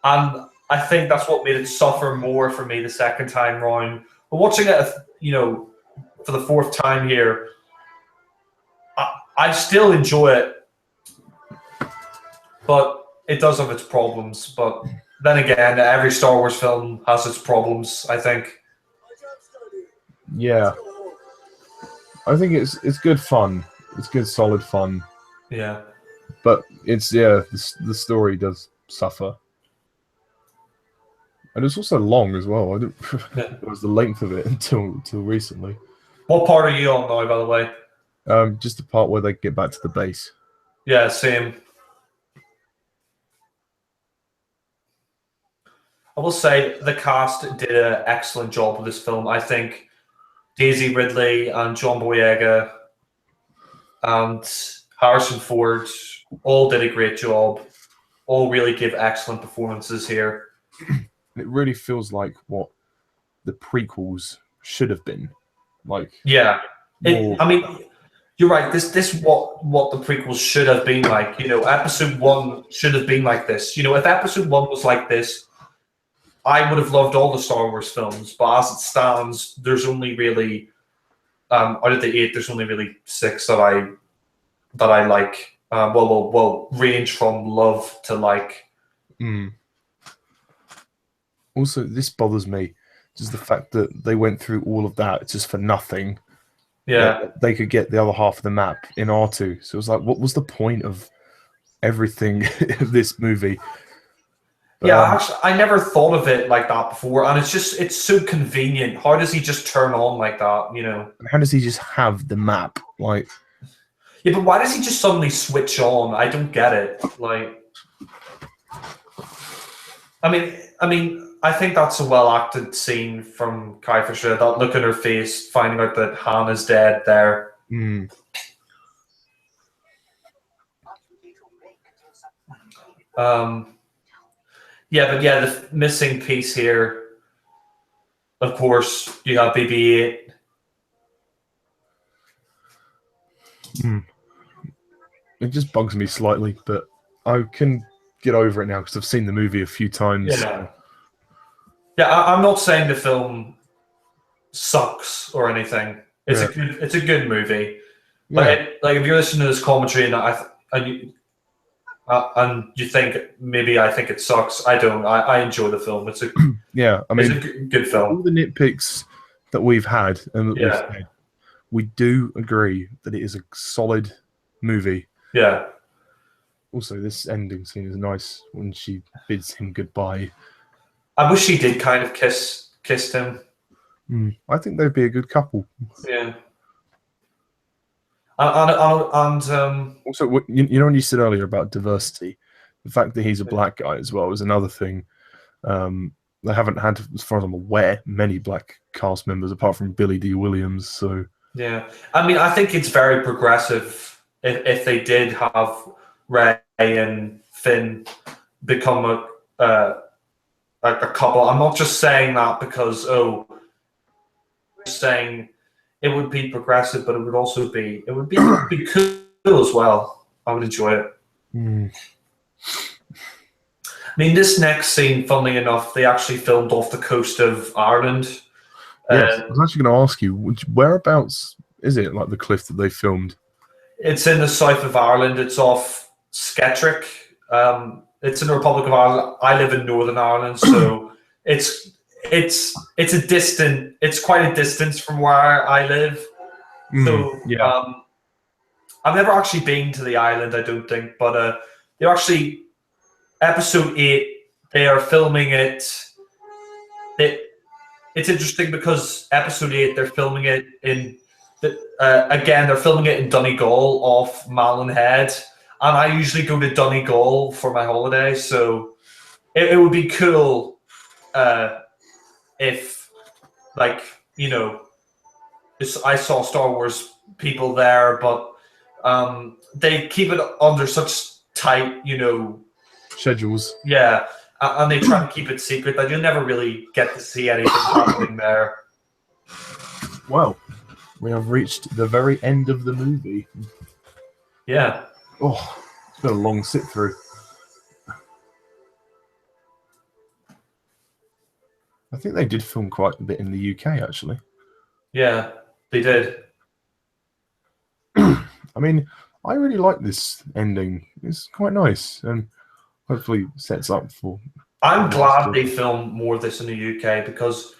I think that's what made it suffer more for me the second time round. But watching it, you know, for the 4th time here, I still enjoy it. But it does have its problems. But then again, every Star Wars film has its problems, I think. Yeah. I think it's good fun. It's good, solid fun. Yeah. But it's, the story does suffer. And it's also long as well. I didn't it was the length of it until recently. What part are you on now, by the way? Just the part where they get back to the base. Yeah, same. I will say the cast did an excellent job with this film. I think Daisy Ridley and John Boyega and Harrison Ford all did a great job. All really give excellent performances here. It really feels like what the prequels should have been. Like, yeah. I mean, you're right. This what the prequels should have been like. You know, Episode 1 should have been like this. You know, if Episode 1 was like this, I would have loved all the Star Wars films, but as it stands, there's only really out of the 8, there's only really 6 that I like. Well, range from love to like. Also, this bothers me, just the fact that they went through all of that just for nothing. Yeah, they could get the other half of the map in R2. So it was like, what was the point of everything of this movie? But, yeah, actually, I never thought of it like that before, and it's so convenient. How does he just turn on like that, you know? How does he just have the map? Like, yeah, but why does he just suddenly switch on? I don't get it. Like, I mean, I think that's a well-acted scene from Kai Fisher. That look in her face, finding out that Han is dead there. Yeah, but yeah, the missing piece here, of course, you have BB-8. It just bugs me slightly, but I can get over it now because I've seen the movie a few times. Yeah, I'm not saying the film sucks or anything. It's a good movie. But like if you're listening to this commentary and you think maybe I think it sucks, I don't. I enjoy the film. It's a it's a good film. All the nitpicks that we've had and that we've said, we do agree that it is a solid movie. Yeah. Also, this ending scene is nice when she bids him goodbye. I wish she did kind of kissed him. I think they'd be a good couple. Yeah. And also, you know when you said earlier about diversity, the fact that he's a black guy as well is another thing. They haven't had, as far as I'm aware, many black cast members apart from Billy D. Williams. So yeah, I mean, I think it's very progressive if they did have Rey and Finn become a couple. I'm not just saying that because saying it would be progressive, but it would also be cool as well. I would enjoy it. Mm. I mean, this next scene, funnily enough, they actually filmed off the coast of Ireland. Yes, I was actually going to ask you, whereabouts is it, like the cliff that they filmed? It's in the south of Ireland. It's off Skettrick. It's in the Republic of Ireland. I live in Northern Ireland, so it's quite a distance from where I live. So yeah. I've never actually been to the island, I don't think, but they're actually episode 8. They are filming it. It's interesting because episode 8 they're filming it in again they're filming it in Donegal off Malin Head, and I usually go to Donegal for my holidays, so it would be cool if, like, you know, I saw Star Wars people there, but they keep it under such tight, you know, schedules. Yeah, and they try to keep it secret that you'll never really get to see anything happening there. Well, we have reached the very end of the movie. Yeah. Oh, it's been a long sit through. I think they did film quite a bit in the UK, actually. Yeah, they did. I mean, I really like this ending. It's quite nice, and hopefully sets up for... I'm glad they filmed more of this in the UK, because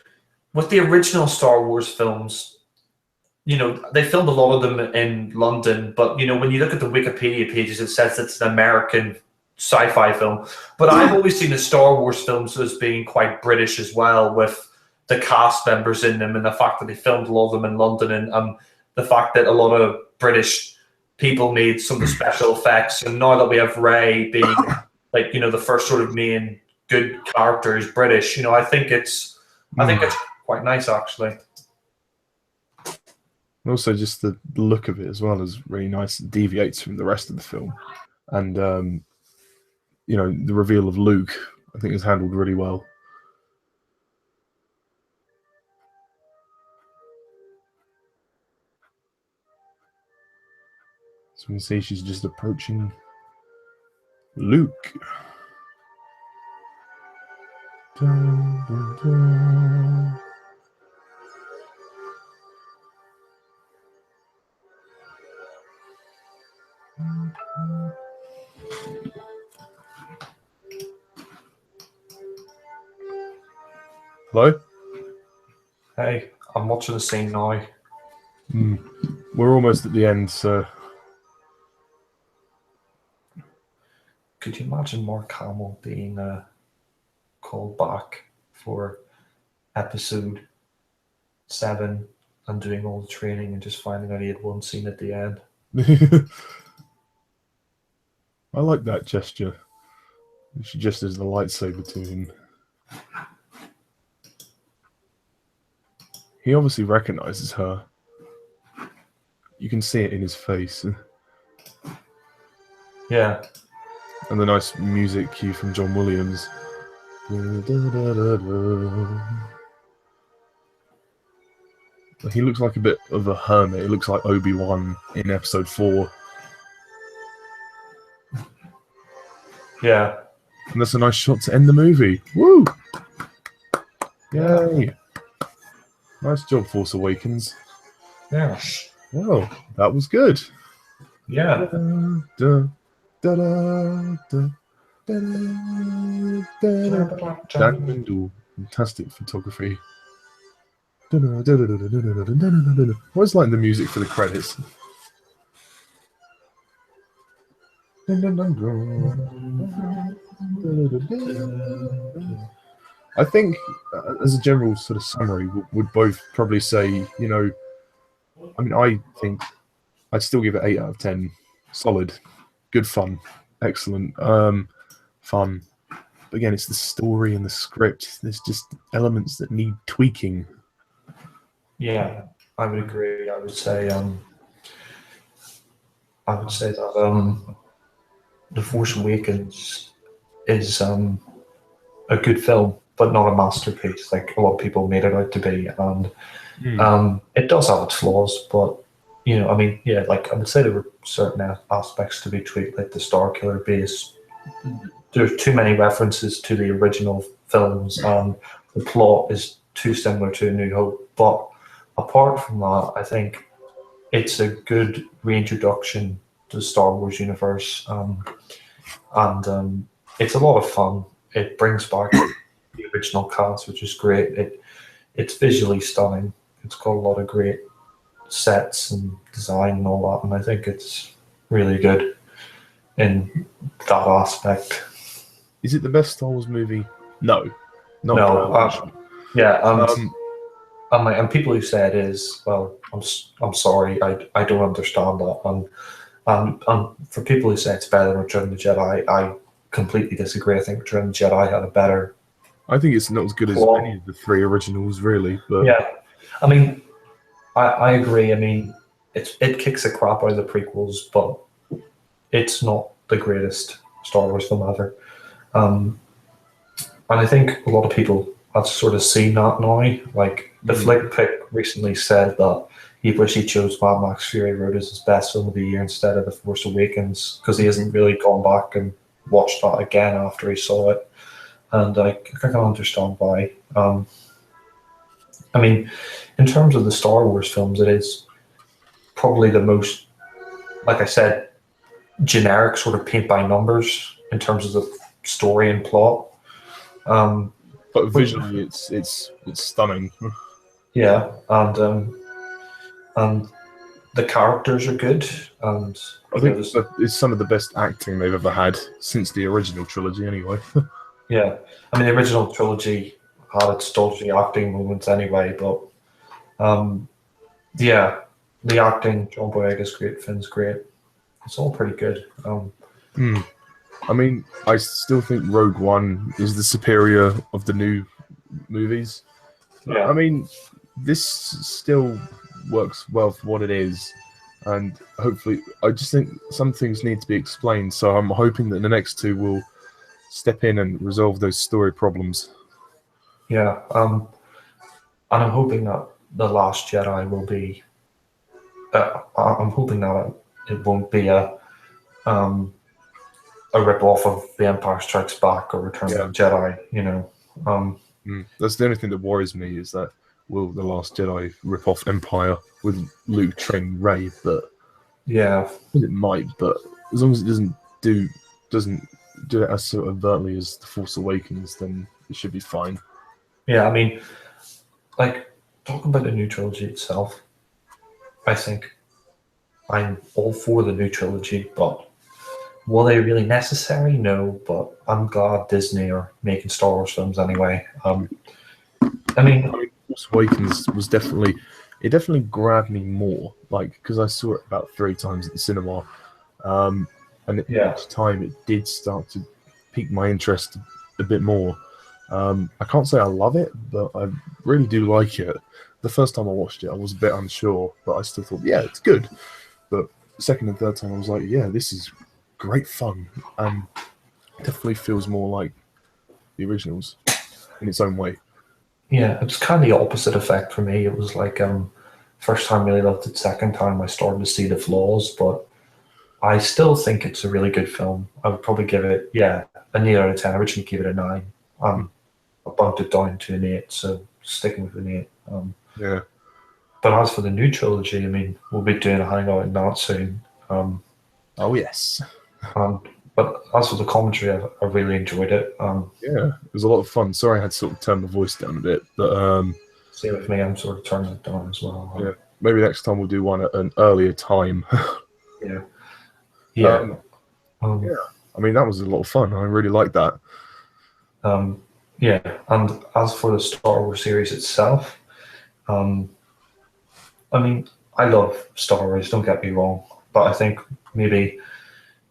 with the original Star Wars films, you know, they filmed a lot of them in London, but, you know, when you look at the Wikipedia pages, it says it's an American sci-fi film. But I've always seen the Star Wars films as being quite British as well, with the cast members in them, and the fact that they filmed a lot of them in London, and the fact that a lot of British people made some of the special effects. And now that we have Rey being, like, you know, the first sort of main good character is British, you know, I think it's quite nice, actually. And also just the look of it as well is really nice. It deviates from the rest of the film. And, you know, the reveal of Luke, I think, is handled really well. So we can see she's just approaching Luke. Dun, dun, dun. Hello? Hey, I'm watching the scene now. We're almost at the end, so... Could you imagine Mark Hamill being called back for episode 7 and doing all the training and just finding out he had one scene at the end? I like that gesture. She gestures the lightsaber to him. He obviously recognizes her. You can see it in his face. Yeah. And the nice music cue from John Williams. He looks like a bit of a hermit. He looks like Obi-Wan in episode 4. Yeah. And that's a nice shot to end the movie. Woo! Yay! Nice job, Force Awakens. Yeah. Well, that was good. Yeah. Jack Wendell, fantastic photography. What's like the music for the credits? I think, as a general sort of summary, would both probably say, you know, I mean, I think I'd still give it 8 out of 10. Solid, good fun, excellent, fun. But again, it's the story and the script. There's just elements that need tweaking. Yeah, I would agree. I would say that The Force Awakens is a good film, but not a masterpiece like a lot of people made it out to be. And it does have its flaws, but I mean, yeah, like I would say there were certain aspects to be tweaked, like the Star Killer base. There's too many references to the original films, and the plot is too similar to A New Hope. But apart from that, I think it's a good reintroduction to the Star Wars universe, and it's a lot of fun. It brings back the original cast, which is great. It's visually stunning. It's got a lot of great sets and design and all that, and I think it's really good in that aspect. Is it the best Star Wars movie? No, not no. And people who say it is, well, I'm sorry, I don't understand that. And for people who say it's better than Return of the Jedi, I completely disagree. I think Return of the Jedi had a better. I think it's not as good as any of the three originals, really. But yeah, I mean, I agree. I mean, it kicks the crap out of the prequels, but it's not the greatest Star Wars film ever. And I think a lot of people have sort of seen that now. Like the Flick Pick recently said that he wished he chose Mad Max Fury Road as his best film of the year instead of The Force Awakens, because he hasn't really gone back and watched that again after he saw it. And I can understand why. I mean, in terms of the Star Wars films, it is probably the most, like I said, generic sort of paint by numbers in terms of the story and plot. But visually, it's stunning. Yeah, and the characters are good, and I think it's some of the best acting they've ever had since the original trilogy, anyway. Yeah, I mean the original trilogy had its dodgy acting moments anyway, but yeah, the acting, John Boyega's great, Finn's great. It's all pretty good. I mean, I still think Rogue One is the superior of the new movies. Yeah. I mean, this still works well for what it is, and hopefully, I just think some things need to be explained. So I'm hoping that the next two will step in and resolve those story problems. Yeah, and I'm hoping that The Last Jedi will be. I'm hoping that it won't be a rip-off of The Empire Strikes Back or Return of the Jedi, That's the only thing that worries me, is that will The Last Jedi rip off Empire with Luke training Rey? But yeah, it might. But as long as it doesn't do it as so overtly as The Force Awakens, then it should be fine. Yeah, I mean, like, talking about the new trilogy itself, I think I'm all for the new trilogy, but were they really necessary? No, but I'm glad Disney are making Star Wars films anyway. I mean, Force Awakens was definitely grabbed me more, like, because I saw it about 3 times at the cinema, and each time it did start to pique my interest a bit more. I can't say I love it, but I really do like it. The first time I watched it, I was a bit unsure, but I still thought, yeah, it's good. But the second and third time, I was like, yeah, this is great fun, and definitely feels more like the originals in its own way. Yeah, it's kind of the opposite effect for me. It was like first time really loved it, second time I started to see the flaws, but I still think it's a really good film. I would probably give it, a 9 out of 10. I originally gave it a 9. I bumped it down to an 8, so sticking with an 8. Yeah. But as for the new trilogy, I mean, we'll be doing a hangout in that soon. Oh, yes. But as for the commentary, I really enjoyed it. Yeah, it was a lot of fun. Sorry I had to sort of turn my voice down a bit, but same with me, I'm sort of turning it down as well. Yeah, maybe next time we'll do one at an earlier time. Yeah. Yeah. I mean, that was a lot of fun. I really liked that. Yeah, and as for the Star Wars series itself, I mean, I love Star Wars, don't get me wrong, but I think maybe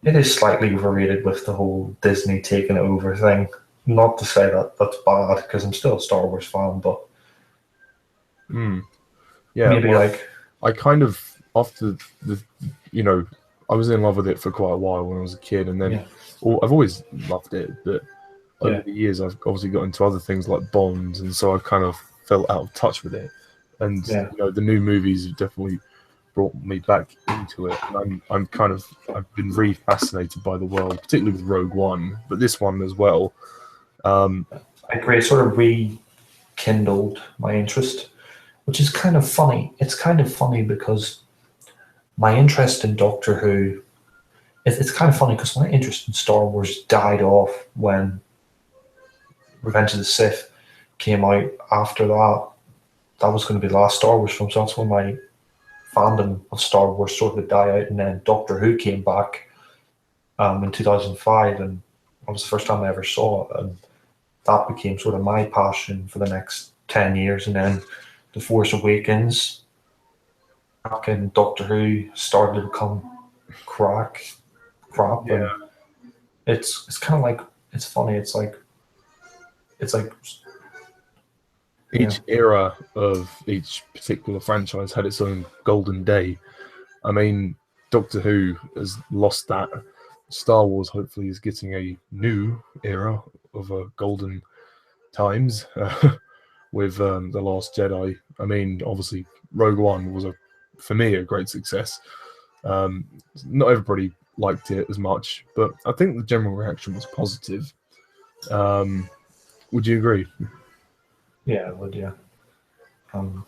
it is slightly overrated with the whole Disney taking it over thing. Not to say that that's bad, because I'm still a Star Wars fan, but yeah, maybe like I kind of, after the I was in love with it for quite a while when I was a kid, and then I've always loved it, but over the years, I've obviously got into other things like Bond, and so I've kind of felt out of touch with it. And you know, the new movies have definitely brought me back into it. And I've been really fascinated by the world, particularly with Rogue One, but this one as well. I agree. It sort of rekindled my interest, which is kind of funny. It's kind of funny because my interest in Doctor Who, it's kind of funny because my interest in Star Wars died off when Revenge of the Sith came out. After that, that was going to be the last Star Wars film, so that's when my fandom of Star Wars sort of died out, and then Doctor Who came back in 2005, and that was the first time I ever saw it, and that became sort of my passion for the next 10 years, and then The Force Awakens back in Doctor Who started to become crap. And it's kind of like, it's funny, it's like each era of each particular franchise had its own golden day. I mean, Doctor Who has lost that. Star Wars hopefully is getting a new era of golden times with The Last Jedi. I mean, obviously, Rogue One was, for me, a great success. Not everybody liked it as much, but I think the general reaction was positive. Would you agree? Yeah, I would, yeah. And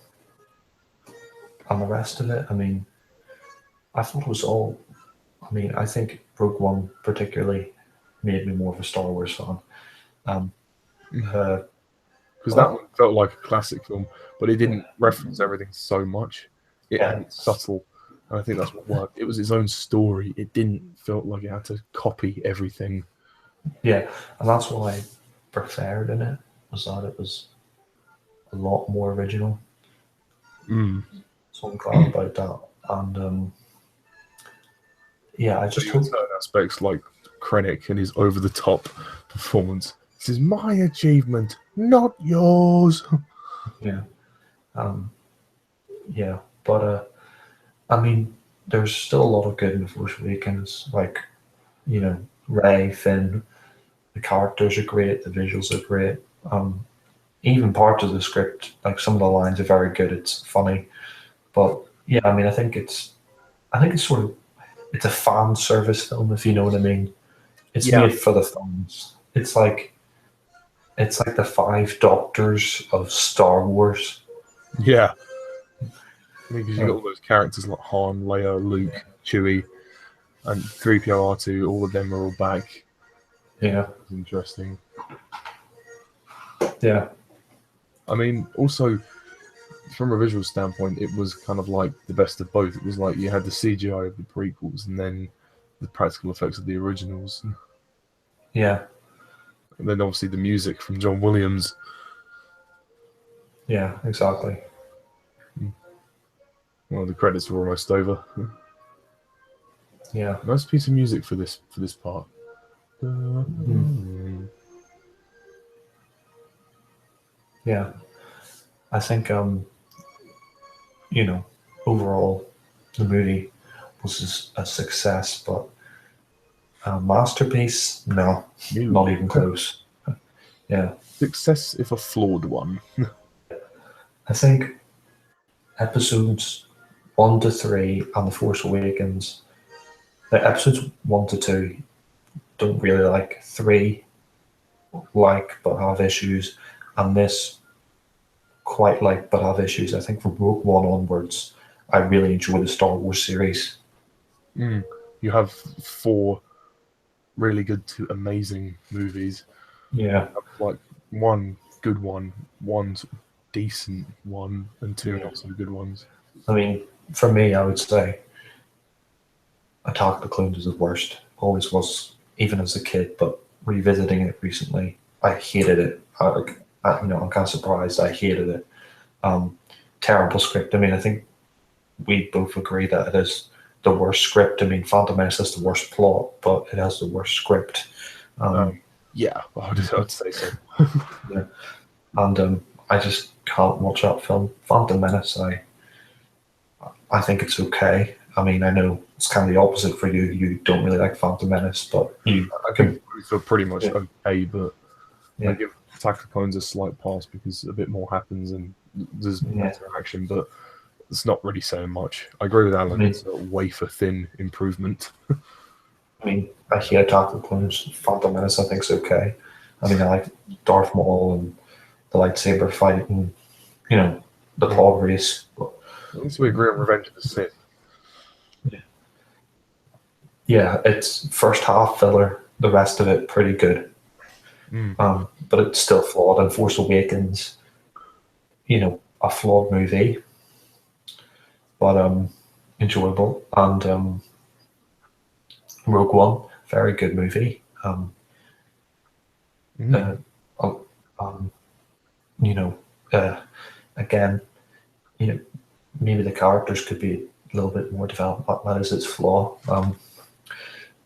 the rest of it, I mean, I thought it was all, I mean, I think Rogue One particularly made me more of a Star Wars fan. Because that one felt like a classic film, but it didn't reference everything so much. It had subtle, and I think that's what worked. It was its own story. It didn't feel like it had to copy everything. Yeah, and that's what I preferred in it, was that it was a lot more original. So I'm glad about that. And I just hope certain aspects like Krennic and his over-the-top performance. This is my achievement, not yours. But I mean, there's still a lot of good in The Force Awakens. Like, you know, Rey, Finn, the characters are great, the visuals are great. Even parts of the script, like some of the lines are very good. It's funny, but yeah, I mean, I think it's sort of, it's a fan service film, if you know what I mean. It's made for the fans. It's like the Five Doctors of Star Wars. Yeah. Because you've got all those characters like Han, Leia, Luke, Chewie, and 3PO, R2, all of them are all back. Yeah. It's interesting. Yeah. I mean, also, from a visual standpoint, it was kind of like the best of both. It was like you had the CGI of the prequels and then the practical effects of the originals. Yeah. And then obviously the music from John Williams. Yeah, exactly. Well, the credits were almost over. Yeah. Nice piece of music for this part. Yeah. I think you know, overall the movie was a success, but a masterpiece? No, not even close. Yeah. Success if a flawed one. I think episodes 1 to 3 and The Force Awakens, the episodes 1 to 2 don't really like, 3 like but have issues, and this quite like but have issues. I think from Rogue One onwards, I really enjoy the Star Wars series. You have 4 really good to amazing movies. Yeah. Like one good one, one decent one, and 2 not so good ones. I mean, for me, I would say Attack of the Clones is the worst. Always was, even as a kid, but revisiting it recently, I hated it. I'm kind of surprised I hated it. Terrible script. I mean, I think we both agree that it is the worst script. I mean, Phantom Menace has the worst plot, but it has the worst script. Yeah, I'd say so. Yeah. And I just can't watch that film. Phantom Menace, I think it's okay. I mean, I know it's kind of the opposite for you. You don't really like Phantom Menace, but I can feel pretty much okay, but I give Attack of the Clones a slight pass because a bit more happens and there's better action, but it's not really saying much. I agree with Alan. It's a wafer thin improvement. I mean, I hear Attack of the Clones. Phantom Menace, I think, is okay. I mean, I like Darth Maul and the lightsaber fight and, you know, the pod race. But at least we agree on Revenge of the Sith. Yeah, it's first half filler, the rest of it pretty good. But it's still flawed. And Force Awakens, you know, a flawed movie, but enjoyable. And Rogue One, very good movie. You know, again, you know, maybe the characters could be a little bit more developed, but that is its flaw.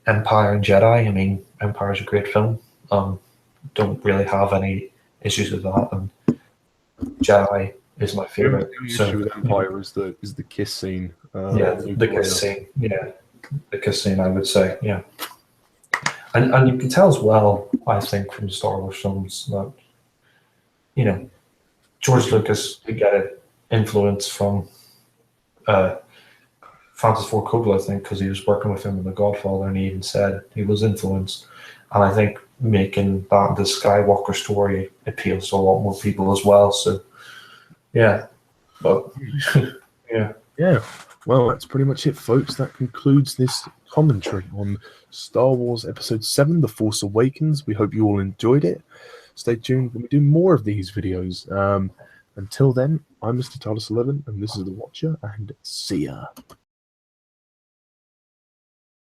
Empire and Jedi, I mean, Empire is a great film. Don't really have any issues with that. And Jedi is my favorite. The issue with Empire is the kiss scene. The kiss scene. Yeah, the kiss scene, I would say. Yeah, and you can tell as well, I think, from Star Wars films that, you know, George Lucas could get an influence from Francis Ford Coppola, I think, because he was working with him in The Godfather, and he even said he was influenced. And I think making that the Skywalker story appeals to a lot more people as well. So, yeah, but yeah. Well, that's pretty much it, folks. That concludes this commentary on Star Wars Episode 7, The Force Awakens. We hope you all enjoyed it. Stay tuned when we do more of these videos. Until then, I'm Mr. TARDIS11, and this is The Watcher, and see ya.